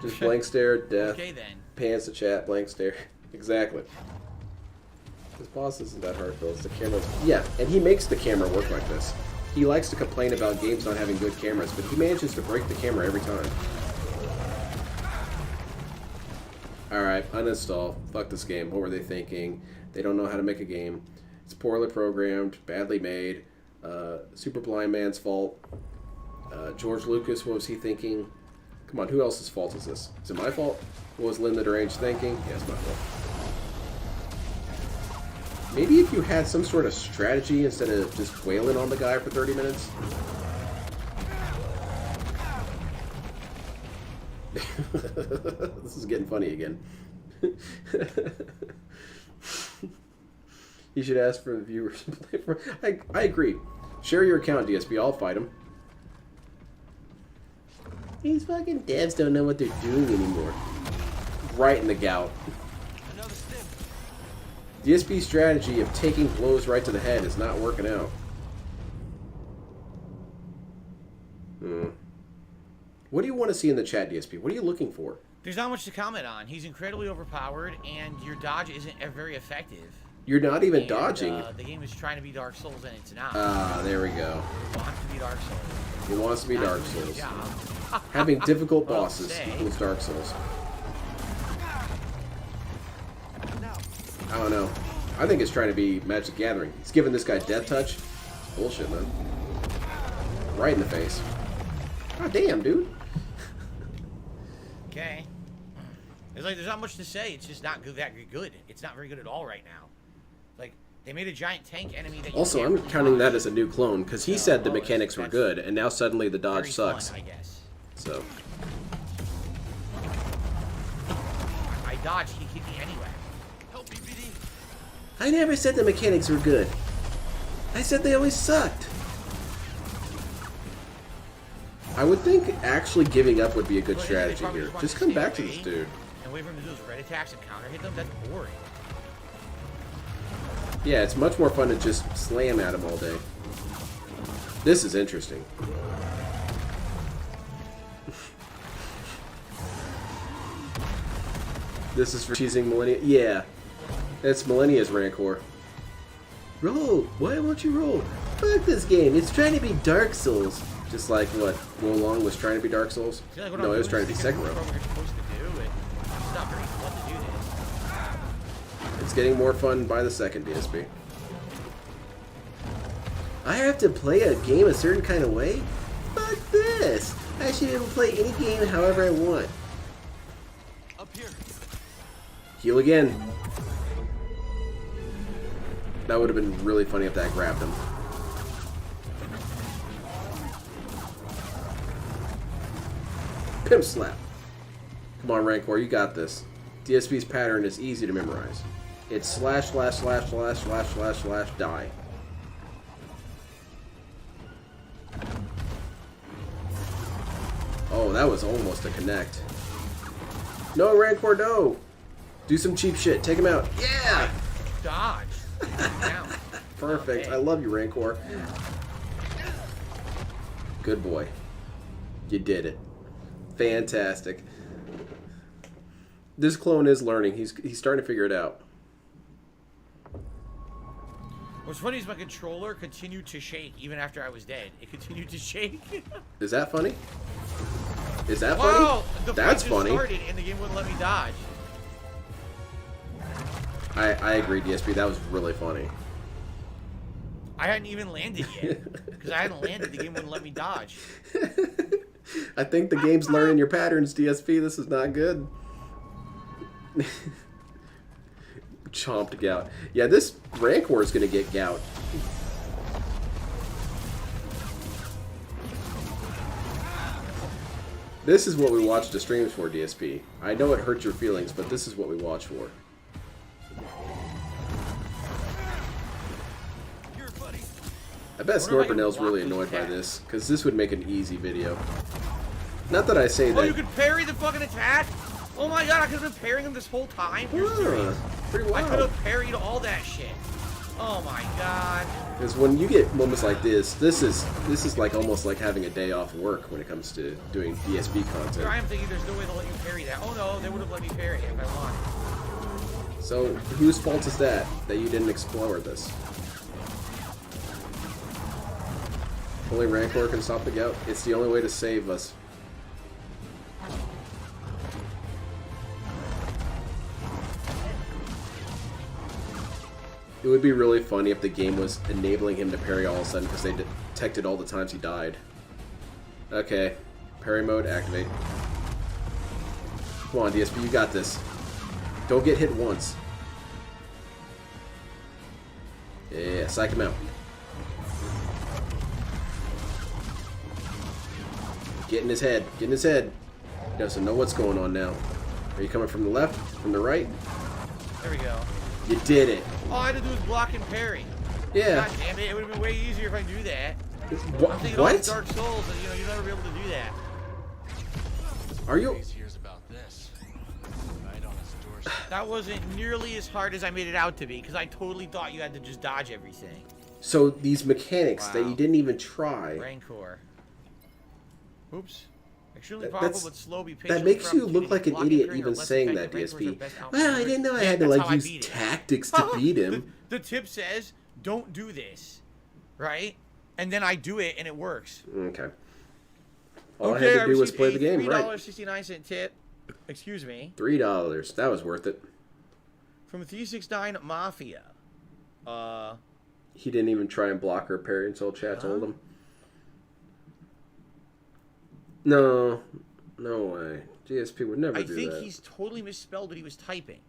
Just blank stare, death. Okay then. Pans to chat, blank stare. Exactly. This boss isn't that hard, Phil. It's the cameras. Yeah, and he makes the camera work like this. He likes to complain about games not having good cameras, but he manages to break the camera every time. Alright, uninstall. Fuck this game. What were they thinking? They don't know how to make a game. It's poorly programmed, badly made. Super Blind Man's fault. George Lucas, what was he thinking? Come on, who else's fault is this? Is it my fault? What was Lynn the Deranged thinking? Yeah, it's my fault. Maybe if you had some sort of strategy instead of just wailing on the guy for 30 minutes. This is getting funny again. You should ask for the viewers to play for. I agree. Share your account, DSP. I'll fight him. These fucking devs don't know what they're doing anymore. Right in the gout. DSP's strategy of taking blows right to the head is not working out. What do you want to see in the chat, DSP? What are you looking for? There's not much to comment on. He's incredibly overpowered, and your dodge isn't very effective. You're not even dodging. The game is trying to be Dark Souls, and it's not. Ah, there we go. It wants to be Dark Souls. He wants to be Dark Souls. Having difficult bosses equals Dark Souls. I don't know. I think it's trying to be Magic the Gathering. It's giving this guy Death Touch. Bullshit, man. Right in the face. God damn, dude. Okay. It's like there's not much to say. It's just not good. That good. It's not very good at all right now. Like they made a giant tank enemy. That Also, I'm counting that as a new clone because he said the mechanics were good, and now suddenly the dodge sucks. Fun, I guess. So. I dodged. He hit me anyway. I never said the mechanics were good. I said they always sucked. I would think actually giving up would be a good strategy here. Just come back to this dude. And wait for him to do those red attacks and counter hit them? That's boring. Yeah, it's much more fun to just slam at him all day. This is interesting. This is for cheesing Millennia. Yeah. It's Millennia's Rancor. Roll! Why won't you roll? Fuck this game. It's trying to be Dark Souls. Just like what Wo Long was trying to be Dark Souls? No, it was trying to be Sekiro. It's getting more fun by the second, DSP. I have to play a game a certain kind of way? Fuck this! I should be able to play any game however I want. Up here. Heal again. That would have been really funny if that grabbed him. Pimp slap. Come on, Rancor, you got this. DSP's pattern is easy to memorize. It's slash, slash, slash, slash, slash, slash, slash, die. Oh, that was almost a connect. No, Rancor, no! Do some cheap shit. Take him out. Yeah! Dodge. Perfect. I love you, Rancor. Good boy. You did it. Fantastic. This clone is learning. He's starting to figure it out. What's funny is my controller continued to shake even after I was dead. It continued to shake. Is that funny? Is that wow, funny? That's funny. Started and the game wouldn't let me dodge. I agree, DSP. That was really funny. I hadn't even landed yet. Because I hadn't landed, the game wouldn't let me dodge. I think the game's learning your patterns, DSP. This is not good. Chomped gout. Yeah, this Rancor is going to get gout. This is what we watch the streams for, DSP. I know it hurts your feelings, but this is what we watch for. I bet Snorpinel's really annoyed by this, because this would make an easy video. Not that I say that... Oh, you could parry the fucking attack? Oh my god, I could have been parrying him this whole time? You're serious? Pretty wild. I could have parried all that shit. Oh my god. Because when you get moments like this is like almost like having a day off work when it comes to doing DSP Here content. I am thinking there's no way they'll let you parry that. Oh no, they would have let me parry it if I wanted. So whose fault is that you didn't explore this? Only Rancor can stop the gout. It's the only way to save us. It would be really funny if the game was enabling him to parry all of a sudden because they detected all the times he died. Okay. Parry mode, activate. Come on, DSP, you got this. Don't get hit once. Yeah, psych him out. Get in his head. Get in his head. He doesn't know what's going on now. Are you coming from the left? From the right? There we go. You did it. All I had to do was block and parry. Yeah. God damn it, it would have been way easier if I knew that. I'm thinking What? all the Dark Souls, and you'll never be able to do that. Are you? Hears about this. Right on his doorstep. That wasn't nearly as hard as I made it out to be, because I totally thought you had to just dodge everything. So these mechanics that Wow. you didn't even try. Rancor. Oops. Extremely That- powerful that's- but slow. Be That patient makes for you look like an opportunity. idiot Blocking, even parrying, or saying less that, effective. DSP. Rancors are best Well, I outmaneuvered. didn't know I Yeah, had to that's like how I use beat it. tactics to beat him. The tip says, don't do this. Right? And then I do it and it works. Okay. All Okay, I had to do was received play a the game right. $3.69 tip. Excuse me. $3. That was worth it. From 369 Mafia. He didn't even try and block or parry until chat told him. No. No way. GSP would never I do think that. he's totally misspelled what he was typing.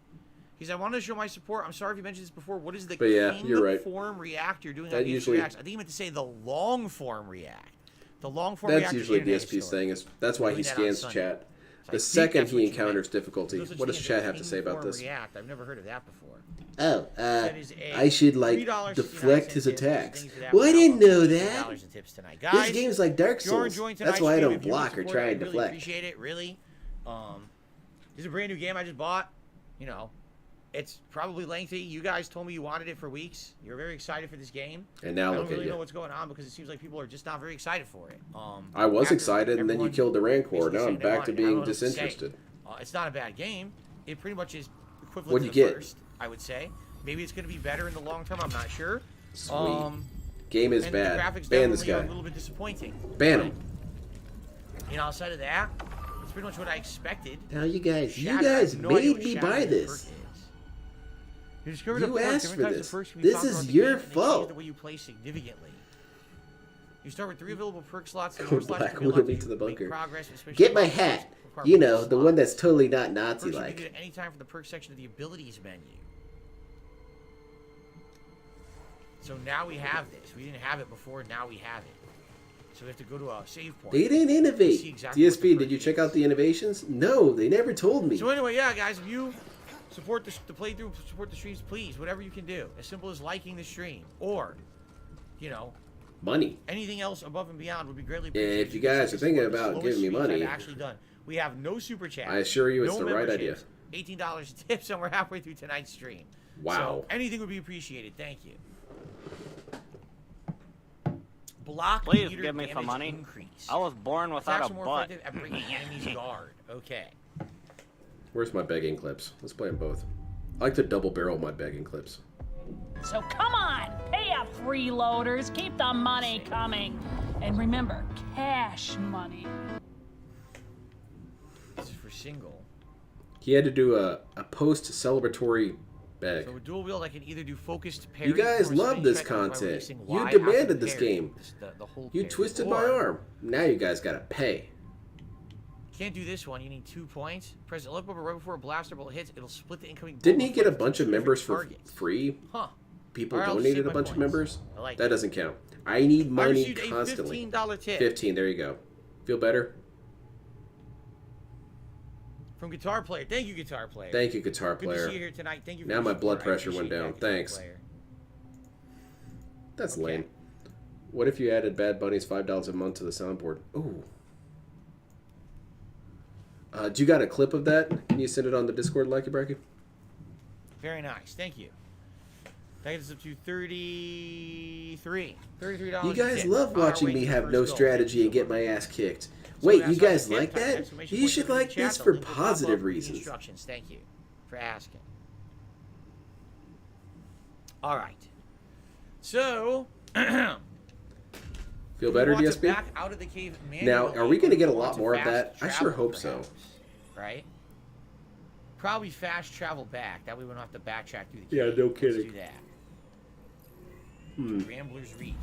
He's, I want to show my support. I'm sorry if you mentioned this before. What is the But yeah, king you're right. form react you're doing That on DSP usually- Reacts? I think he meant to say the long form react. The long form That's react. usually internet DSP's story. thing. Is that's why Doing he that on scans Sunday. chat. So I The think second that's what he you encounters meant. difficulty, There's such what does thing as chat a have to king say about form this? React. I've never heard of that before. Oh, That is a I should like $3.69 deflect his tip. attacks. Things that Well, I happen didn't now. know $15 that. in tips tonight. This Guys, game's like Dark if you're Souls. enjoying That's tonight's why I stream, don't if you would block or support try it, and I really deflect. appreciate it, really. This is a brand new game I just bought. You know, it's probably lengthy. You guys told me you wanted it for weeks. You're very excited for this game. And now I look don't at really you. know what's going on because it seems like people are just not very excited for it. I was after excited, and then you everyone killed the Rancor. basically Now I'm saying they back to wanted it. I don't being know what to say. disinterested. It's not a bad game. It pretty much is equivalent What'd to you the get? first, I would say. Maybe it's going to be better in the long term. I'm not sure. Sweet. Game is and bad. The graphics Ban this definitely are guy. a little bit disappointing. Ban him. You know, outside of that, it's pretty much what I expected. Now you guys Shatter, I have no idea made what me Shatter buy the this. perk is. You discovered You a perk, asked different for types of this. perks can be This found is throughout the your game, and they change fault. the way you play significantly. You start with 3 available perk slots. Go Black Widow me to the bunker. Get my hat. You know, the one that's totally not Nazi-like. At any time from the perk section of the abilities menu. So now we have this. We didn't have it before. Now we have it. So we have to go to a save point. They didn't See innovate. exactly what the DSP, perk did you is. check out the innovations? No, they never told me. So anyway, yeah, guys, if you support the playthrough, support the streams, please, whatever you can do. As simple as liking the stream, or, you know, Money. anything else above and beyond would be greatly appreciated. If you guys are thinking Support the about slowest giving me streams money, I've actually done. We have no super chat. I assure you it's no the right idea. memberships, $18 tips, and we're halfway through tonight's stream. Wow. So anything would be appreciated. Thank you. Block Please meter give me some damage money. Increase. I was born without Attacks a are more butt. effective at breaking enemies' guard. Okay. Where's my begging clips? Let's play them both. I like to double barrel my begging clips. So come on, pay up, freeloaders. Keep the money coming. And remember, cash money. This is for single. He had to do a post-celebratory beg. So a dual wield, I can either do focused parry. You guys or love spinning this strike by content. releasing You Y after demanded this parry. game. The whole You parry. twisted my Or arm. Now you guys gotta pay. Can't do this one. You need 2 points. Press the left button right before a blaster bolt hits. It'll split the incoming. Didn't bolt he get a before bunch of specific members for targets. free? Huh. People Alright, I'll just donated save a my bunch of points. members? I like that it. doesn't count. I need I money received a constantly. $15 tip. 15, there you go. Feel better? From Guitar Player. Thank you, Guitar Player. Thank you, Guitar Good Player. to see you here tonight. Thank you for Now your my support. blood I pressure went appreciate down. that, Guitar Thanks. Player. That's lame. What if you added Bad Bunny's $5 a month to the soundboard? Ooh. Do you got a clip of that? Can you send it on the Discord, Lucky Bracky? Very nice. Thank you. That gets us up to $33. $33. You guys a love tip. On our watching way me to the have first no goal. strategy and get my ass kicked. So Wait, that's you not guys a tip. like Type that? exclamation You point should in the like chat. this The for link will pop positive up with the reasons. Instructions. Thank you for asking. All right. So, Feel better, we want to DSP? back out of the cave Now, are we going to get a lot more of fast that? I sure travel, hope so. perhaps, right? Probably fast travel back. That way we don't have to backtrack through the Yeah, cave. no Let's kidding. do that. Hmm. Rambler's Reach.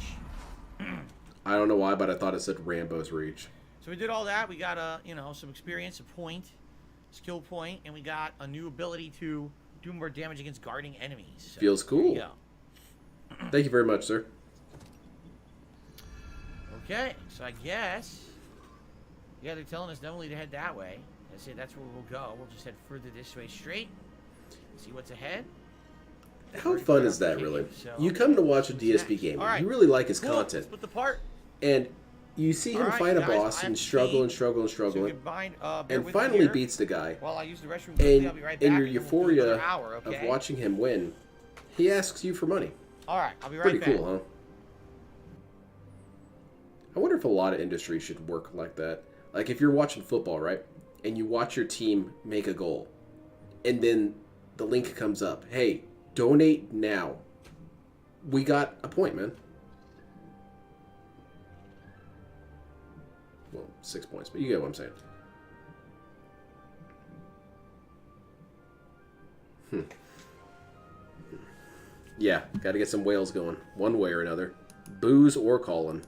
I don't know why, but I thought it said Rambo's Reach. So we did all that. We got some experience, a point, skill point, and we got a new ability to do more damage against guarding enemies. So, Feels cool. there you go. Thank you very much, sir. Okay, so I guess, yeah, they're telling us definitely to head that way. I say that's where we'll go. We'll just head further this way straight. See what's ahead. How fun is that, really? You come to watch a DSP game. All right. You really like his Cool. content. Split the part. And you see him All right, fight a guys, boss I have and to struggle pee. and struggle and So struggle. bear And with me finally here beats the guy. while I use the restroom quickly. And I'll be right in back, your and then we'll do euphoria another hour, okay? of watching him win, he asks you for money. All right, I'll be right Pretty back. cool, huh? I wonder if a lot of industries should work like that. Like if you're watching football, right? And you watch your team make a goal. And then the link comes up. Hey, donate now. We got a point, man. Well, 6 points, but you get what I'm saying. Yeah, got to get some whales going, one way or another. Booze or calling.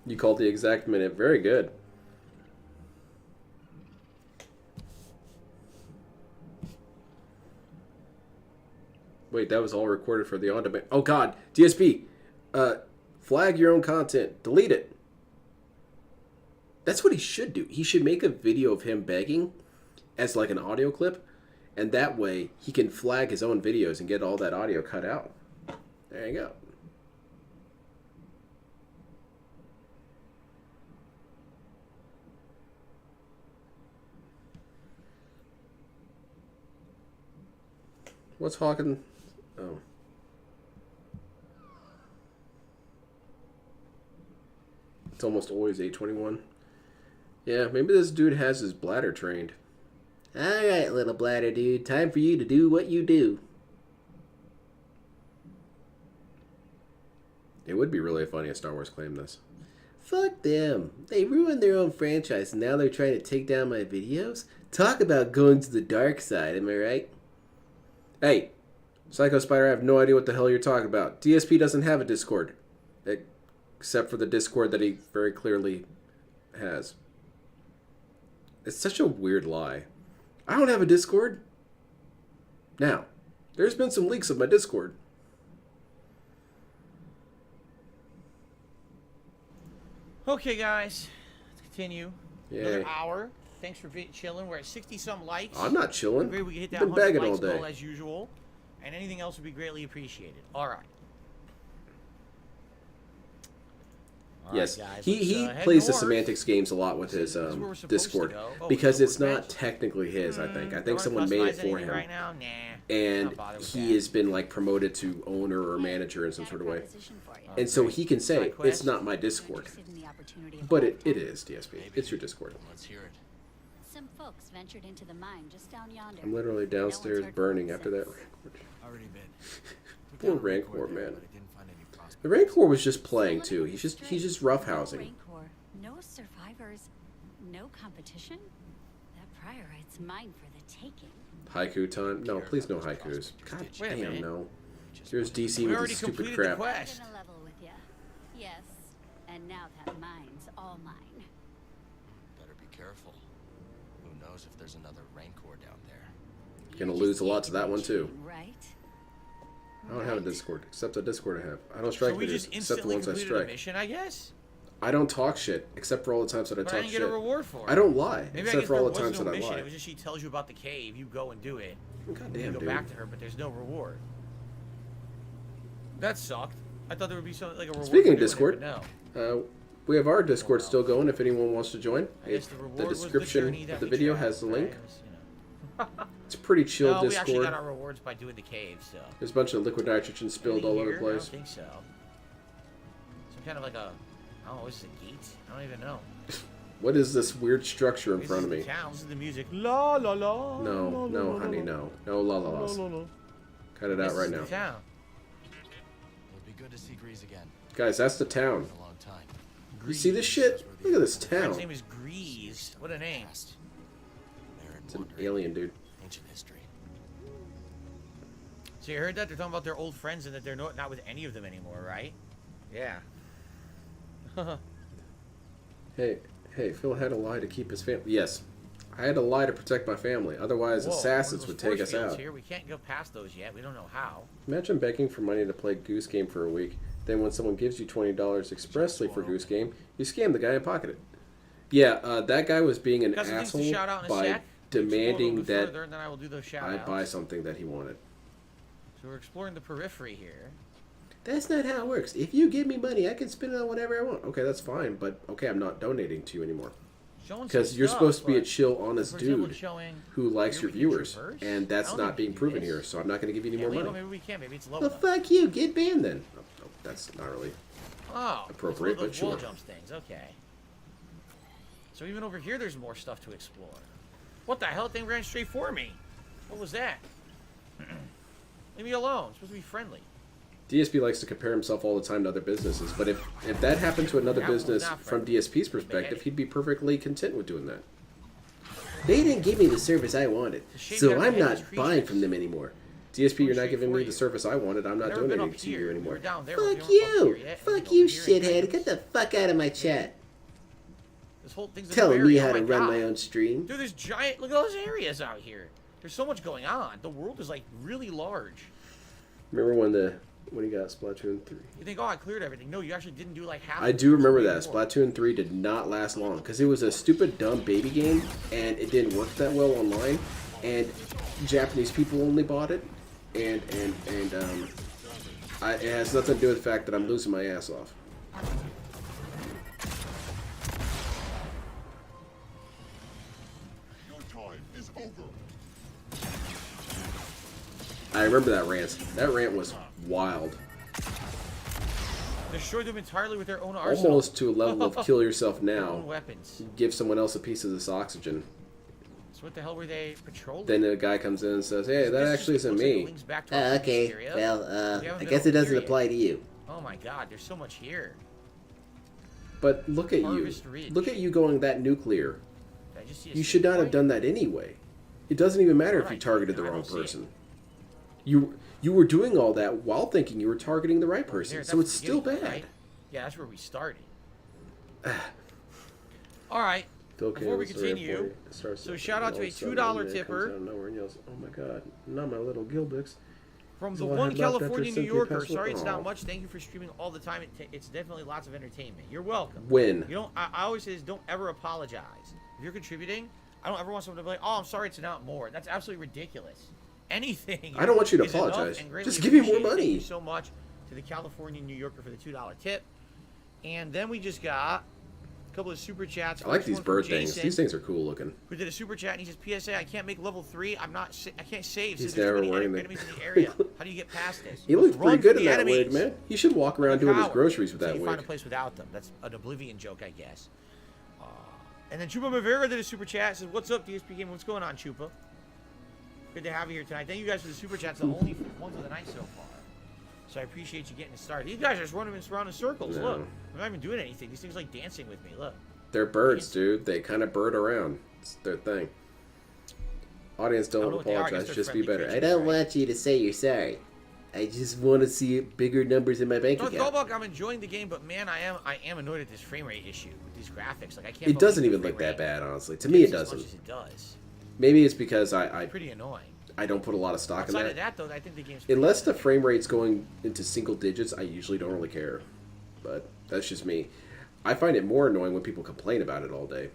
You called the exact minute. Very good. Wait, that was all recorded for the on-demand. Oh God, DSP, flag your own content. Delete it. That's what he should do. He should make a video of him begging as like an audio clip, and that way he can flag his own videos and get all that audio cut out. There you go. What's Hawking? Oh. It's almost always 8:21. Yeah, maybe this dude has his bladder trained. Alright, little bladder dude. Time for you to do what you do. It would be really funny if Star Wars claimed this. Fuck them. They ruined their own franchise and now they're trying to take down my videos? Talk about going to the dark side, am I right? Hey, Psycho Spider, I have no idea what the hell you're talking about. DSP doesn't have a Discord. Except for the Discord that he very clearly has. It's such a weird lie. I don't have a Discord. Now, there's been some leaks of my Discord. Okay, guys, let's continue. Yay. Another hour. Thanks for chilling. We're at 60-some likes. I'm not chilling. Maybe we can hit that Been 100 begging likes all day. goal as usual, and anything else would be greatly appreciated. All right. Yes, right, guys, he head plays the north. semantics games a lot with his This is where we're supposed Discord to go. Oh, because so it's we're not benched. technically his. I think Don't someone wanna made it customize for anything him, right now? Nah, and not bother with he that. has been like promoted to owner or manager in some sort of way, and so great. he can say Side it's quest? not my Discord, but it is DSP. It's your Discord. Let's hear it. Some folks ventured into the mine just down yonder. I'm literally downstairs heard burning from after them that since. Rancor. Already been. Poor Rancor, man. The Rancor was just playing too. He's just roughhousing. Rancor, no survivors, no competition. That priorite's mine for the taking. Haiku time? No, please no haikus. God Wait a damn, minute. no. Here's DC We with already his stupid completed crap. the quest. I'm gonna level with ya. Yes, and now that mine's all mine. Better be careful. Who knows if there's another Rancor down there. Gonna lose a lot to that one too. Right? I don't have a Discord, except the Discord I have. I don't strike So we videos, just except the instantly ones I completed a strike. mission, I guess? I don't talk shit, except for all the times that I But I talk didn't shit. get a reward for it. I don't lie, Maybe I except guess for all there the was times no that I mission. lie. It was just she tells you about the cave, you go and do it. God You damn, go dude. back to her, but there's no reward. That sucked. I thought there would be something like a reward. Speaking for of doing it, Discord, but no. We have our Discord still going if anyone wants to join. I guess the reward The was the description journey of that the we video traveled, has the right? link. It was, you know. It's a pretty chill No, we actually Discord. got our rewards by doing the cave, so. There's a bunch of liquid nitrogen spilled all over the I place. don't think so. Some kind of like a, oh, is it a gate? I don't even know. What is this weird structure in front of me? This is the town. This is the music. La la la. No, la, no, la, honey, la. no. No la la la's. Cut it out right now. This is the town. It'll be good to see Grease again. Guys, that's the town. It's a long time. You see this shit? Look at this His town. name is Grease. What a name. It's an alien, dude. Ancient history. So you heard that? They're talking about their old friends and that they're not with any of them anymore, right? Yeah. Hey, Phil had to lie to keep his family. Yes, I had to lie to protect my family. Otherwise, Whoa, assassins one would of those take us force fields out. Here. We can't go past those yet. We don't know how. Imagine begging for money to play Goose Game for a week. Then when someone gives you $20 expressly for Goose Game, you scam the guy and pocket it. Yeah, that guy was being an Got some things to asshole shout out in a by sec. demanding that Further, and then I will do those shout I outs. buy something that he wanted. So we're exploring the periphery here. That's not how it works. If you give me money, I can spend it on whatever I want. Okay, that's fine, but okay, I'm not donating to you anymore. Because you're supposed to be a chill, honest dude showing who likes your here we can viewers, traverse? and that's I don't not think being we can do proven this. here, so I'm not going to give you any more Maybe money. we can. Maybe it's low Well, enough. fuck you. Get banned then. Oh, that's not really Oh, appropriate, it's one but of those wall sure. jumps things. Okay. So even over here, there's more stuff to explore. What the hell? Thing ran straight for me. What was that? Leave me alone. It's supposed to be friendly. DSP likes to compare himself all the time to other businesses, but if that happened to another That was business not from friendly. DSP's perspective, he'd be perfectly content with doing that. They didn't give me the service I wanted, shape so that I'm head not is buying creatures. from them anymore. DSP, you're Straight not giving for me you. the service I wanted. I'm not Never been donating up to you here. We anymore. were down there. Fuck We weren't up you! here yet. Fuck And you, over here, shithead! it's- Get the fuck out of my chat. This whole thing's a Telling new me area. how Oh to my run God. my own stream. Dude, there's giant. Look at those areas out here. There's so much going on. The world is like really large. Remember when he got Splatoon 3? You think, oh, I cleared everything. No, you actually didn't do like half. I of it. do remember There's that. way more. Splatoon 3 did not last long because it was a stupid, dumb baby game, and it didn't work that well online, and Japanese people only bought it, and it has nothing to do with the fact that I'm losing my ass off. Your time is over. I remember that rant. That rant was wild. Destroyed them entirely with their own arsenal. Almost to a level of kill yourself Their now. own weapons. Give someone else a piece of this oxygen. So what the hell were they patrolling? Then a guy comes in and says, hey, that This actually isn't looks like it me. links back to our previous Okay, area. well, We haven't I been guess over it doesn't here apply yet. to you. Oh my God, there's so much here. But look at you. Harvest Ridge. Look at you going that nuclear. Did I just see a You should not have point? done that anyway. It doesn't even matter if What you I did, targeted the I wrong don't see it. person. You were doing all that while thinking you were targeting the right person, There, so that's it's the still beginning, bad. right? Yeah, that's where we started. All right. Phil Before we Campbell's the continue, referee. It starts so with shout out to a all of sudden, $2 man comes tipper. out of nowhere and yells, oh my God, not my little Gilbix. From So the I one had left after California New Cynthia Yorker. passed away. Sorry, it's Aw. not much. Thank you for streaming all the time. It's definitely lots of entertainment. You're welcome. When? You don't. I always say this: don't ever apologize. If you're contributing, I don't ever want someone to be like, "Oh, I'm sorry, it's not more." That's absolutely ridiculous. Anything. I don't want you to is enough apologize. and greatly Just give me more appreciated. Thank money. you so much to the California New Yorker for the $2 tip. And then we just got a couple of super chats. I like First these one from bird things. Jason, These things are cool looking. who did a super chat, and he says, "PSA: I can't make level 3. I can't save. He's So there's never too many wearing the- enemies in the area. How do you get past this? He looks Run pretty good from in the that wig, enemies. man. He should walk around doing his Coward. groceries with So that you find a wig. place without them. That's an Oblivion joke, I guess. And then Chupa Mavera did a super chat. Says, "What's up, DSP Game? What's going on, Chupa? Good to have you here tonight. Thank you guys for the super chats. The only ones of the night so far. So I appreciate you getting it started. These guys are just running around in circles. No. Look, I'm not even doing anything. These things like dancing with me. Look. They're birds, dude. They kind of bird around. It's their thing. Audience, don't know don't what they are. I guess apologize. they're Just be friendly better. I don't want you to say you're sorry. I just want to see bigger numbers in my bank North account. Goldbuck, I'm enjoying the game, but man, I am annoyed at this frame rate issue with these graphics. Like I can't. It doesn't believe even the look frame that rate bad, honestly. To me, it dips as much doesn't. as it does. Maybe it's because I Pretty annoying. don't put a lot of stock in Outside that. of that, though, I think the game's pretty Unless good. the frame rate's going into single digits, I usually don't really care. But that's just me. I find it more annoying when people complain about it all day.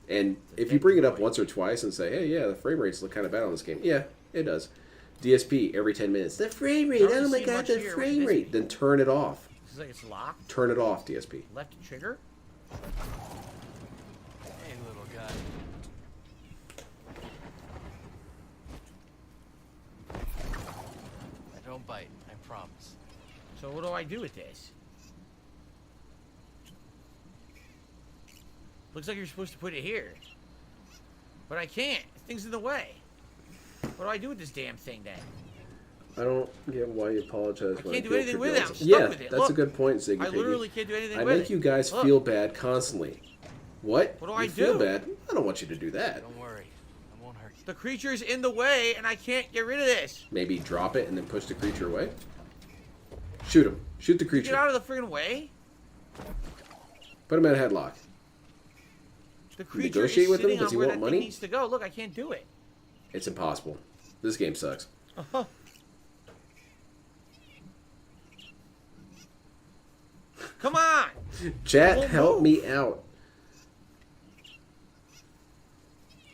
And if you bring it up once or twice and say, hey, yeah, the frame rates look kind of bad on this game. Yeah, it does. DSP every 10 minutes. The frame rate. I don't Oh my see God, much the here. frame What is rate. it? Then turn it off. Looks like it's locked. Turn it off, DSP. Left trigger. Hey, little guy. I don't bite, I promise. So what do I do with this? Looks like you're supposed to put it here. But I can't. The thing's in the way. What do I do with this damn thing then? I don't get why you apologize. I can't do anything with it. I'm stuck Yeah, with it. that's Look, a good point, Ziggy. I literally can't do anything I with it. make you guys Look. feel bad constantly. What? What do I You feel do? bad? I don't want you to do that. Don't worry, I won't hurt you. The creature's in the way, and I can't get rid of this. Maybe drop it and then push the creature away. Shoot him. Shoot the Get creature. out of the friggin' way. Put him in a headlock. The creature Negotiate is with him? sitting Does on he where want that money? thing needs to go. Look, I can't do it. It's impossible. This game sucks. Uh-huh. Come on! Chat, Won't help move. me out.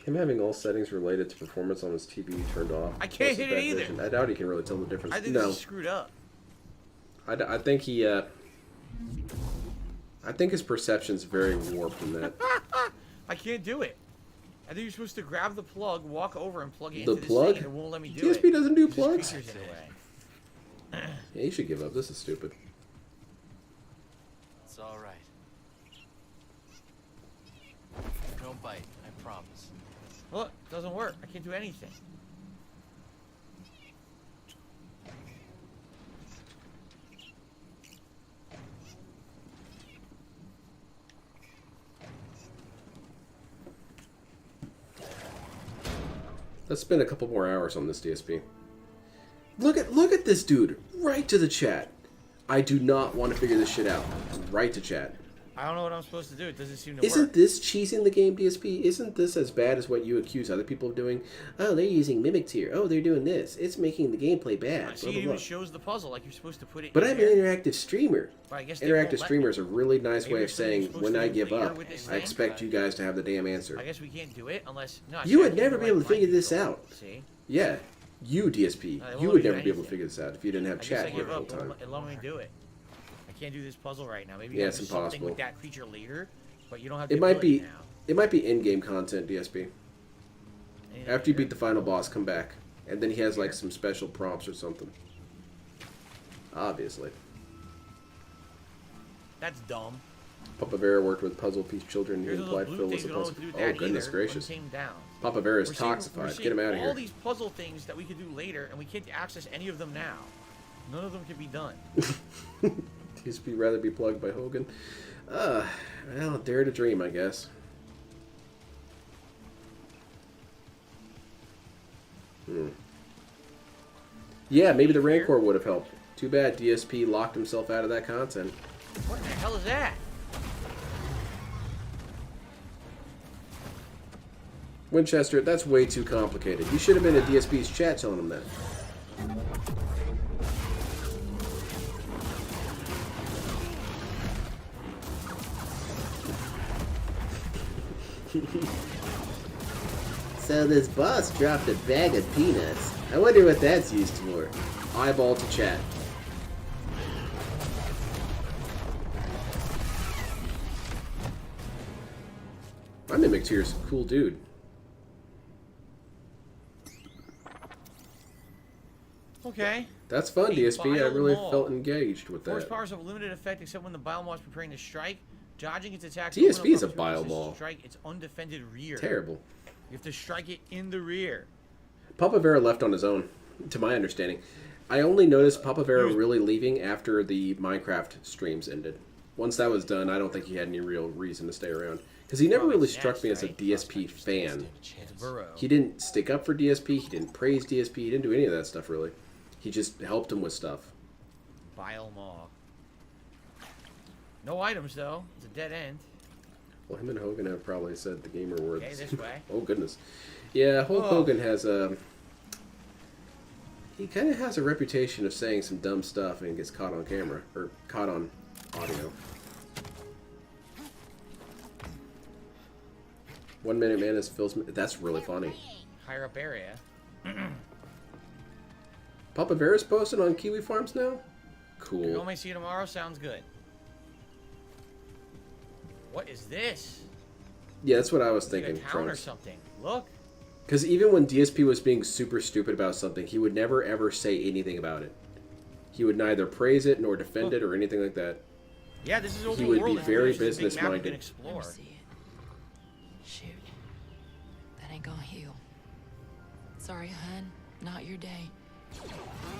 Him having all settings related to performance on his TV turned off. I can't plus his hit it bad either. vision. I doubt he can really tell the difference. I think No, this is screwed up. I think he. I think his perception's very warped in that. I can't do it. I think you're supposed to grab the plug, walk over, and plug it The into this plug? thing, and it won't let me do it. DSP doesn't do This plugs. creature's in the way. Yeah, you should give up. This is stupid. It's all right. Don't bite, I promise. Look, it doesn't work. I can't do anything. Let's spend a couple more hours on this DSP. Look at this dude. Right to the chat. I do not want to figure this shit out. Right to chat. I don't know what I'm supposed to do. It doesn't seem to Isn't work. this cheesing the game, DSP? Isn't this as bad as what you accuse other people of doing? Oh, they're using mimics here. Oh, they're doing this. It's making the gameplay bad. I see Blah, it blah, even blah. shows the puzzle like you're supposed to put it But in I'm there. an interactive streamer. But I guess they won't Interactive let streamer me. is a really nice Maybe way of there's something saying, you're supposed when to I do give later up, with this I thing. expect you guys to have the damn answer. I guess we can't do it unless... No, You would see, I never can't be able to like figure blind this people. out. See? Yeah. You, DSP. No, they You won't would do never be able to anything. figure this out if you didn't have I guess chat I here give the whole up. time. It won't let me do it. I can't do this puzzle right now. Maybe Yeah, you it's have to do something impossible. with that creature later, but you don't have the It might ability be... now. It might be in-game content, DSP. Anything After you here? beat the final boss, come back. And then he has like some special prompts or something. Obviously. That's dumb. Papa Vera worked with Puzzle Piece Children Here's who all those implied blue Phil was things. a We don't know puzzle. what to do with Oh, that goodness either. gracious. One came down. Papa Vera's We're seeing toxified. Get him out of all here. these puzzle things that we could do later, and we can't access any of them now. None of them can be done. DSP rather be plugged by Hogan. Well, dare to dream, I guess. Yeah, maybe the Rancor would have helped. Too bad DSP locked himself out of that content. What the hell is that? Winchester, that's way too complicated. You should have been in DSP's chat telling him that. So this boss dropped a bag of peanuts. I wonder what that's used for. Eyeball to chat. My Mimic Tier's a cool dude. Okay. That's fun, A DSP. I bile really maw. felt engaged with Force that. powers have limited effect except when the bile maw is preparing to strike. Dodging its attacks. DSP is a open up bile opportunities to maw. Strike its undefended rear. Terrible. You have to strike it in the rear. Papa Vera left on his own, to my understanding. I only noticed Papa Vera really leaving after the Minecraft streams ended. Once that was done, I don't think he had any real reason to stay around. Because he never Probably really next, struck me as a right? DSP fan. It's Burrow. He didn't stick up for DSP, he didn't praise DSP, he didn't do any of that stuff really. He just helped him with stuff. Bile maw. No items though. It's a dead end. Well, him and Hogan have probably said the gamer words. Okay, this way. Oh, goodness. Yeah, Hulk Whoa. Hogan has a... He kind of has a reputation of saying some dumb stuff and gets caught on camera. Or caught on audio. 1 Minute Man is Phil's... That's really funny. Higher up area. Papa Vera's posted on Kiwi Farms now? Cool. You may see you tomorrow. Sounds good. What is this? Yeah, that's what I was Like thinking. a town or something. Look. Because even when DSP was being super stupid about something, he would never ever say anything about it. He would neither praise it nor defend it or anything like that. Yeah, this is open He would world. be It's very just a big map you business-minded. can explore. See it. Shoot. That ain't gonna heal. Sorry, hun. Not your day.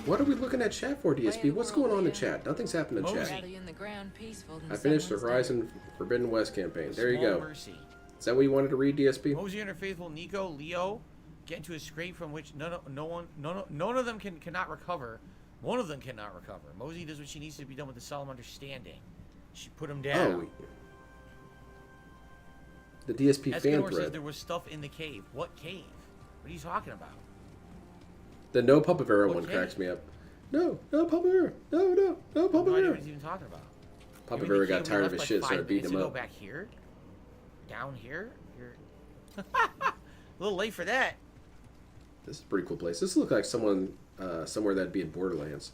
What are we looking at chat for, DSP? What's going on in chat? Nothing's happened in chat. Rather in the ground peaceful than I finished the someone's Horizon Forbidden West campaign. There you Small go. mercy. Is that what you wanted to read, DSP? Mosey and her faithful Nico, Leo, get into a scrape from which none of them cannot recover. One of them cannot recover. Mosey does what she needs to be done with a solemn understanding. She put him down. Oh. The DSP fan Escanor says thread. there was stuff in the cave. What cave? What are you talking about? The no Papa Vera one Okay. cracks me up. No Papa Vera. No Papa No idea Vera. what he's even talking about. Papa You're in the Vera got cave we tired of left his like shit, 5 started beating minutes him ago up. Back here? Down here? You're a little late for that. This is a pretty cool place. This looks like someone somewhere that'd be in Borderlands.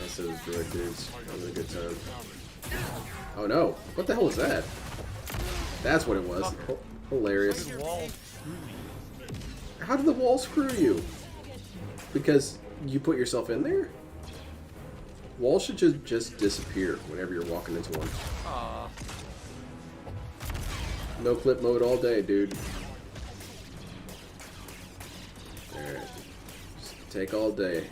That's those droid dudes. Having a good time. Oh no! What the hell was that? That's what it was. Hilarious. How did the wall screw you? Because you put yourself in there? Walls should just disappear whenever you're walking into one. No clip mode all day, dude. Alright. Just take all day.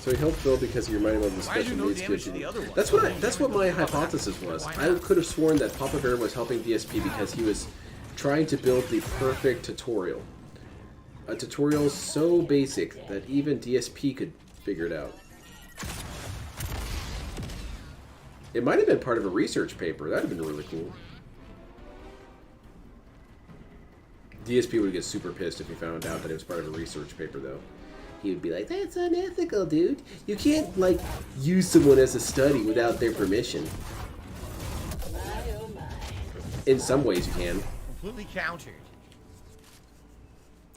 So he helped Phil because he reminded him of the Why did you special no needs damage kid. to the other one? That's what my hypothesis was. I could have sworn that Papa Bear was helping DSP because he was trying to build the perfect tutorial. A tutorial so basic that even DSP could figure it out. It might have been part of a research paper. That'd have been really cool. DSP would get super pissed if he found out that it was part of a research paper, though. He would be like, that's unethical, dude. You can't, like, use someone as a study without their permission. In some ways you can. Completely countered.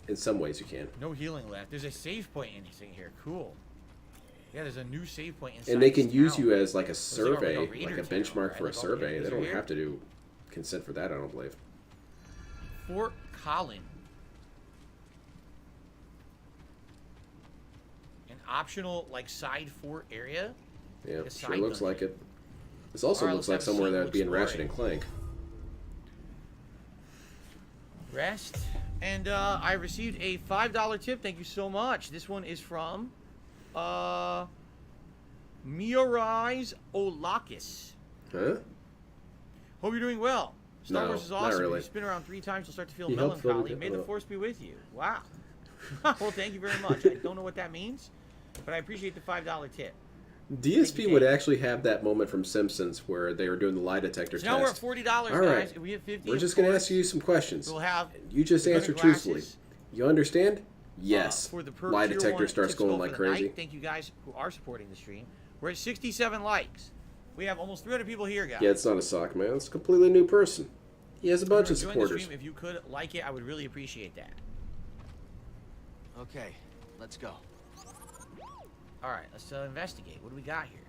In some ways you can. No healing left. There's a save point in here. Cool. Yeah, there's a new save point inside. And they can this use town. you as, like, a Looks like survey, raider like a town, benchmark right? for a Like, survey. okay, They don't here. have to do consent for that, I don't believe. Fort Collin. An optional, like, side fort area? Yeah, Like a sure side looks dungeon. like it. This also Alright, looks let's like have a somewhere scene. that would be in We'll Ratchet explore and Clank. Rest. And I received a $5 tip. Thank you so much. This one is from Miorais Olakis. Huh? Hope you're doing well. Star No, Wars is not awesome. really. If you spin around 3 times, you'll start to feel He helped Phil melancholy. with May it. the Oh. force be with you. Wow. Well, thank you very much. I don't know what that means, but I appreciate the $5 tip. DSP would actually have that moment from Simpsons where they were doing the lie detector So test. now we're at $40, All right. guys. If we hit 50, We're of just going to course, ask you some questions. We'll have You just the answer glasses, truthfully. You understand? Yes. for the per Lie tier detector one starts tip going skull like for the crazy. night. Thank you guys who are supporting the stream. We're at 67 likes. We have almost 300 people here, guys. Yeah, it's not a sock, man. It's a completely new person. He has a bunch of Join the supporters. stream. If you could like it, I would really appreciate that. Okay, let's go. All right, let's investigate. What do we got here?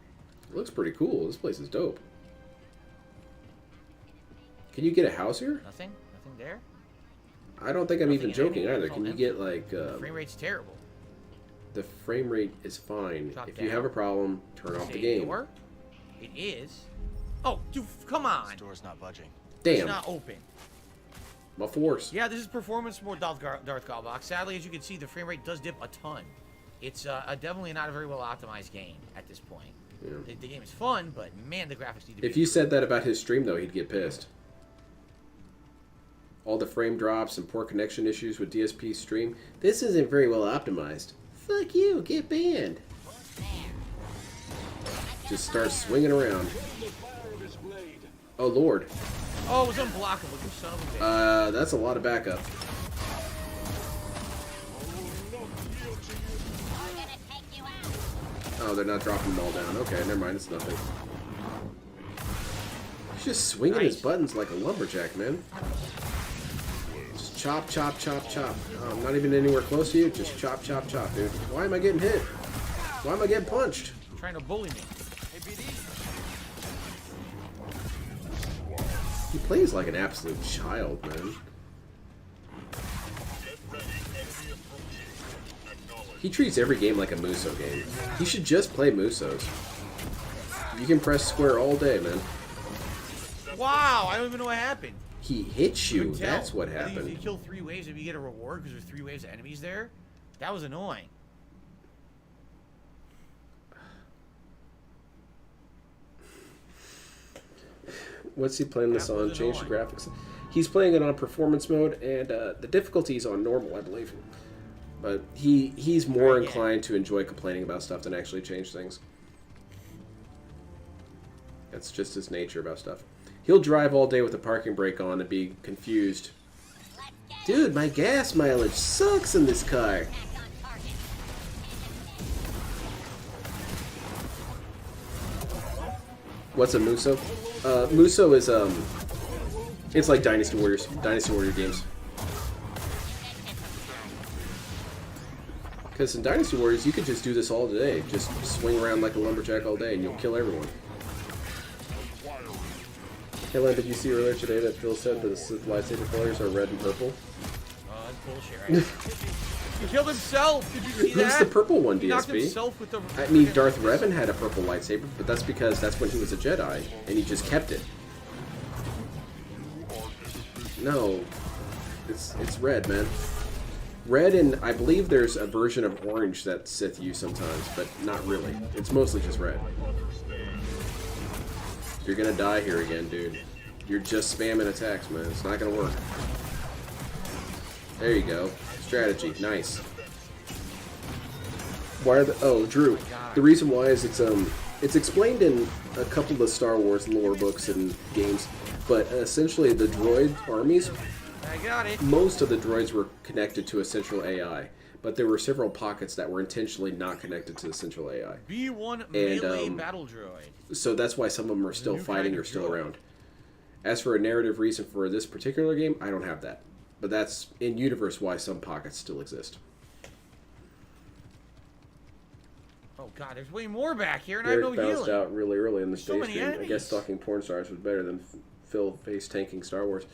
It looks pretty cool. This place is dope. Can you get a house here? Nothing? Nothing there? I don't think I'm even Nothing in joking any- either. it's Can all you get like The frame rate's terrible. the frame rate is fine. Drop If you down. have a problem, turn off Say the game. door. It is. Oh, dude, come on. This door's not budging. It's Damn. not open. My force. Yeah, this is performance mode Darth Galbox. Sadly, as you can see, the frame rate does dip a ton. It's definitely not a very well optimized game at this point. Yeah. The game is fun, but man, the graphics need to be If you said that about his stream, though, he'd get pissed. All the frame drops and poor connection issues with DSP's stream. This isn't very well optimized. Fuck you, get banned. Just start swinging around. Oh, Lord. Oh, it was unblockable, you son of a bitch. That's a lot of backup. Oh, they're not dropping them all down. Okay, never mind. It's nothing. He's just swinging his buttons like a lumberjack, man. Just chop, chop, chop, chop. Oh, I'm not even anywhere close to you. Just chop, chop, chop, dude. Why am I getting hit? Why am I getting punched? You're trying to bully me. Hey, BD. He plays like an absolute child, man. He treats every game like a Muso game. He should just play Musos. You can press square all day, man. Wow, I don't even know what happened. He hits you. That's what I think happened. if you kill 3 waves, if you get a reward because there's 3 waves of enemies there, that was annoying. What's he playing this on? Change the graphics. He's playing it on performance mode, and the difficulty is on normal, I believe. But he's more inclined to enjoy complaining about stuff than actually change things. That's just his nature about stuff. He'll drive all day with the parking brake on and be confused. Dude, my gas mileage sucks in this car. What's a Muso? Muso is it's like Dynasty Warrior games. Because in Dynasty Warriors, you could just do this all day. Just swing around like a lumberjack all day and you'll kill everyone. Hey, Len, did you see earlier today that Phil said that the Sith lightsaber colors are red and purple? Oh, that's bullshit, right? He killed himself! Did you see that? Who's the purple one, He knocked DSP? himself with the... I mean, Darth Revan had a purple lightsaber, but that's because that's when he was a Jedi, and he just kept it. No. It's red, man. Red, and I believe there's a version of orange that Sith use sometimes, but not really. It's mostly just red. You're gonna die here again, dude. You're just spamming attacks, man. It's not gonna work. There you go. Strategy. Nice. Why are the... Oh, Drew. The reason why is it's explained in a couple of the Star Wars lore books and games, but essentially the droid armies... I got it. Most of the droids were connected to a central AI, but there were several pockets that were intentionally not connected to the central AI. B1 melee battle droid. So that's why some of them are still fighting or still around. As for a narrative reason for this particular game, I don't have that. But that's in universe why some pockets still exist. Oh god, there's way more back here, and I have no bounced healing. out really early in the So stage many stream. I enemies. guess stalking porn stars was better than Phil face tanking Star Wars.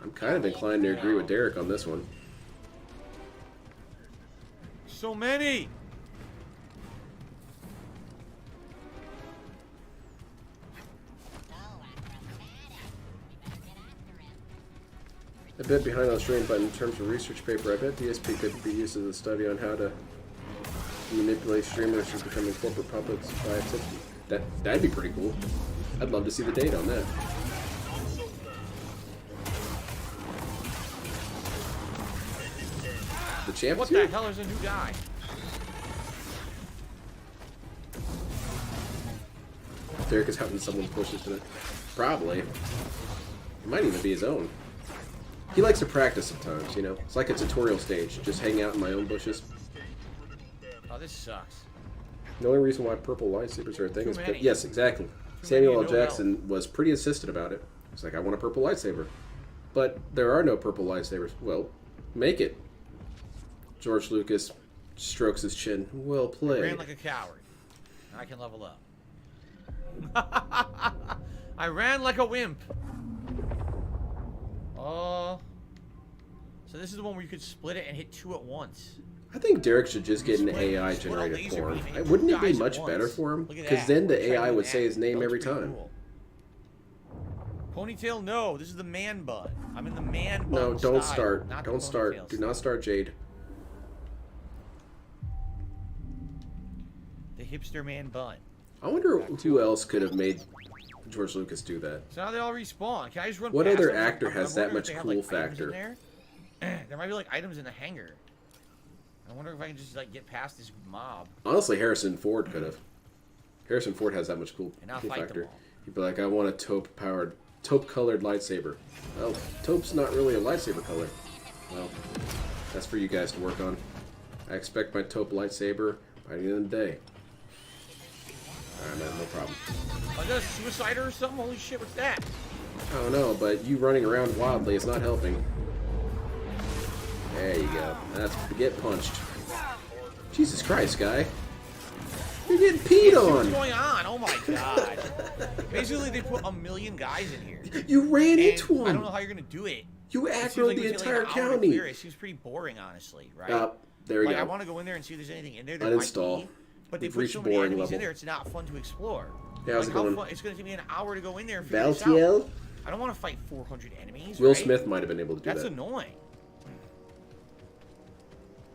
I'm kind of inclined to agree with Derek on this one. So many! A bit behind on the stream, but in terms of research paper, I bet DSP could be used as a study on how to manipulate streamers from becoming corporate puppets by a tip. That'd be pretty cool. I'd love to see the data on that. The champ What is here? the hell is a new guy? Derek is out in someone's bushes tonight. Probably. It might even be his own. He likes to practice sometimes, you know. It's like a tutorial stage. Just hang out in my own bushes. Oh, this sucks. The only reason why purple lightsabers are a thing Too is... many. Yes, exactly. Too Samuel L. many, no Jackson was pretty insistent about it. He's like, I want a purple lightsaber. But there are no purple lightsabers. Well, make it. George Lucas strokes his chin. Well I played. ran like a coward. I can level up. I ran like a wimp. Oh. So this is the one where you could split it and hit 2 at once. I think Derek should just get an AI generated porn. Wouldn't it be much better for him? Because then the AI would say his name every time. Ponytail, no. This is the man bun. I'm in the man bun No, don't style, start. not the Don't start. ponytail Do not start, Jade. The hipster man bun. I wonder who else could have made George Lucas do that. So now they all respawn. Can I just run What past other them? actor I'm has that wondering if much they have, cool like, items in factor? There? There might be like items in the hangar. I wonder if I can just like get past this mob. Honestly, Harrison Ford could have. Harrison Ford has that much cool I'll fight them factor. all. He'd be like, I want a taupe-colored lightsaber. Well, taupe's not really a lightsaber color. Well, that's for you guys to work on. I expect my taupe lightsaber, Fighting in the day. Alright, man, no problem. Oh, is that a suicider or something? Holy shit, what's that? I don't know, but you running around wildly is not helping. There you go. That's get punched. Jesus Christ, guy. You're getting peed on. What's going on? Oh my god. Basically, they put 1 million guys in here. You ran into him. I don't know how you're gonna do it. You aggroed the entire county. It seems pretty boring, honestly, right? There we go. I want to go in there and see if there's anything in there that Uninstall. might be, but they We've put reached so many boring enemies level. in there, it's not fun to explore. Yeah, how's it going? It's going to take me an hour to go in there and figure this Valtiel? out. I don't want to fight 400 enemies, Will right? Smith might have been able to do That's that. annoying.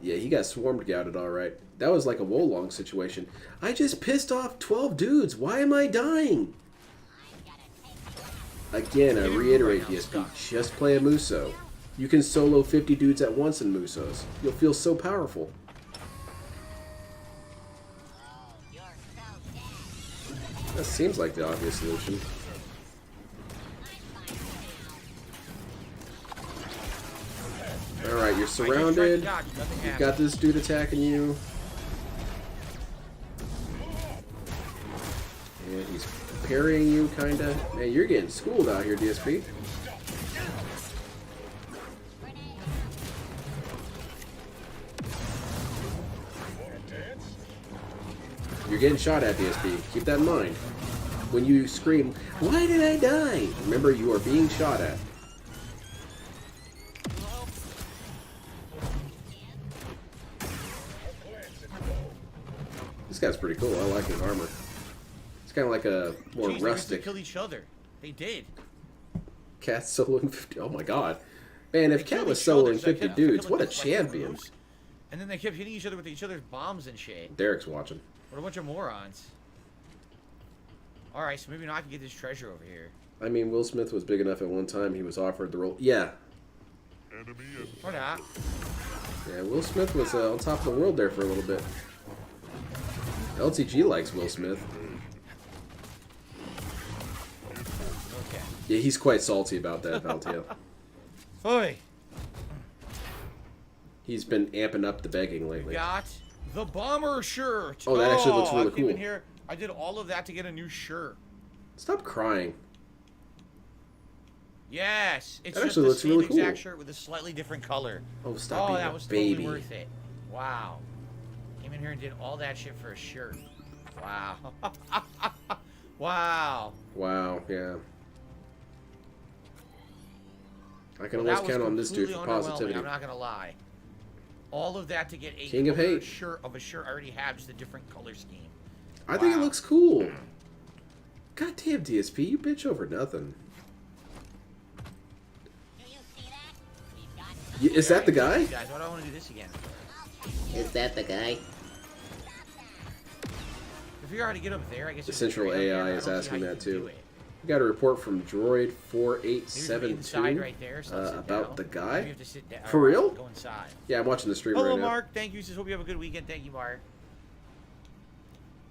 Yeah, he got swarmed gouted all right. That was like a Wolong situation. I just pissed off 12 dudes. Why am I dying? Again, I reiterate, DSP, just play a Muso. You can solo 50 dudes at once in Musos. You'll feel so powerful. That seems like the obvious solution. Alright, you're surrounded. You've got this dude attacking you. And he's parrying you, kinda. Man, you're getting schooled out here, DSP. You're getting shot at, DSP. Keep that in mind. When you scream, "Why did I die?" remember you are being shot at. This guy's pretty cool. I like his armor. It's kind of like a more rustic. They killed each other. They did. Cat soloing 50. Oh my god. Man, if Cat was soloing 50 dudes, what a champion. And then they kept hitting each other with each other's bombs and shit. Derek's watching. What a bunch of morons. Alright, so maybe now I can get this treasure over here. I mean, Will Smith was big enough at one time he was offered the role. Yeah. Or not. Yeah, Will Smith was on top of the world there for a little bit. LTG likes Will Smith. Okay. Yeah, he's quite salty about that, Valtiel. Oi! He's been amping up the begging lately. Got the bomber shirt. Oh, that actually looks really I came in cool. here. I did all of that to get a new shirt. Stop crying. Yes, it's That just actually the looks same really exact cool. shirt with a slightly different color. Oh, stop being that a was baby. totally worth it. Wow. Came in here and did all that shit for a shirt. Wow. Wow. Wow, yeah. I can Well, always count on this dude for completely underwhelming, positivity. I'm not gonna lie. All of that to get a King of color Hate. shirt of a shirt I already have, just a different color scheme. I think it looks cool. God damn, DSP, you bitch over nothing. Is that the guy? Guys, why do I want to do this again? Is that the guy? To figure out how to get up there, I guess. The there's a central tree up there. AI I is don't see asking how you that can do too. it. We got a report from Droid Maybe inside 4872 right there, so sit about down. the Maybe guy. you have to sit down. For real? Go inside. Yeah, I'm watching the stream Hello, right now. Mark. Thank you. Just hope you have a good weekend. Thank you, Mark.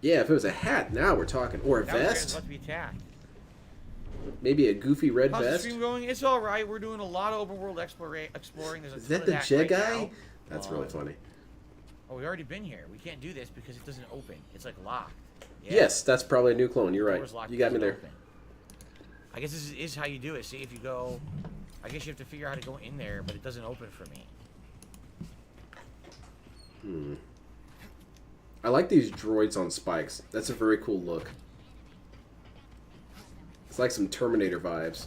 Yeah, if it was a hat, now we're talking. Or a That was vest. about to be attacked. Maybe a goofy red How's the vest. stream going? It's all right. We're doing a lot of open world exploring. There's a Is ton that the of Jedi? right now. That's really funny. Oh, we've already been here. We can't do this because it doesn't open. It's like locked. Yeah. Yes, that's probably a new clone. You're right. Door's locked, You got me doesn't there. open. I guess this is how you do it. See, if you go... I guess you have to figure out how to go in there, but it doesn't open for me. I like these droids on spikes. That's a very cool look. It's like some Terminator vibes.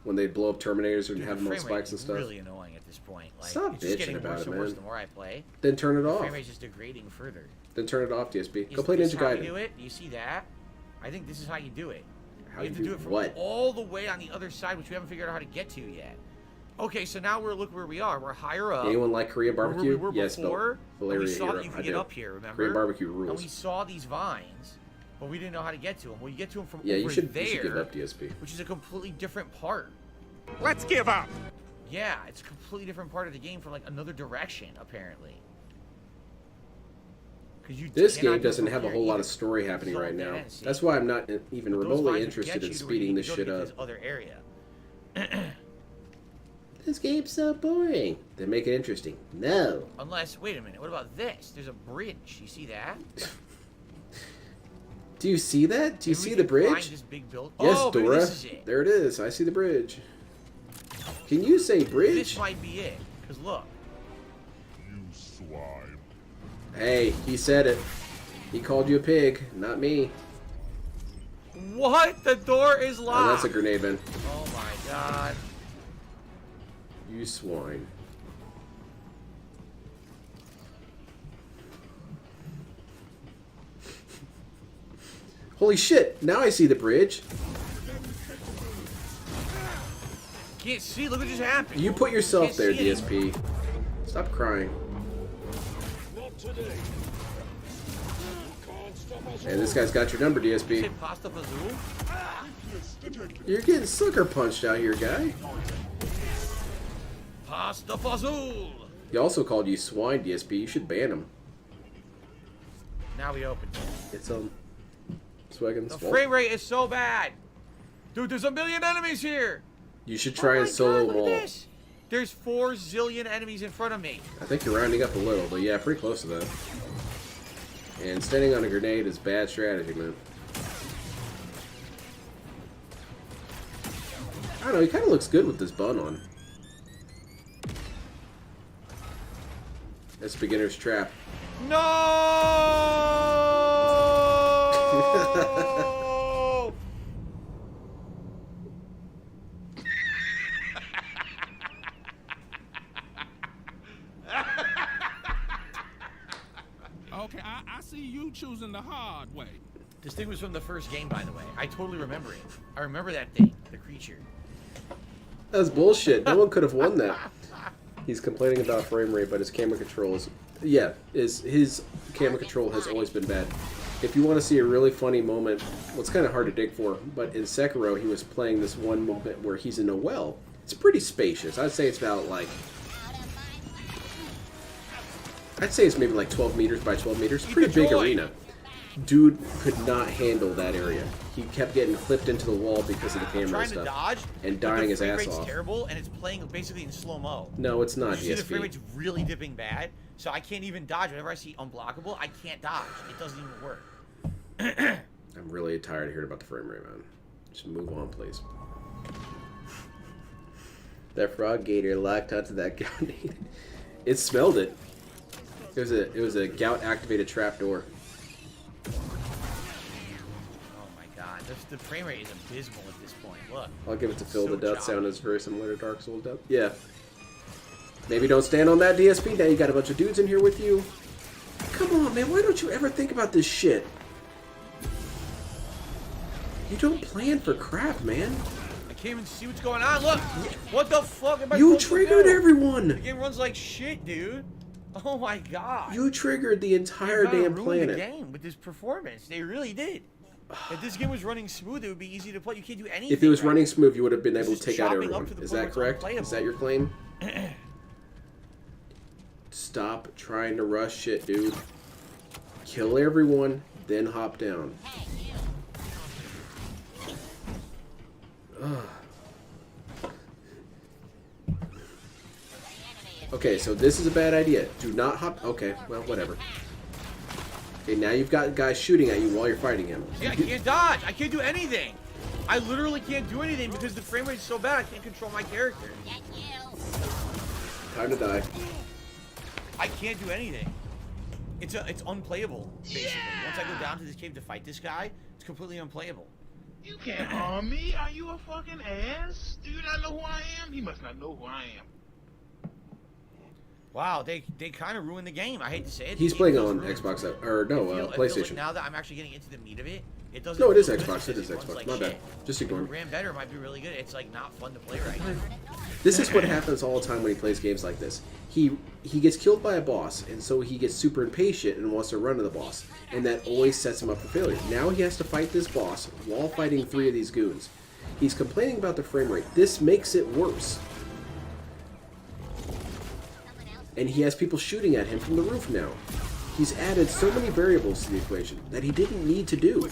When they blow up Terminators and Dude, have the them on frame rate spikes and is stuff. really annoying at this point. Like, Stop it's just bitching getting about worse it, and worse man. the more I play. Then turn it The off. frame rate's just degrading further. Then turn it off, DSP. Go Is play this Ninja how you Gaiden. do it? You see that? I think this is how you do it. How you have you to do do it from what? all the way on the other side, which we haven't figured out how to get to yet. Okay, so now look where we are. We're higher up. Anyone like Korean Where barbecue? we were Yes, before, and Valeria we saw Hero. that you I could get do. up here, remember? Korean barbecue And rules. we saw these vines, but we didn't know how to get to them. Well, you get to them from Yeah, over you should there, give up, DSP. which is a completely different part. Let's give up. Yeah, it's a completely different part of the game from like another direction, apparently. You This cannot game do doesn't from have a here whole lot either. of story happening So right now. dead, see? That's why I'm not even But those remotely vines would interested get in you to where you speeding need this to go shit to up. get this other area. This game's so boring. Then make it interesting. No. Unless, wait a minute, what about this? There's a bridge. You see that? Do you see that? Do you see the Find bridge? this big build. Yes, oh, maybe Dora. this is it. There it is. I see the bridge. Can you say bridge? This might be it. Because look. You swine. Hey, he said it. He called you a pig, not me. What? The door is locked. Oh, that's a grenade, man. Oh my god. You swine. Holy shit, now I see the bridge. Can't see, look what just happened. You put yourself Can't there, see DSP. Stop crying. Hey, this guy's got your number, DSP. Hit Pasta Fazool? You're getting sucker punched out here, guy. Pasta Fazool! He also called you swine, DSP. You should ban him. Now we open. It's Swaggin's The fault. frame rate is so bad. Dude, there's a million enemies here. You should try oh and solo God, them all. look at this. There's 4 zillion enemies in front of me. I think you're rounding up a little, but yeah, pretty close to that. And standing on a grenade is bad strategy, man. I don't know, he kind of looks good with this bun on. That's beginner's trap. No! Okay, I see you choosing the hard way. This thing was from the first game, by the way. I totally remember it. I remember that thing, the creature. That's bullshit. No one could have won that. He's complaining about frame rate, but his camera control is... Yeah, his camera control has always been bad. If you want to see a really funny moment, well, it's kind of hard to dig for, but in Sekiro, he was playing this one moment where he's in a well. It's pretty spacious. I'd say it's about, like... I'd say it's maybe like 12 meters by 12 meters. Pretty big arena. Dude could not handle that area. He kept getting clipped into the wall because of the camera and stuff. Dodge, and dying his ass off. off. Terrible, and it's playing basically in slow-mo. No, it's not, you see the frame DSP. rate's really dipping bad, so I can't even dodge. Whenever I see unblockable, I can't dodge. It doesn't even work. I'm really tired of hearing about the frame rate, man. Just move on, please. That frog gator locked onto that grenade. It smelled it. It was a gout activated trapdoor. Oh my god, the frame rate is abysmal at this point. Look. I'll give it to Phil. So The death choppy. sound is very similar to Dark Souls death. Yeah. Maybe don't stand on that, DSP. Now you got a bunch of dudes in here with you. Come on, man. Why don't you ever think about this shit? You don't plan for crap, man. I can't even see what's going on. Look! What the fuck am I You supposed to triggered do? everyone! The game runs like shit, dude. Oh my god. You triggered the entire They kinda damn ruined planet. the game with this performance. They really did. If this game was running smooth, it would be easy to play. You can't do anything. If it was right? running smooth, you would have been It's able to just take out chopping up everyone. to the Is point that where correct? it's unplayable. Is that your claim? Stop trying to rush shit, dude. Kill everyone, then hop down. Ugh. Okay, so this is a bad idea. Do not hop... Okay, well, whatever. Okay, now you've got guys shooting at you while you're fighting him. Yeah, I can't dodge. I can't do anything. I literally can't do anything because the frame rate is so bad. I can't control my character. Time to die. I can't do anything. It's unplayable, basically. Once I go down to this cave to fight this guy, it's completely unplayable. You can't harm me. Are you a fucking ass? Do you not know who I am? He must not know who I am. Wow, they kind of ruined the game. I hate to say it. He's The playing game on feels Xbox, ruined. or no, It feels like PlayStation. now that I'm actually getting into the meat of it, it doesn't. No, it is feel good Xbox. It because is runs Xbox. like My bad. shit. Just If ignore it me. ran better, it might be really good. It's like not fun to play right now. This is what happens all the time when he plays games like this. He gets killed by a boss, and so he gets super impatient and wants to run to the boss, and that always sets him up for failure. Now he has to fight this boss while fighting 3 of these goons. He's complaining about the frame rate. This makes it worse. And he has people shooting at him from the roof now. He's added so many variables to the equation that he didn't need to do.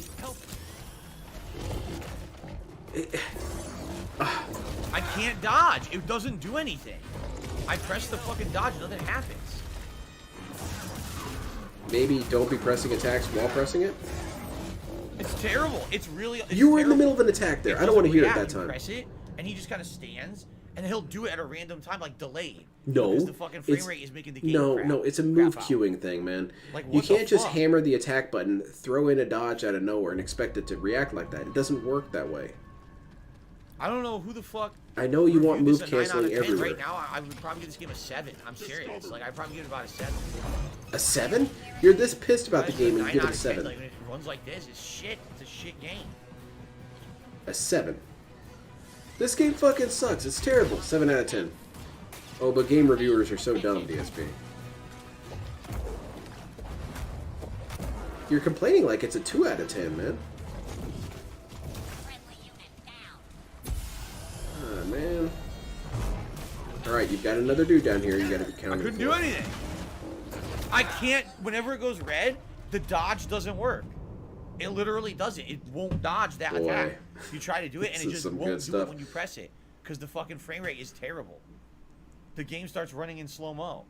I can't dodge. It doesn't do anything. I press the fucking dodge, nothing happens. Maybe don't be pressing attacks while pressing it? It's terrible. It's really... You were in the middle of an attack there. I don't want to hear it that time. Press it, and he just kind of stands, and he'll do it at a random time, like delayed. No. Because the fucking frame rate is making the game No, it's a move queuing thing, man. Like, you can't just hammer the attack button, throw in a dodge out of nowhere, and expect it to react like that. It doesn't work that way. I don't know who the fuck... I know you want move canceling everywhere. Right now, I would probably give this game a 7. I'm serious. Like, I'd probably give it about a 7. A 7? You're this pissed about the game and you give it a 7. Like, when it runs like this, it's shit. It's a shit game. A 7. This game fucking sucks. It's terrible. 7 out of 10. Oh, but game reviewers are so dumb, DSP. You're complaining like it's a 2 out of 10, man. Ah, man. Alright, you've got another dude down here you gotta be counting. I couldn't do anything. I can't, whenever it goes red, the dodge doesn't work. It literally doesn't. It won't dodge that attack. You try to do it, and it just won't do it when you press it. Because the fucking frame rate is terrible. The game starts running in slow-mo.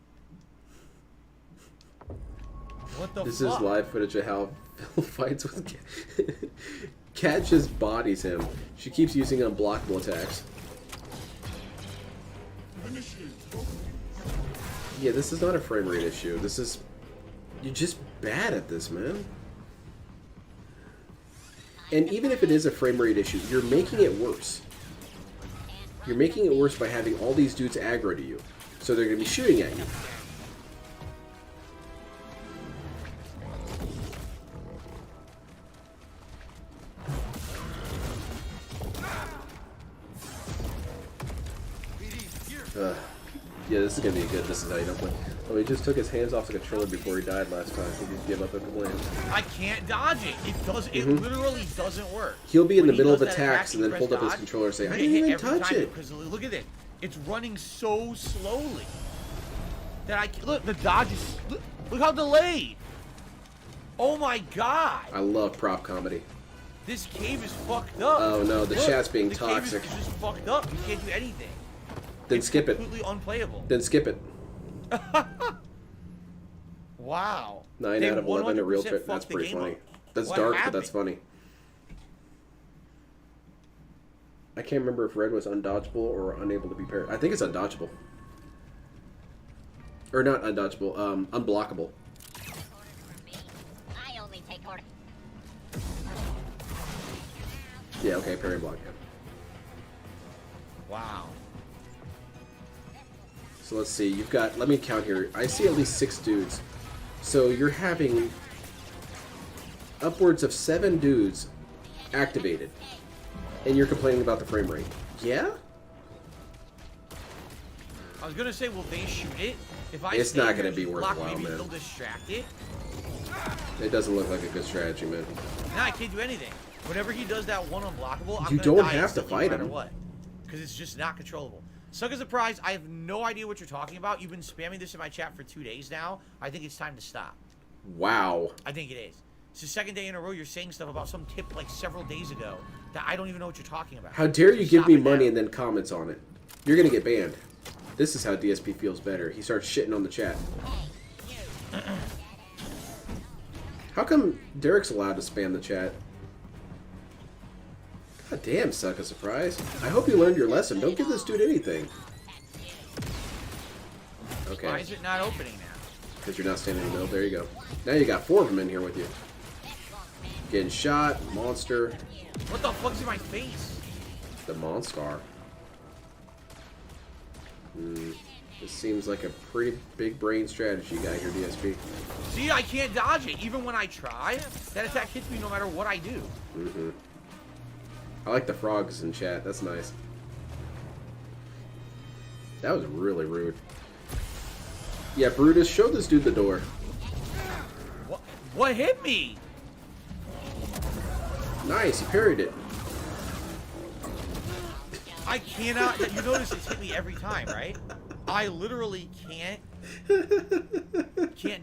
What the fuck? This is live footage of how Phil fights with Cat. Cat just bodies him. She keeps using unblockable attacks. Yeah, this is not a frame rate issue. This is... You're just bad at this, man. And even if it is a frame rate issue, you're making it worse. You're making it worse by having all these dudes aggro to you. So they're going to be shooting at you. Yeah, this is going to be good. This is how you don't play. Oh, he just took his hands off the controller before he died last time. He just gave up and complained. I can't dodge it. It does. It literally doesn't work. He'll be in the middle of attacks and then hold up his controller and say, I didn't even touch it. Because look at it. It's running so slowly that I look. The dodge is look how delayed. Oh my god. I love prop comedy. This cave is fucked up. Oh no, the chat's being toxic. The cave is just fucked up. You can't do anything. Then skip it. Completely unplayable. Then skip it. Wow. 9 out of 11 at real trip. That's pretty funny. That's dark, but that's funny. I can't remember if red was undodgeable or unable to be parried. I think it's undodgeable. Or not undodgeable, unblockable. I only take orders. Yeah, okay, parry block. Wow. So let's see, you've got, let me count here. I see at least 6 dudes. So you're having upwards of 7 dudes activated. And you're complaining about the frame rate. Yeah? I was gonna say, will they shoot it? If I it's not gonna be block, worthwhile, maybe man. they'll distract it. It doesn't look like a good strategy, man. No, I can't do anything. Whenever he does that one unblockable, I'm you gonna don't die have to fight no matter him. what. Because it's just not controllable. Suck a surprise, I have no idea what you're talking about. You've been spamming this in my chat for 2 days now. I think it's time to stop. Wow. I think it is. It's the second day in a row you're saying stuff about some tip like several days ago that I don't even know what you're talking about. How dare you give me money and then comments on it? You're gonna get banned. This is how DSP feels better. He starts shitting on the chat. How come Derek's allowed to spam the chat? God damn, suck a surprise. I hope you learned your lesson. Don't give this dude anything. Okay. Why is it not opening now? Because you're not standing in the middle. There you go. Now you got 4 of them in here with you. Getting shot. Monster. What the fuck's in my face? The Monstar. This seems like a pretty big brain strategy guy here, DSP. See, I can't dodge it. Even when I try, that attack hits me no matter what I do. I like the frogs in chat. That's nice. That was really rude. Yeah, Brutus, show this dude the door. What hit me? Nice, you parried it. I cannot. You notice it's hit me every time, right? I literally can't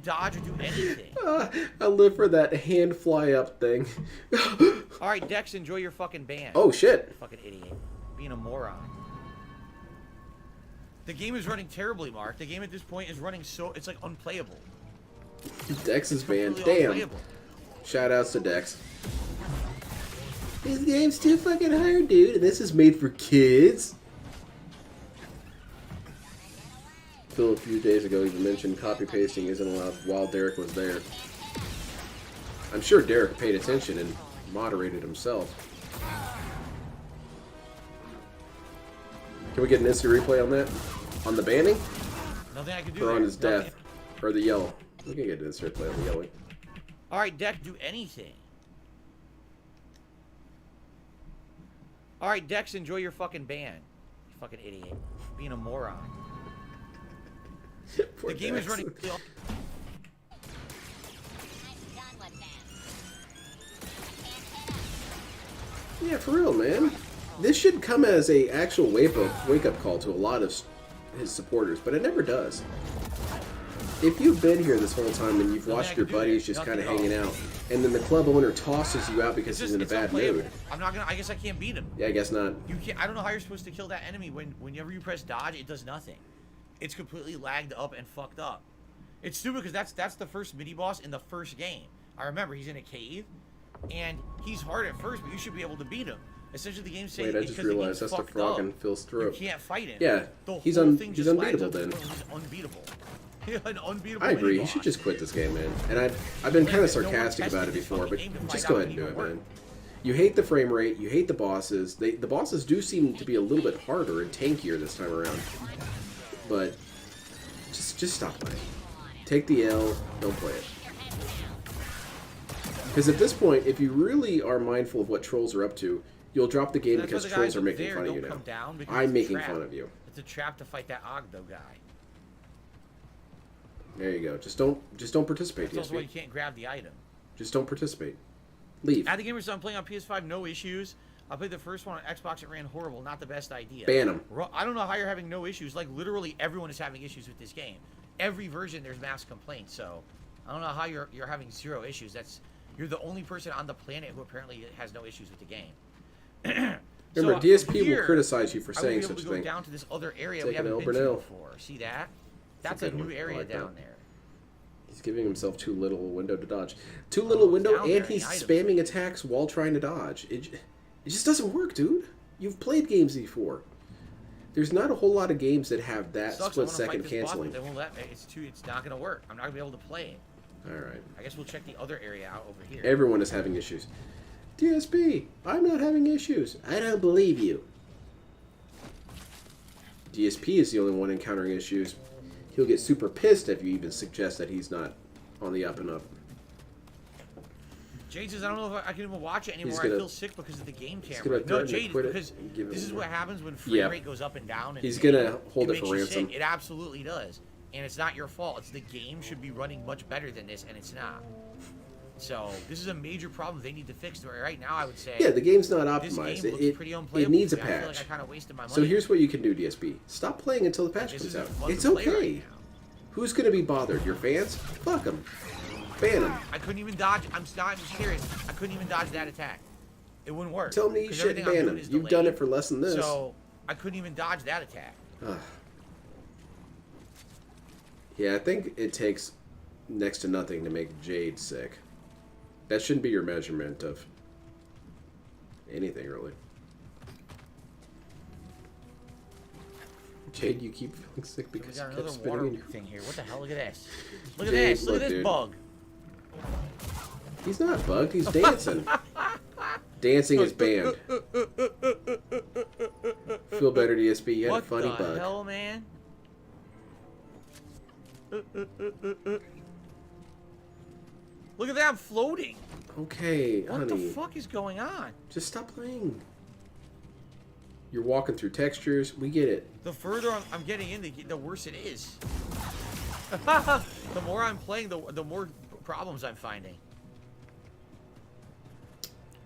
dodge or do anything. I live for that hand fly up thing. All right, Dex, enjoy your fucking ban. Oh shit! Fucking idiot, being a moron. The game is running terribly, Mark. The game at this point is running so it's like unplayable. Dex is banned. Completely Damn. unplayable. Shoutouts to Dex. This game's too fucking hard, dude. And this is made for kids. Phil a few days ago even mentioned copy pasting isn't allowed while Derek was there. I'm sure Derek paid attention and moderated himself. Can we get an instant replay on that? On the banning? Nothing I can do. Or there. on his death? Nothing. Or the yell? We can get an instant replay on the yelling. Alright, Dex, do anything. Alright, Dex, enjoy your fucking ban. You fucking idiot. Being a moron. The game is running. Yeah, for real, man. This should come as a actual wake-up call to a lot of his supporters, but it never does. If you've been here this whole time and you've watched your buddies just kind of hanging out, and then the club owner tosses you out because he's in a bad mood. I'm not gonna. I guess I can't beat him. Yeah, I guess not. You can't. I don't know how you're supposed to kill that enemy whenever you press dodge, it does nothing. It's completely lagged up and fucked up. It's stupid because that's the first mini boss in the first game. I remember he's in a cave, and he's hard at first, but you should be able to beat him. Essentially, the game's saying Wait, I just realized that's the frog in Phil's throat. You can't fight him. Yeah, he's unbeatable then. He's unbeatable. An unbeatable. I agree. He should just quit this game, man. And I've been kind of sarcastic about it before, but just go ahead and do it, man. You hate the frame rate. You hate the bosses. The bosses do seem to be a little bit harder and tankier this time around. But just stop playing. Take the L. Don't play it. Because at this point, if you really are mindful of what trolls are up to, you'll drop the game because trolls are making fun of you now. I'm making fun of you. It's a trap to fight that Ogdo guy. There you go. Just don't participate. That's also why you can't grab the item. Just don't participate. Leave. At the Gamers, I'm playing on PS5, no issues. I played the first one on Xbox. It ran horrible. Not the best idea. Ban them. I don't know how you're having no issues. Like literally everyone is having issues with this game. Every version there's mass complaints. So I don't know how you're having zero issues. You're the only person on the planet who apparently has no issues with the game. Remember, DSP will criticize you for saying such a thing. I will go down to this other area we Taking haven't been to before. See that? That's a new area down there. He's giving himself too little a window to dodge. Too little window, and he's spamming attacks while trying to dodge. It just doesn't work, dude. You've played games before. There's not a whole lot of games that have that split-second canceling. It's not going to work. I'm not going to be able to play it. All right. I guess we'll check the other area out over here. Everyone is having issues. DSP, I'm not having issues. I don't believe you. DSP is the only one encountering issues. He'll get super pissed if you even suggest that he's not on the up and up. Jade says, I don't know if I can even watch it anymore. I feel sick because of the game camera. No, Jade, because this is what happens when frame rate goes up and down. He's going to hold it for ransom. It absolutely does. And it's not your fault. It's the game should be running much better than this, and it's not. So this is a major problem they need to fix. Right now, I would say. Yeah, the game's not optimized. This game looks pretty unplayable. It needs a patch. I feel like I kind of wasted my money. So here's what you can do, DSP. Stop playing until the patch comes out. It's okay. Right, who's going to be bothered? Your fans? Fuck them. Ban them. I couldn't even dodge. I'm serious. I couldn't even dodge that attack. It wouldn't work. Tell me you shouldn't ban them. You've done it for less than this. So I couldn't even dodge that attack. Yeah, I think it takes next to nothing to make Jade sick. That shouldn't be your measurement of anything, really. Jade, you keep feeling sick because you kept spinning in your thing here. What the hell? Look at this. Look at this. Look at this bug. He's not bugged. He's dancing. Dancing is banned. Feel better, DSP. You had a funny bug. What the hell, man? Look at that, I'm floating. Okay, honey. What the fuck is going on? Just stop playing. You're walking through textures. We get it. The further I'm getting in, the worse it is. The more I'm playing, the more problems I'm finding.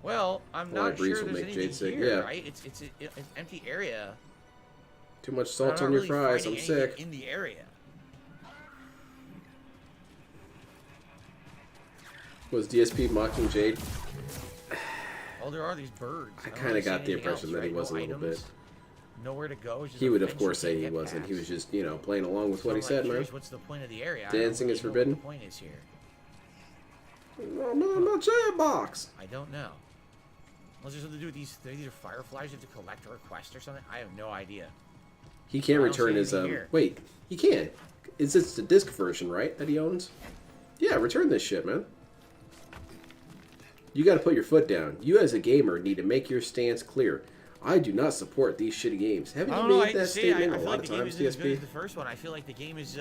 Well, I'm not sure there's anything here, right? It's an empty area. Too much salt on your fries. I'm sick. In the area. Was DSP mocking Jade? Oh, there are these birds. I kind of got the impression that he was a little bit. nowhere to go. It's just He a would, of fence course, you say can't he get wasn't. past. He was just, you know, playing along with what he I'm said, man. curious, what's the point of the area? I don't Dancing really is know what forbidden? the point is here. No, no, not Jaybox. I don't know. Unless there's something to do with these are fireflies you have to collect a request or something. I have no idea. He can't I don't return see his anything here. Wait, he can. It's the disc version, right? That he owns. Yeah, return this shit, man. You got to put your foot down. You, as a gamer, need to make your stance clear. I do not support these shitty games. Haven't I you don't know. made that statement I a feel lot like of the game times, isn't as good as DSP? the first one. I feel like the game is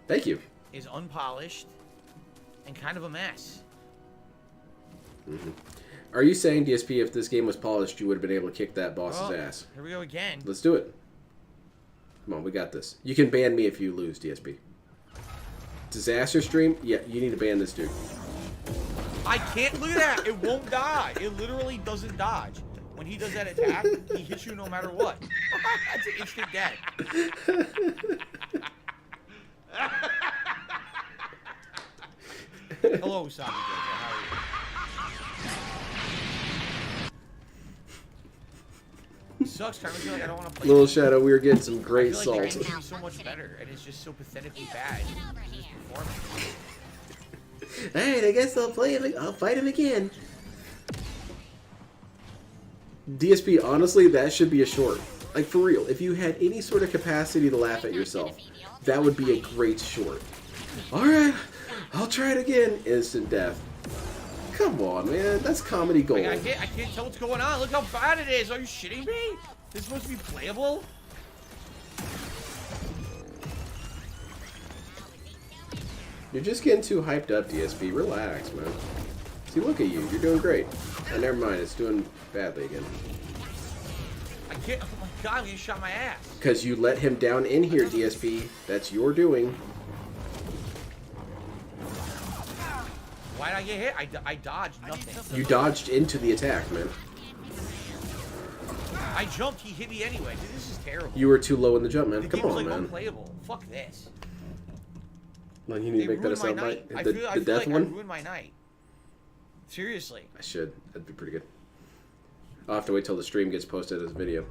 Thank you. is unpolished and kind of a mess. Are you saying, DSP, if this game was polished, you would have been able to kick that boss's Oh, ass? Here we go again. Let's do it. Come on, we got this. You can ban me if you lose, DSP. Disaster stream? Yeah, you need to ban this dude. I can't look at that. It won't die. It literally doesn't dodge. When he does that attack, he hits you no matter what. That's an instant death. Hello, Sabi Jojo. How are you? Sucks, trying to feel like I don't want to play. Little Shadow, we were getting some great I feel like the salt. game is so much better, and it's just so pathetically bad. His performance. Alright, I guess I'll fight him again. DSP, honestly, that should be a short. Like, for real, if you had any sort of capacity to laugh at yourself, that would be a great short. Alright, I'll try it again. Instant death. Come on, man. That's comedy gold. I can't tell what's going on. Look how bad it is. Are you shitting me? This is supposed to be playable? You're just getting too hyped up, DSP. Relax, man. See, look at you. You're doing great. Oh, never mind. It's doing badly again. I can't. Oh my god, you shot my ass. Because you let him down in here, DSP. That's your doing. Why'd I get hit? I dodged nothing. You dodged into the attack, man. I jumped. He hit me anyway. Dude, this is terrible. You were too low in the jump, man. The Come game was on, like man. unplayable. Fuck this. Well, you need to make that a ruined my soundbite. night. The I feel death like one? I ruined my night. Seriously. I should. That'd be pretty good. I'll have to wait till the stream gets posted as a video.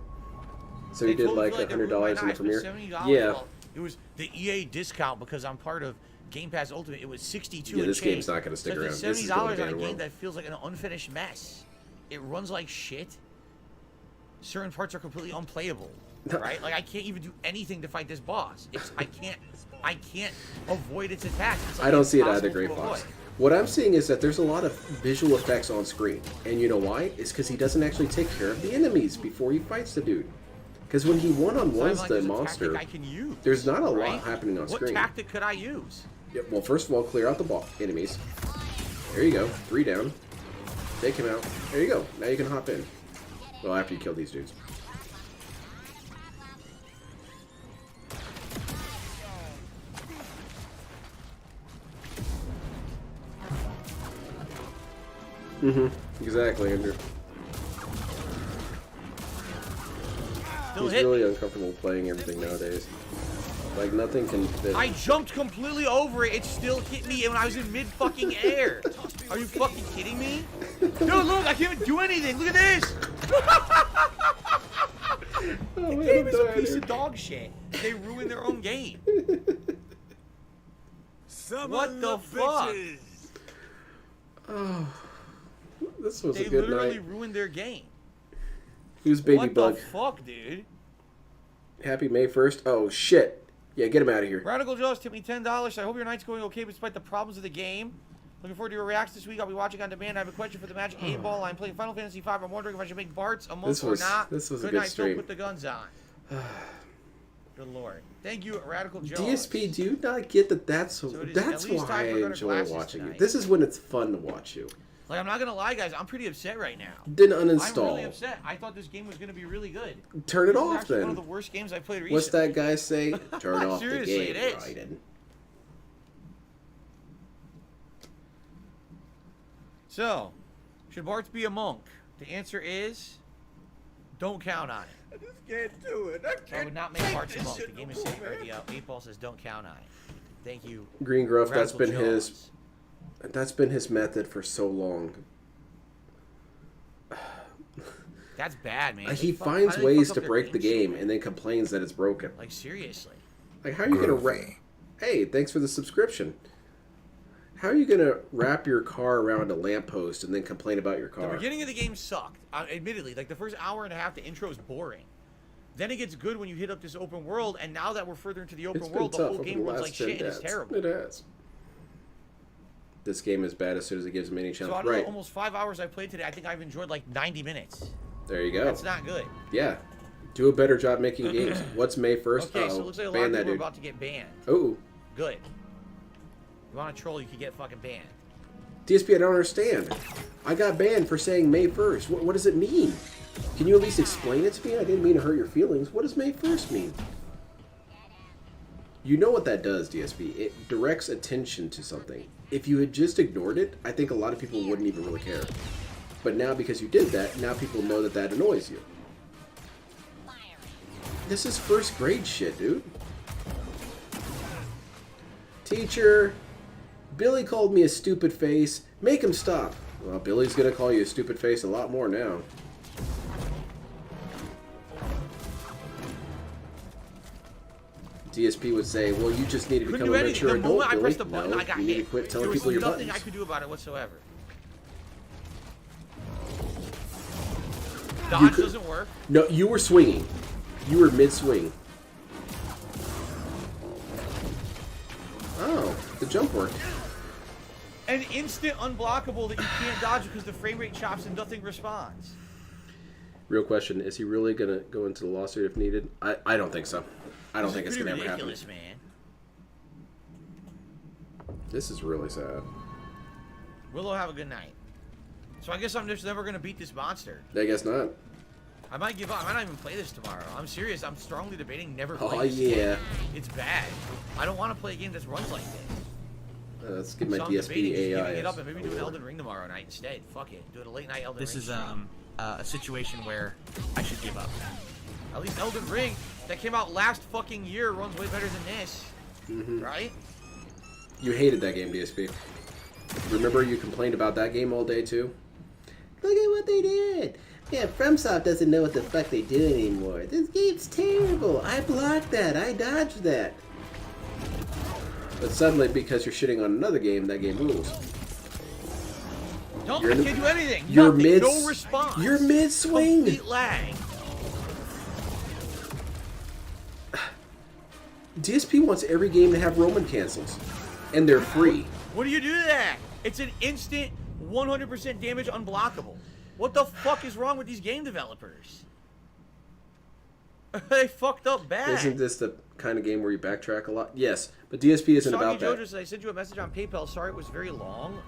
So you They did totally like feel they ruined my $100 in the night. I premiere? spent $70. Yeah. Well, it was the EA discount because I'm part of Game Pass Ultimate. It was $62. Yeah, this and game's change. not gonna stick So I around. spent This is $70 going on a down game well. that feels like an unfinished mess. It runs like shit. Certain parts are completely unplayable. Right? Like I can't even do anything to fight this boss. I can't avoid its attacks. It's like I don't see it impossible either, Great to Fox. avoid. What I'm seeing is that there's a lot of visual effects on screen. And you know why? It's because he doesn't actually take care of the enemies before he fights the dude. Because when he one-on-ones the monster, I can use, there's not a lot right? happening on screen. What tactic could I use? Yeah, well, first of all, clear out the enemies. There you go. 3 down. Take him out. There you go. Now you can hop in. Well, after you kill these dudes. Exactly, Andrew. He's really uncomfortable playing everything nowadays. Like, nothing can fit. I jumped completely over it. It still hit me when I was in mid-fucking air. Are you fucking kidding me? Dude, look, I can't even do anything. Look at this. The game is a piece of dog shit. They ruined their own game. What the fuck? Oh, this was They a good literally night. ruined their game. Who's Baby What Bug? the fuck, dude? Happy May 1st? Oh, shit. Yeah, get him out of here. Radical Joe's tipped me $10. I hope your night's going okay despite the problems of the game. Looking forward to your reacts this week. I'll be watching on demand. I have a question for the Magic 8 Ball. I'm playing Final Fantasy V. I'm wondering if I should make Bart's a monk or not. This was a Good good night, stream. Don't put the guns on. Good lord. Thank you, Radical Joe. DSP, do you not get that that's it is that's at least why time I for Gunner enjoy Glasses watching you. tonight. This is when it's fun to watch you. Like, I'm not going to lie, guys. I'm pretty upset right now. Then I'm uninstall. really upset. I thought this game was going to be really good. Turn it This is off, actually then. one of the worst games I've played recently. What's that guy say? Turn off the Seriously, game, it is. Raiden. So, should Bart be a monk? The answer is, don't count on it. I just can't do it. I would not make Bart a monk. The game is safe. Or the 8 Ball says don't count on it. Thank you. Green Gruff, that's Radical been Jones. that's been his method for so long. That's bad, man. He finds ways to break the game and then complains that it's broken. Like, seriously. Like, how are you going to... Hey, thanks for the subscription. How are you going to wrap your car around a lamppost and then complain about your car? The beginning of the game sucked. Admittedly, like the first hour and a half, the intro is boring. Then it gets good when you hit up this open world, and now that we're further into the open world, the whole game runs like shit and it's terrible. It has. This game is bad as soon as it gives me any chance. So out of the almost 5 hours I played today, I think I've enjoyed like 90 minutes. There you go. That's not good. Yeah. Do a better job making games. What's May 1st? Okay, so it looks like a lot of people are about to get banned. Oh. Good. You want to troll, you could get fucking banned. DSP, I don't understand. I got banned for saying May 1st. What does it mean? Can you at least explain it to me? I didn't mean to hurt your feelings. What does May 1st mean? You know what that does, DSP. It directs attention to something. If you had just ignored it, I think a lot of people wouldn't even really care. But now because you did that, now people know that that annoys you. This is first grade shit, dude. Teacher, Billy called me a stupid face. Make him stop. Well, Billy's gonna call you a stupid face a lot more now. DSP would say, well, you just need to become a mature adult, Billy. I pressed the button, no, I got you need to quit telling people your buttons. There was nothing I could do about it whatsoever. Dodge doesn't work. No, you were swinging. You were mid-swing. Oh, the jump worked. An instant unblockable that you can't dodge because the frame rate chops and nothing responds. Real question, is he really going to go into the lawsuit if needed? I don't think so. I don't think it's going to ever happen. Ridiculous, man. This is really sad. Willow, have a good night. So I guess I'm just never going to beat this monster. I guess not. I might give up. I might not even play this tomorrow. I'm serious. I'm strongly debating never playing Oh, this yeah. game. It's bad. I don't want to play a game that runs like this. Let's get my so DSP AI. It up and maybe do an Elden Ring tomorrow night instead. Fuck it. Do it a late night Elden Ring. This is a situation where I should give up. At least Elden Ring, that came out last fucking year, runs way better than this. Right? You hated that game, DSP. Remember you complained about that game all day, too? Look at what they did. Yeah, FromSoft doesn't know what the fuck they do anymore. This game's terrible. I blocked that. I dodged that. But suddenly, because you're shitting on another game, that game rules. No, I can't do anything. You're Nothing. mid. No response. You're mid-swing. Complete lag. DSP wants every game to have Roman cancels, and they're free. What do you do to that? It's an instant 100% damage unblockable. What the fuck is wrong with these game developers? They fucked up bad. Isn't this the kind of game where you backtrack a lot? Yes, but DSP isn't about that. Jojo said, I sent you a message on PayPal. Sorry it was very long.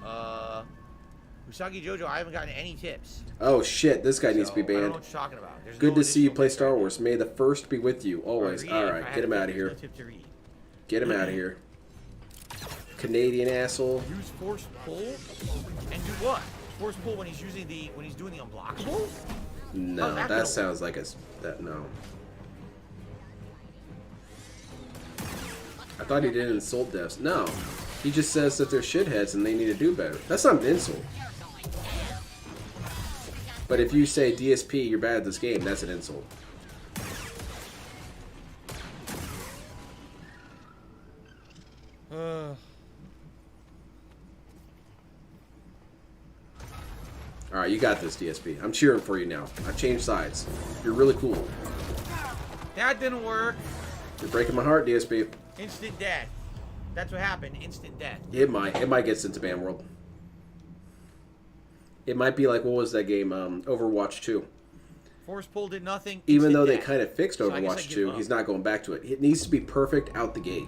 Usagi Jojo, I haven't gotten any tips. Oh shit, this guy needs to be banned. I don't know what you're talking about. There's Good to see you play Star Wars. May the 1st be with you, always. Alright, get him out of here. Get him out of here. Canadian asshole. Use force pull? And do what? Force pull when he's using when he's doing the unblockable? No, that sounds like no. I thought he did insult devs. No. He just says that they're shitheads and they need to do better. That's not an insult. But if you say DSP, you're bad at this game, that's an insult. Alright, you got this, DSP. I'm cheering for you now. I've changed sides. You're really cool. That didn't work. You're breaking my heart, DSP. Instant death. That's what happened. Instant death. It might. It might get sent to Ban World. It might be like, what was that game? Overwatch 2. Force pull did nothing. Even though they kind of fixed Overwatch 2, he's not going back to it. It needs to be perfect out the gate.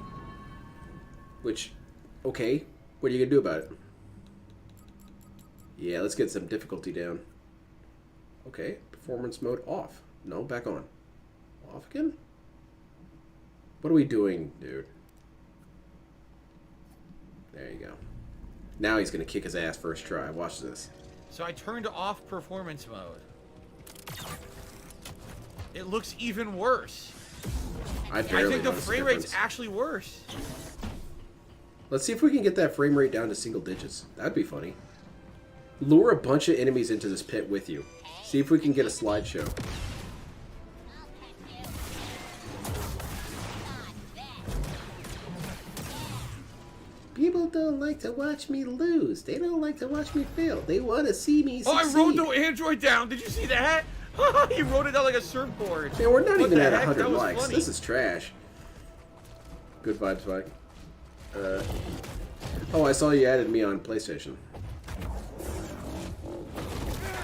Which, okay. What are you going to do about it? Yeah, let's get some difficulty down. Okay. Performance mode off. No, back on. Off again? What are we doing, dude? There you go. Now he's going to kick his ass first try. Watch this. So I turned off performance mode. It looks even worse. I think the frame rate's actually worse. Let's see if we can get that frame rate down to single digits. That'd be funny. Lure a bunch of enemies into this pit with you. See See if we can get a slideshow. People don't like to watch me lose. They don't like to watch me fail. They want to see me succeed. Oh, I rode the android down. Did you see that? He rode it down like a surfboard. Man, we're not What even the at heck? 100 That was likes. funny. This is trash. Good vibes, Mike. Oh, I saw you added me on PlayStation.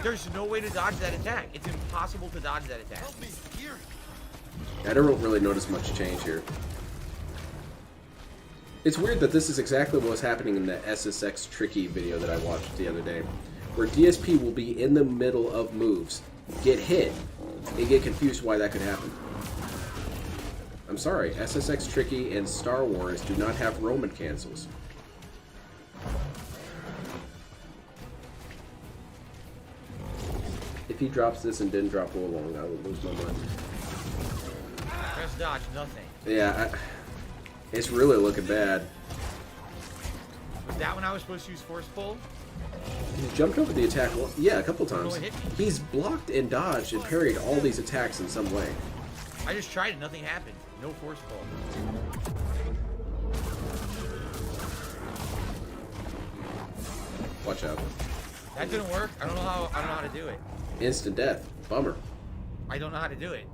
There's no way to dodge that attack. It's impossible to dodge that attack. I don't really notice much change here. It's weird that this is exactly what was happening in the SSX Tricky video that I watched the other day, where DSP will be in the middle of moves, get hit, and get confused why that could happen. I'm sorry, SSX Tricky and Star Wars do not have Roman cancels. If he drops this and didn't drop Wolong, I would lose my mind. Press dodge, nothing. Yeah, it's really looking bad. Was that when I was supposed to use force pull? He's jumped over the attack, yeah, a couple times. No, it hit me. He's blocked and dodged and parried all these attacks in some way. I just tried it, nothing happened. No force pull. Watch out. That didn't work. I don't know how to do it. Instant death. Bummer. I don't know how to do it.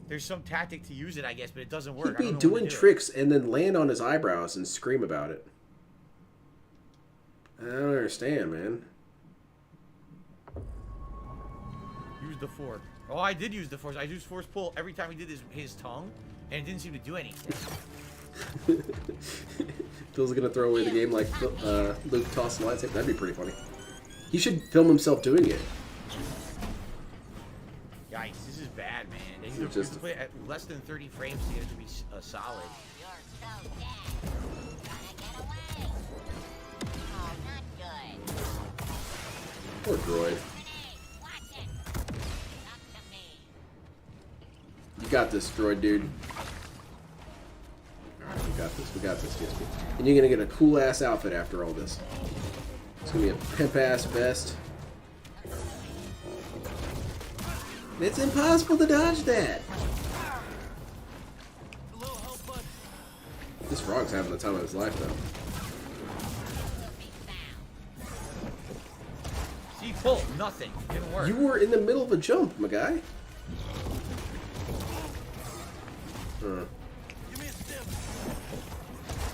There's some tactic to use it, I guess, but it doesn't work. He'd I be don't know doing what to do. tricks and then land on his eyebrows and scream about it. I don't understand, man. Use the force. Oh, I did use the force. I used force pull every time he did his tongue, and it didn't seem to do anything. Phil's gonna throw away the game like Luke tossed the lightsaber. That'd be pretty funny. He should film himself doing it. Yikes, this is bad, man. This You is just- have to play at less than 30 frames to get it to be solid. Poor droid. You got this, droid dude. Alright, we got this. We got this, DSP. And you're gonna get a cool ass outfit after all this. It's gonna be a pimp ass vest. It's impossible to dodge that. This frog's having the time of his life, though. See, pull, nothing. Didn't work. You were in the middle of a jump, my guy.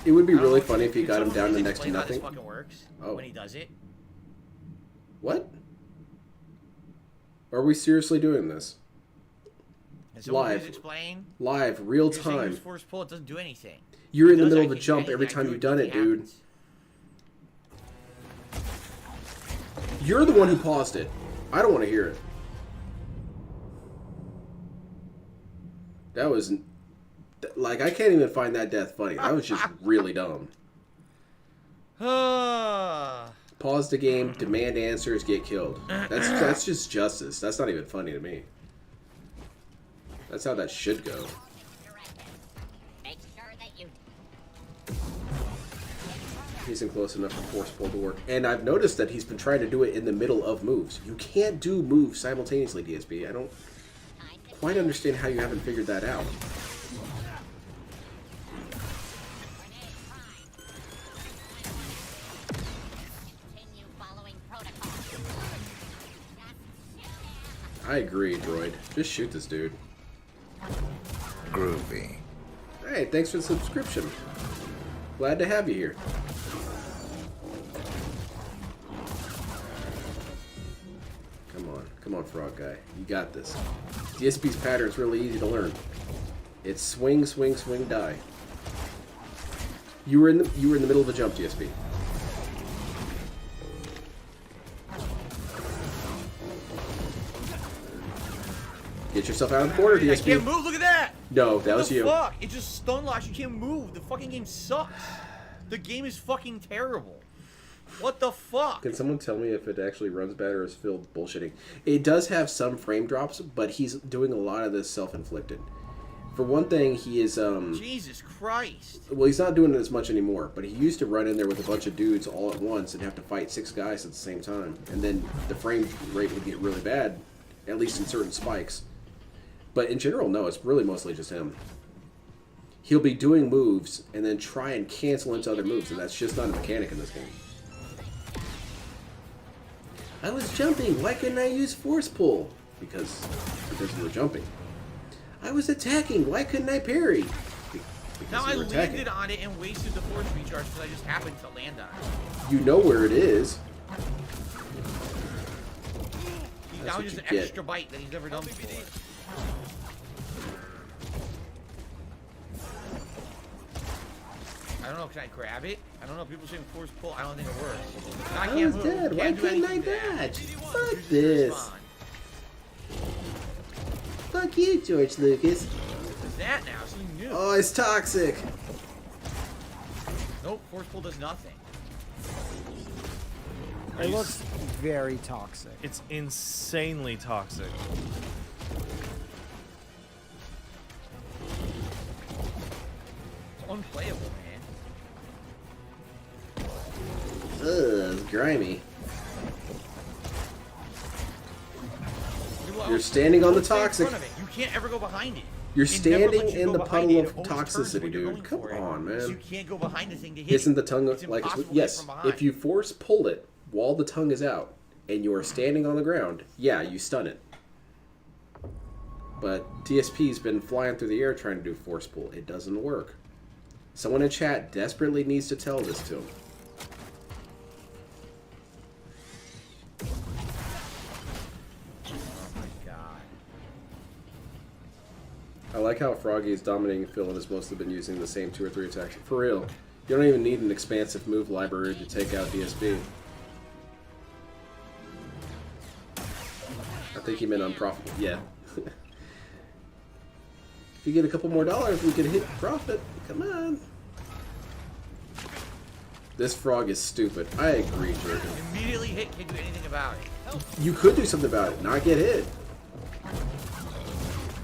It would be really funny if you got him down to next to nothing. How this fucking works when he does it. What? Are we seriously doing this? And someone Live. please explain. Live, real You're saying time. use force pull, it doesn't do anything. You're in It the does middle of a actually do jump anything. every I time do you've it, done it, nothing dude. happens. You're the one who paused it. I don't want to hear it. That was... Like, I can't even find that death funny. That was just really dumb. Pause the game, demand answers, get killed. That's just justice. That's not even funny to me. That's how that should go. He isn't close enough for force pull to work. And I've noticed that he's been trying to do it in the middle of moves. You can't do moves simultaneously, DSP. I don't quite understand how you haven't figured that out. I agree, droid. Just shoot this dude. Groovy. Hey, thanks for the subscription. Glad to have you here. Come on, frog guy. You got this. DSP's pattern is really easy to learn. It's swing, swing, swing, die. You were in the middle of a jump, DSP. Get yourself out of the corner, DSP. I can't move. Look at that. No, that was you. Fuck! It just stun locks. You can't move. The fucking game sucks. The game is fucking terrible. What the fuck? Can someone tell me if it actually runs better or is Phil bullshitting? It does have some frame drops, but he's doing a lot of this self-inflicted. For one thing, he is Jesus Christ. well, he's not doing it as much anymore, but he used to run in there with a bunch of dudes all at once and have to fight 6 guys at the same time. And then the frame rate would get really bad, at least in certain spikes. But in general, no, it's really mostly just him. He'll be doing moves and then try and cancel into other moves, and that's just not a mechanic in this game. I was jumping, why couldn't I use force pull? Because you were jumping. I was attacking, why couldn't I parry? Because Now I you were attacking. landed on it and wasted the force recharge because I just happened to land on it. You know where it is. That was just an extra bite that he's never done before. I don't know, can I grab it? I don't know, people saying force pull, I don't think it works. I I was dead, why couldn't I dodge? Fuck this. Fuck you, George Lucas. What's that now? Something new. Oh, it's toxic. Nope, force pull does nothing. It looks very toxic. It's insanely toxic. It's unplayable, man. Ugh, it's grimy. You're standing on the toxic. You can't ever go behind it. You're It never standing lets you in go the behind puddle it. of It always turns toxicity, when you're dude. going Come for it. on, So man. you can't go behind the thing to hit Isn't it. the tongue It's like impossible to hit yes? from behind. If you force pull it while the tongue is out and you are standing on the ground, yeah, you stun it. But DSP's been flying through the air trying to do force pull. It doesn't work. Someone in chat desperately needs to tell this to him. I like how Froggy is dominating Phil and has mostly been using the same 2 or 3 attacks. For real. You don't even need an expansive move library to take out DSP. I think he meant unprofitable. Yeah. If you get a couple more dollars, we can hit profit. Come on. This frog is stupid. I agree, Jordan. Immediately hit, can't do anything about it. You could do something about it, not get hit.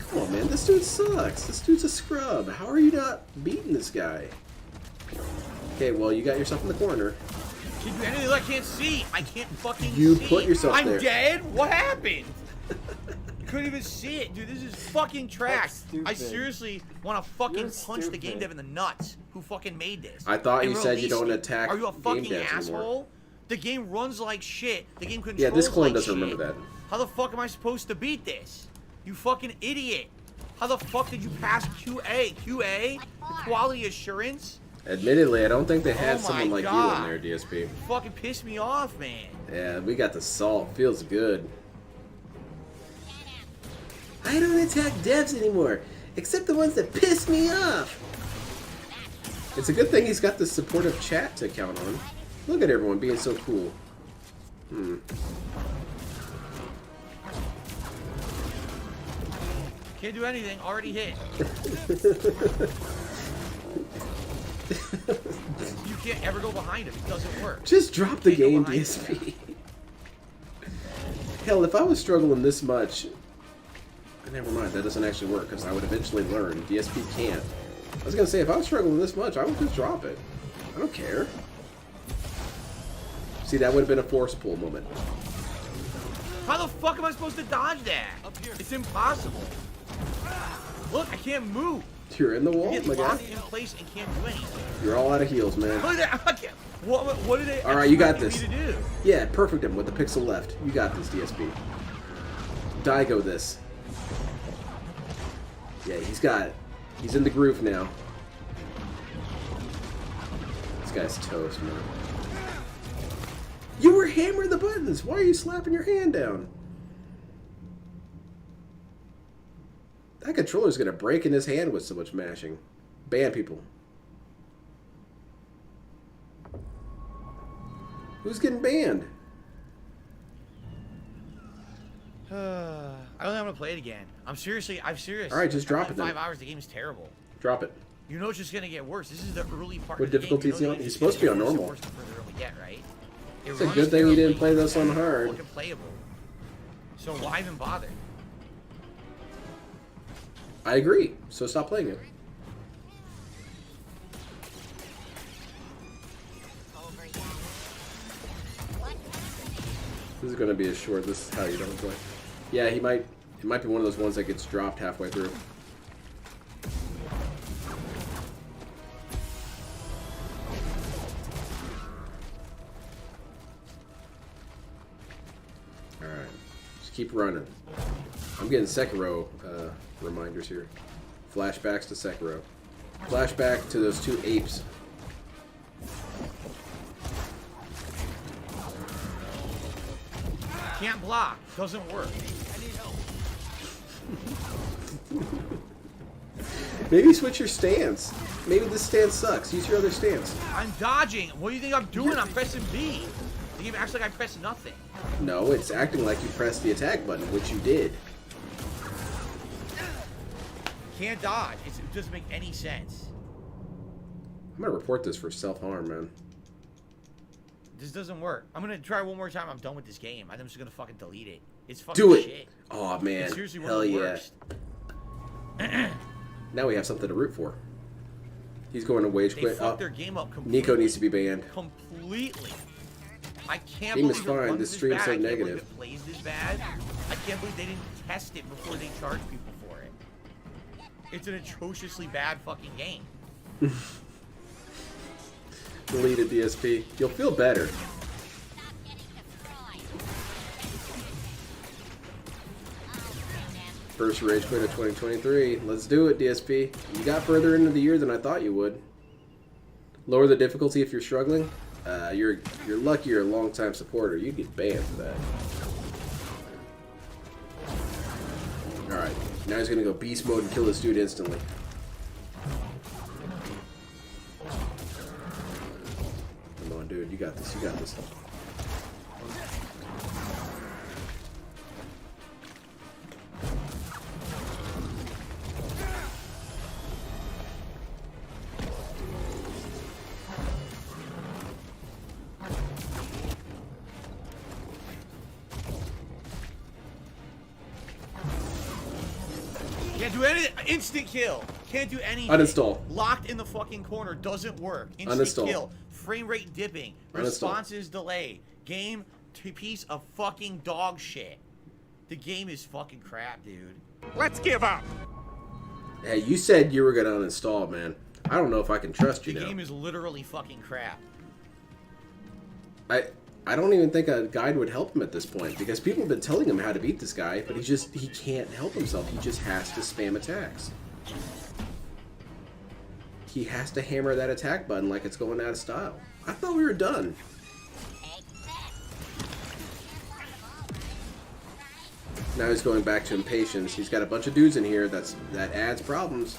Come on, man. This dude sucks. This dude's a scrub. How are you not beating this guy? Okay, well, you got yourself in the corner. Can't do anything I can't see. I can't fucking see. You put yourself I'm there. dead? What happened? Couldn't even see it. Dude, this is fucking trash. I seriously want to fucking punch the game dev in the nuts who fucking made this. I thought and you said you released don't it. attack Are you a game fucking devs asshole? anymore. The game runs like shit. The game controls Yeah, this clone like doesn't shit. remember that. How the fuck am I supposed to beat this? You fucking idiot. How the fuck did you pass QA? QA? Quality assurance? Admittedly, I don't think they had Oh someone my like God. you in there, DSP. You fucking pissed me off, man. Yeah, we got the salt. Feels good. I don't attack devs anymore, except the ones that piss me off. It's a good thing he's got the supportive chat to count on. Look at everyone being so cool. Can't do anything. Already hit. You can't ever go behind him. It doesn't work. Just drop the Can't go game, behind DSP. Hell, if I was struggling this much... Never mind, that doesn't actually work, because I would eventually learn. DSP can't. I was going to say, if I was struggling this much, I would just drop it. I don't care. See, that would have been a force pull moment. How the fuck am I supposed to dodge that? It's impossible. Look, I can't move. You're in the wall, You get my guy. locked in place and can't do anything. You're all out of heals, man. Look at that. What did they All right, you got expect this. me to do? Yeah, perfect him with the pixel left. You got this, DSP. Daigo this. Yeah, he's got it. He's in the groove now. This guy's toast, man. You were hammering the buttons. Why are you slapping your hand down? That controller's gonna break in his hand with so much mashing. Ban people. Who's getting banned? I don't think I'm gonna play it again. I'm serious. All right, just drop it then. 5 hours. The game is terrible. Drop it. You know it's just gonna get worse. This is the early part. What of the difficulty game. is he on? He's supposed to be on normal. Worse the further we get, right? It's a good thing you didn't play this on hard. Fucking playable. So why even bother? I agree. So stop playing it. This is going to be a short. This is how you don't play. Yeah, he might. It might be one of those ones that gets dropped halfway through. All right, just keep running. I'm getting Sekiro reminders here. Flashbacks to Sekiro. Flashback to those two apes. Can't block. Doesn't work. I need help. Maybe switch your stance. Maybe this stance sucks. Use your other stance. I'm dodging. What do you think I'm doing? I'm pressing B. The game acts like I pressed nothing. No, it's acting like you pressed the attack button, which you did. Can't dodge. It doesn't make any sense. I'm gonna report this for self-harm, man. This doesn't work. I'm gonna try one more time. I'm done with this game. I'm just gonna fucking delete it. It's fucking Do it. shit. Oh man. It's seriously one Hell of the yeah. worst. Now we have something to root for. He's going to wage They quit. fucked their game up completely. Nico needs to be banned. Completely. I can't Game is believe it fine. runs This this stream's bad. so I can't negative. believe it plays this bad. I can't believe they didn't test it before they charged people for it. It's an atrociously bad fucking game. Deleted DSP. You'll feel better. First rage quit of 2023. Let's do it, DSP. You got further into the year than I thought you would. Lower the difficulty if you're struggling. You're lucky you're a long-time supporter. You get banned for that. Alright, now he's gonna go beast mode and kill this dude instantly. Come on, dude. You got this. You got this. Can't do anything. Instant kill. Can't do anything. Uninstall. Locked in the fucking corner. Doesn't work. Instant Uninstall. kill. Frame rate dipping. Uninstall. Response is delayed. Game piece of fucking dog shit. The game is fucking crap, dude. Let's give up. Hey, you said you were gonna uninstall, man. I don't know if I can trust you The now. game is literally fucking crap. I don't even think a guide would help him at this point, because people have been telling him how to beat this guy, but he can't help himself. He just has to spam attacks. He has to hammer that attack button like it's going out of style. I thought we were done. Now he's going back to impatience. He's got a bunch of dudes in here that adds problems.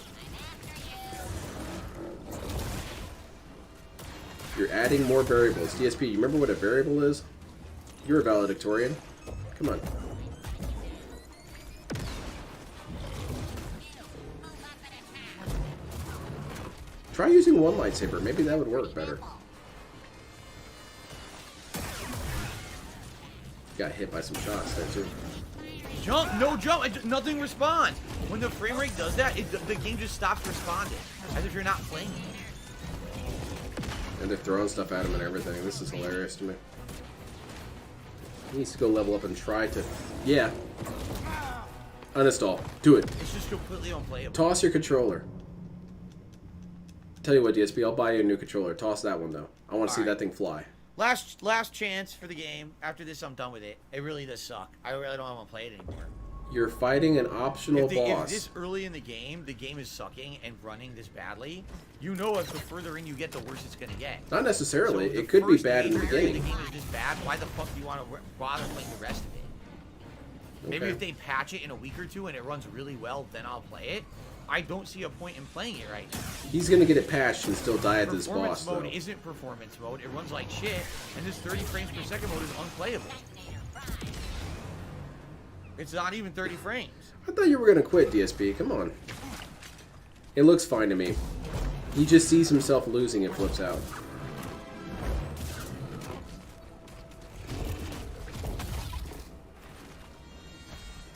You're adding more variables. DSP, you remember what a variable is? You're a valedictorian. Come on. Try using one lightsaber. Maybe that would work better. Got hit by some shots there too. Jump, no jump, nothing responds. When the frame rate does that, the game just stops responding, as if you're not playing it. And they're throwing stuff at him and everything. This is hilarious to me. He needs to go level up and try to... Yeah. Uninstall. Do it. It's just completely unplayable. Toss your controller. Tell you what, DSP, I'll buy you a new controller. Toss that one, though. I want to see that thing fly. Last chance for the game. After this, I'm done with it. It really does suck. I really don't want to play it anymore. You're fighting an optional If boss. this early in the game is sucking and running this badly, you know if the further in you get, the worse it's going to get. Not necessarily. So it could be first bad in the area beginning. The game is just bad. Why the fuck do you want to bother playing the rest of it? Maybe Okay. if they patch it in a week or two and it runs really well, then I'll play it. I don't see a point in playing it right now. He's going to get it patched and still die at this boss, Performance mode though. isn't performance mode. It runs like shit, and this 30 frames per second mode is unplayable. It's not even 30 frames. I thought you were going to quit, DSP. Come on. It looks fine to me. He just sees himself losing and flips out.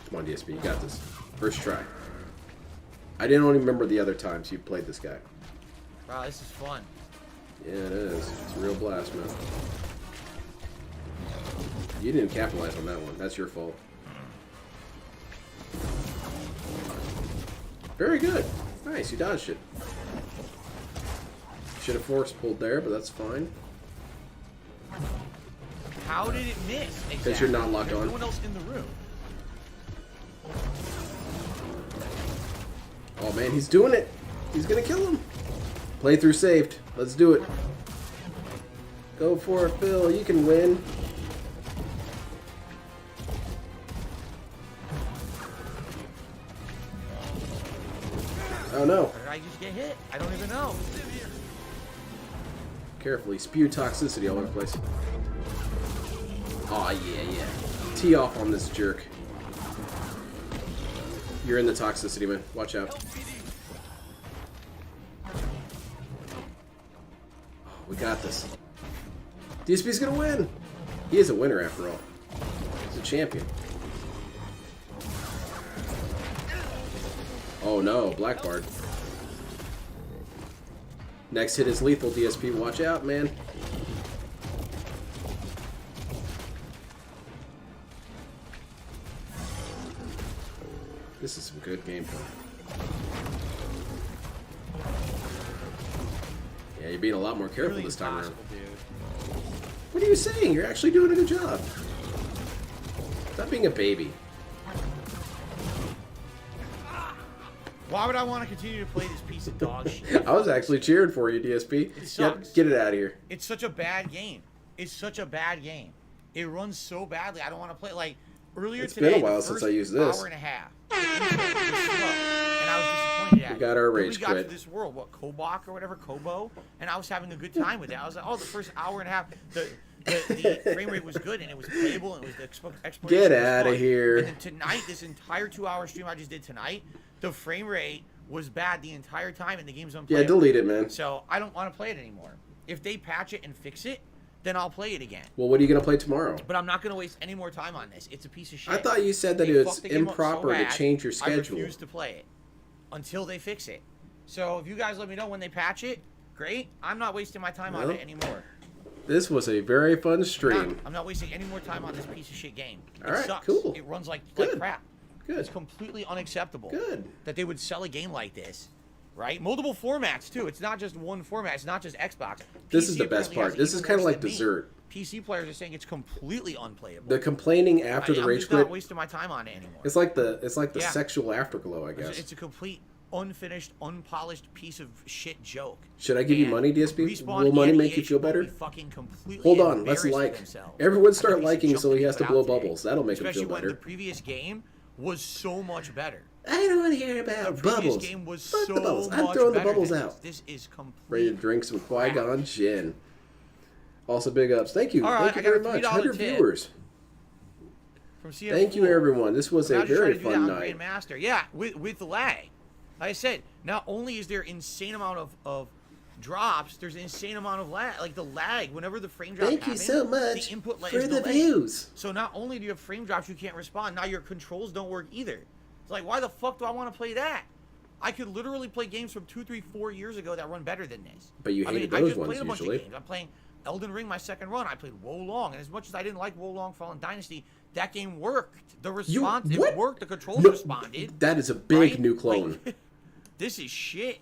Come on, DSP. You got this. First try. I didn't only remember the other times you played this guy. Wow, this is fun. Yeah, it is. It's a real blast, man. You didn't capitalize on that one. That's your fault. Very good. Nice, you dodged it. Should have force pulled there, but that's fine. How did it miss? Because you're not locked on. No one else in the room. Oh man, he's doing it. He's gonna kill him. Playthrough saved. Let's do it. Go for it, Phil. You can win. Oh no. Or did I just get hit? I don't even know. Carefully. Spew toxicity all over the place. Aw, yeah. Tee off on this jerk. You're in the toxicity, man. Watch out. Oh, we got this. DSP's gonna win. He is a winner after all. He's a champion. Oh no, Black Bard. Next hit is lethal, DSP. Watch out, man. This is some good gameplay. Yeah, you're being a lot more careful Really this time around. dude. What are you saying? You're actually doing a good job. Stop being a baby. Why would I want to continue to play this piece of dog shit? I was actually cheering for you, DSP. It sucks. Get it out of here. It's such a bad game. It's such a bad game. It runs so badly. I don't want to play. Like earlier It's today, been a while the since first I used this. hour and a half. And I was disappointed at it. We got our Then rage we got quit. to this world, what, Kobach or whatever, Kobo, and I was having a good time with it. I was like, oh, the first hour and a half, the frame rate was good, and it was playable, and it was the exploration. Get was out of fun. here. And then tonight, this entire 2-hour stream I just did tonight, the frame rate was bad the entire time, and the game's unplayable. Yeah, delete it, man. So I don't want to play it anymore. If they patch it and fix it, then I'll play it again. Well, what are you going to play tomorrow? But I'm not going to waste any more time on this. It's a piece of shit. I thought you said that They it was fucked the game up so improper to bad, change your schedule. I refuse to play it until they fix it. So if you guys let me know when they patch it, great. I'm not wasting my time on Well, it anymore. This was a very fun stream. I'm not wasting any more time on this piece of shit game. All It right, sucks. cool. It runs like Good. crap. Good. It's completely unacceptable. Good. That they would sell a game like this. Right? Multiple formats, too. It's not just one format. It's not just Xbox. This PC is the best apparently part. has it This is even kind of worse like than me. dessert. PC players are saying it's completely unplayable. The complaining after the I'm rage just quit. not wasting my time on it anymore. It's like the Yeah. sexual afterglow, I guess. It's a complete, unfinished, unpolished piece of shit joke. Should I give you And money, DSP? Respawn Will money and make you EA feel should better? be fucking completely Hold on, let's embarrassed like. of themselves. Everyone At the start piece of liking junk so he has to they put blow out today. bubbles. That'll make him Especially feel when better. the previous game was so much better. I don't want to hear about The previous bubbles. game was Fuck so the bubbles. I'm much throwing the better bubbles than out. This is complete. Ready to drink some Qui-Gon gin. Also, big ups. Thank you. All right, Thank you I got very a much. $3 100 tip viewers. From CF4. Thank you, everyone. This was Now a just try very to do that fun on night. Grandmaster. Yeah, with the lag. Like I said, not only is there insane amount of drops, there's an insane amount of lag. Like the lag, whenever the frame drop Thank you happens, so much the input lag for is the delayed. views. So not only do you have frame drops, you can't respond. Now your controls don't work either. It's like, why the fuck do I want to play that? I could literally play games from 2, 3, 4 years ago that run better than this. But you I hated I those just ones played a bunch usually. of games. I'm playing Elden Ring, my second run. I played Wolong, and as much as I didn't like Wolong Fallen Dynasty, that game worked. The response, it worked. The controls No, responded. That is a big right? new clone. Like, this is shit.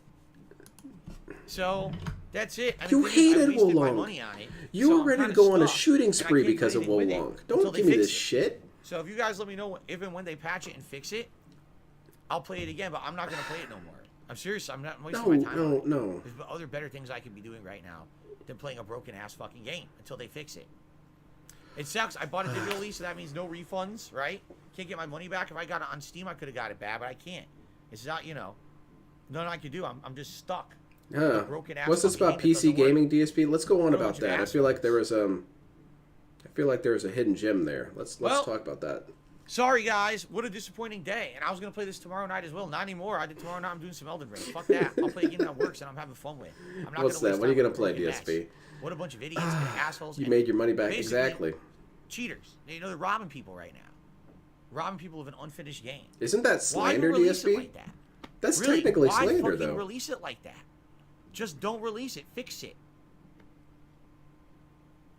So that's it. I You the thing is, I hated wasted my Wolong. money on it, You so were I'm ready to kinda go on a stuck, shooting and I spree can't do because of anything with it Wolong. until Don't they give me fix this it. shit. So if you guys let me know if and when they patch it and fix it, I'll play it again. But I'm not gonna play it no more. I'm serious. I'm not wasting my time. on it. No. There's other better things I could be doing right now than playing a broken ass fucking game until they fix it. It sucks. I bought a digital lease, so that means no refunds, right? Can't get my money back. If I got it on Steam, I could have got it back, but I can't. It's not, nothing I can do. I'm just stuck. Huh. Broken ass What's this fucking about game that PC doesn't work. gaming, DSP? Let's go on What about about you that. I feel like there was a hidden gem there. Let's Well- talk about that. Sorry, guys. What a disappointing day. And I was going to play this tomorrow night as well. Not anymore. I did tomorrow night. I'm doing some Elden Ring. Fuck that. I'll play a game that works and I'm having fun with. I'm not What's gonna that? waste What are you time gonna with a play, broken DSP? mess. What a bunch of idiots and assholes. You and made your money back. basically Exactly. Cheaters. They're robbing people right now. Robbing people of an unfinished game. Isn't that Why slander, you release it DSP? like that? That's really, technically why slander, fucking though. release it like that? Just don't release it. Fix it.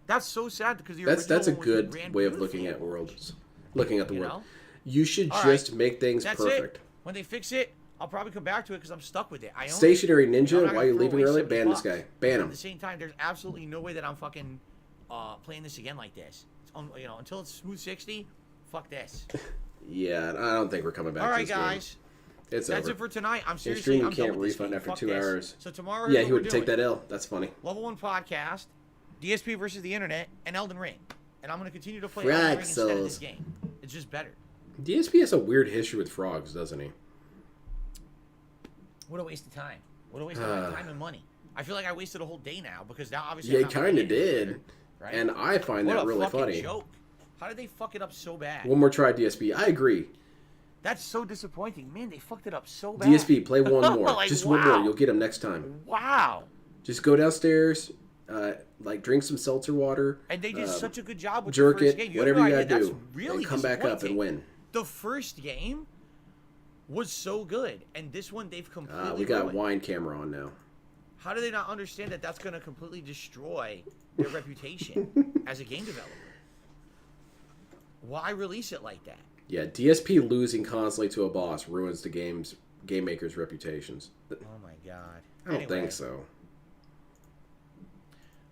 That's so sad because the That's original a one was good ran way of beautifully. looking at worlds. Looking at the You world. know? You should All just right. make things That's perfect. It. When they fix it, I'll probably come back to it because I'm stuck with it. I own Stationary it. Ninja, I'm not why are you gonna throw leaving away early? $70. Ban this guy. Ban him. At the same time, there's absolutely no way that I'm fucking playing this again like this. You know, until it's smooth 60, fuck this. Yeah, I don't think we're coming back All to right, this guys. game. It's That's over. it for tonight. I'm In seriously, stream, you I'm can't done with this refund game. after Fuck 2 this. hours. So tomorrow, yeah, here's he what would we're take doing. that L. That's funny. Level 1 podcast, DSP versus the internet, and Elden Ring. And I'm going to continue to play Elden Ring instead of this game. It's just better. DSP has a weird history with frogs, doesn't he? What a waste of time. What a waste of my time and money. I feel like I wasted a whole day now because now obviously Yeah, I'm he not kind of playing it did. either, right? And I find that really What a fucking funny. joke. How did they fuck it up so bad? One more try, DSP. I agree. That's so disappointing. Man, they fucked it up so bad. DSP, play one more. Like, Just wow. one more. You'll get him next time. Wow. Just go downstairs, like drink some seltzer water. And they did such a good job with jerk the first it, game. You whatever have you no gotta idea. do, That's really and come back up and disappointing. win. The first game was so good, and this one they've completely We got ruined. wine camera on now. How do they not understand that that's going to completely destroy their reputation as a game developer? Why release it like that? Yeah, DSP losing constantly to a boss ruins the game makers' reputations. Oh my god. I don't Anyway. think so.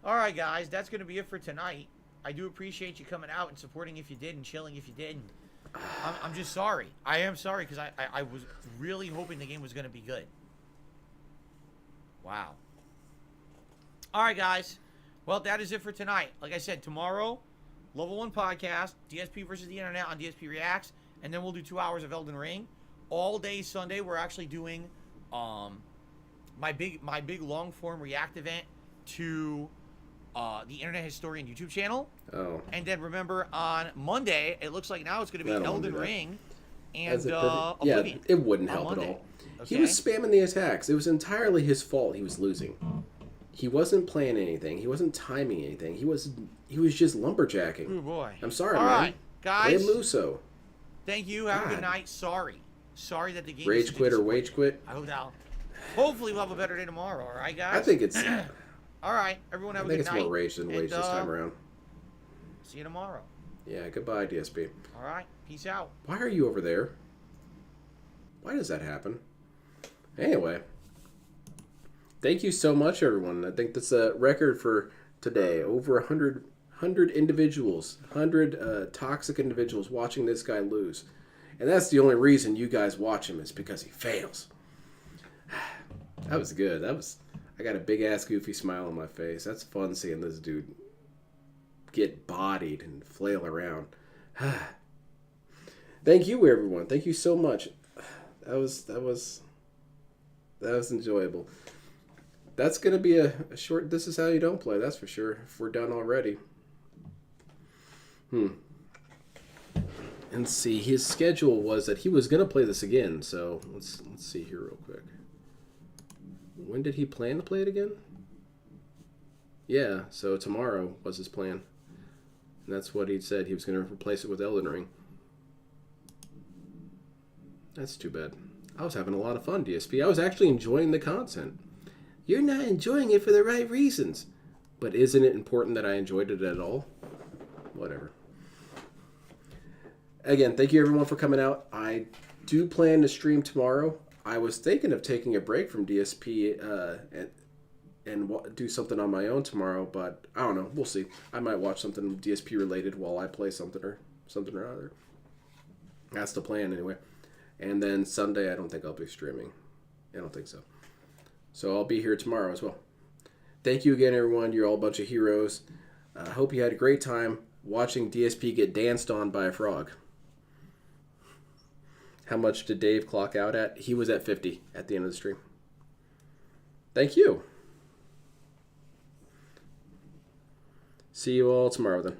All right, guys, that's going to be it for tonight. I do appreciate you coming out and supporting if you did and chilling if you didn't. I'm just sorry. I am sorry because I was really hoping the game was going to be good. Wow. All right, guys. Well, that is it for tonight. Like I said, tomorrow, Level 1 podcast, DSP versus the internet on DSP Reacts, and then we'll do 2 hours of Elden Ring. All day Sunday, we're actually doing my big long form react event to the Internet Historian YouTube channel. Oh. And then remember on Monday, it looks like now it's going to be Elden Ring and Yeah, Oblivion. it wouldn't on help at Monday. all. Okay? He was spamming the attacks. It was entirely his fault he was losing. He wasn't playing anything. He wasn't timing anything. He was just lumberjacking. Oh boy. I'm sorry, All man. right, guys. Play Muso. Thank you. Have a God. good night. Sorry that the game Rage is quit or wage quit. I hope now. Hopefully we'll have a better day tomorrow. All right, guys. I think it's. All right, everyone I have a think good it's night. more rage than wage this time around. See you tomorrow. Yeah, goodbye, DSP. All right, peace out. Why are you over there? Why does that happen? Anyway. Thank you so much, everyone. I think that's a record for today. Over 100 individuals, 100 toxic individuals watching this guy lose. And that's the only reason you guys watch him is because he fails. That was good. I got a big-ass goofy smile on my face. That's fun seeing this dude get bodied and flail around. Thank you, everyone. Thank you so much. That was enjoyable. That's going to be a short This Is How You Don't Play, that's for sure, if we're done already. And see, his schedule was that he was going to play this again, so let's see here real quick. When did he plan to play it again? Yeah, so tomorrow was his plan. And that's what he said. He was going to replace it with Elden Ring. That's too bad. I was having a lot of fun, DSP. I was actually enjoying the content. You're not enjoying it for the right reasons. But isn't it important that I enjoyed it at all? Whatever. Again, thank you everyone for coming out. I do plan to stream tomorrow. I was thinking of taking a break from DSP and do something on my own tomorrow, but I don't know. We'll see. I might watch something DSP related while I play something or other. That's the plan anyway. And then Sunday, I don't think I'll be streaming. I don't think so. So I'll be here tomorrow as well. Thank you again, everyone. You're all a bunch of heroes. I hope you had a great time watching DSP get danced on by a frog. How much did Dave clock out at? He was at 50 at the end of the stream. Thank you. See you all tomorrow then.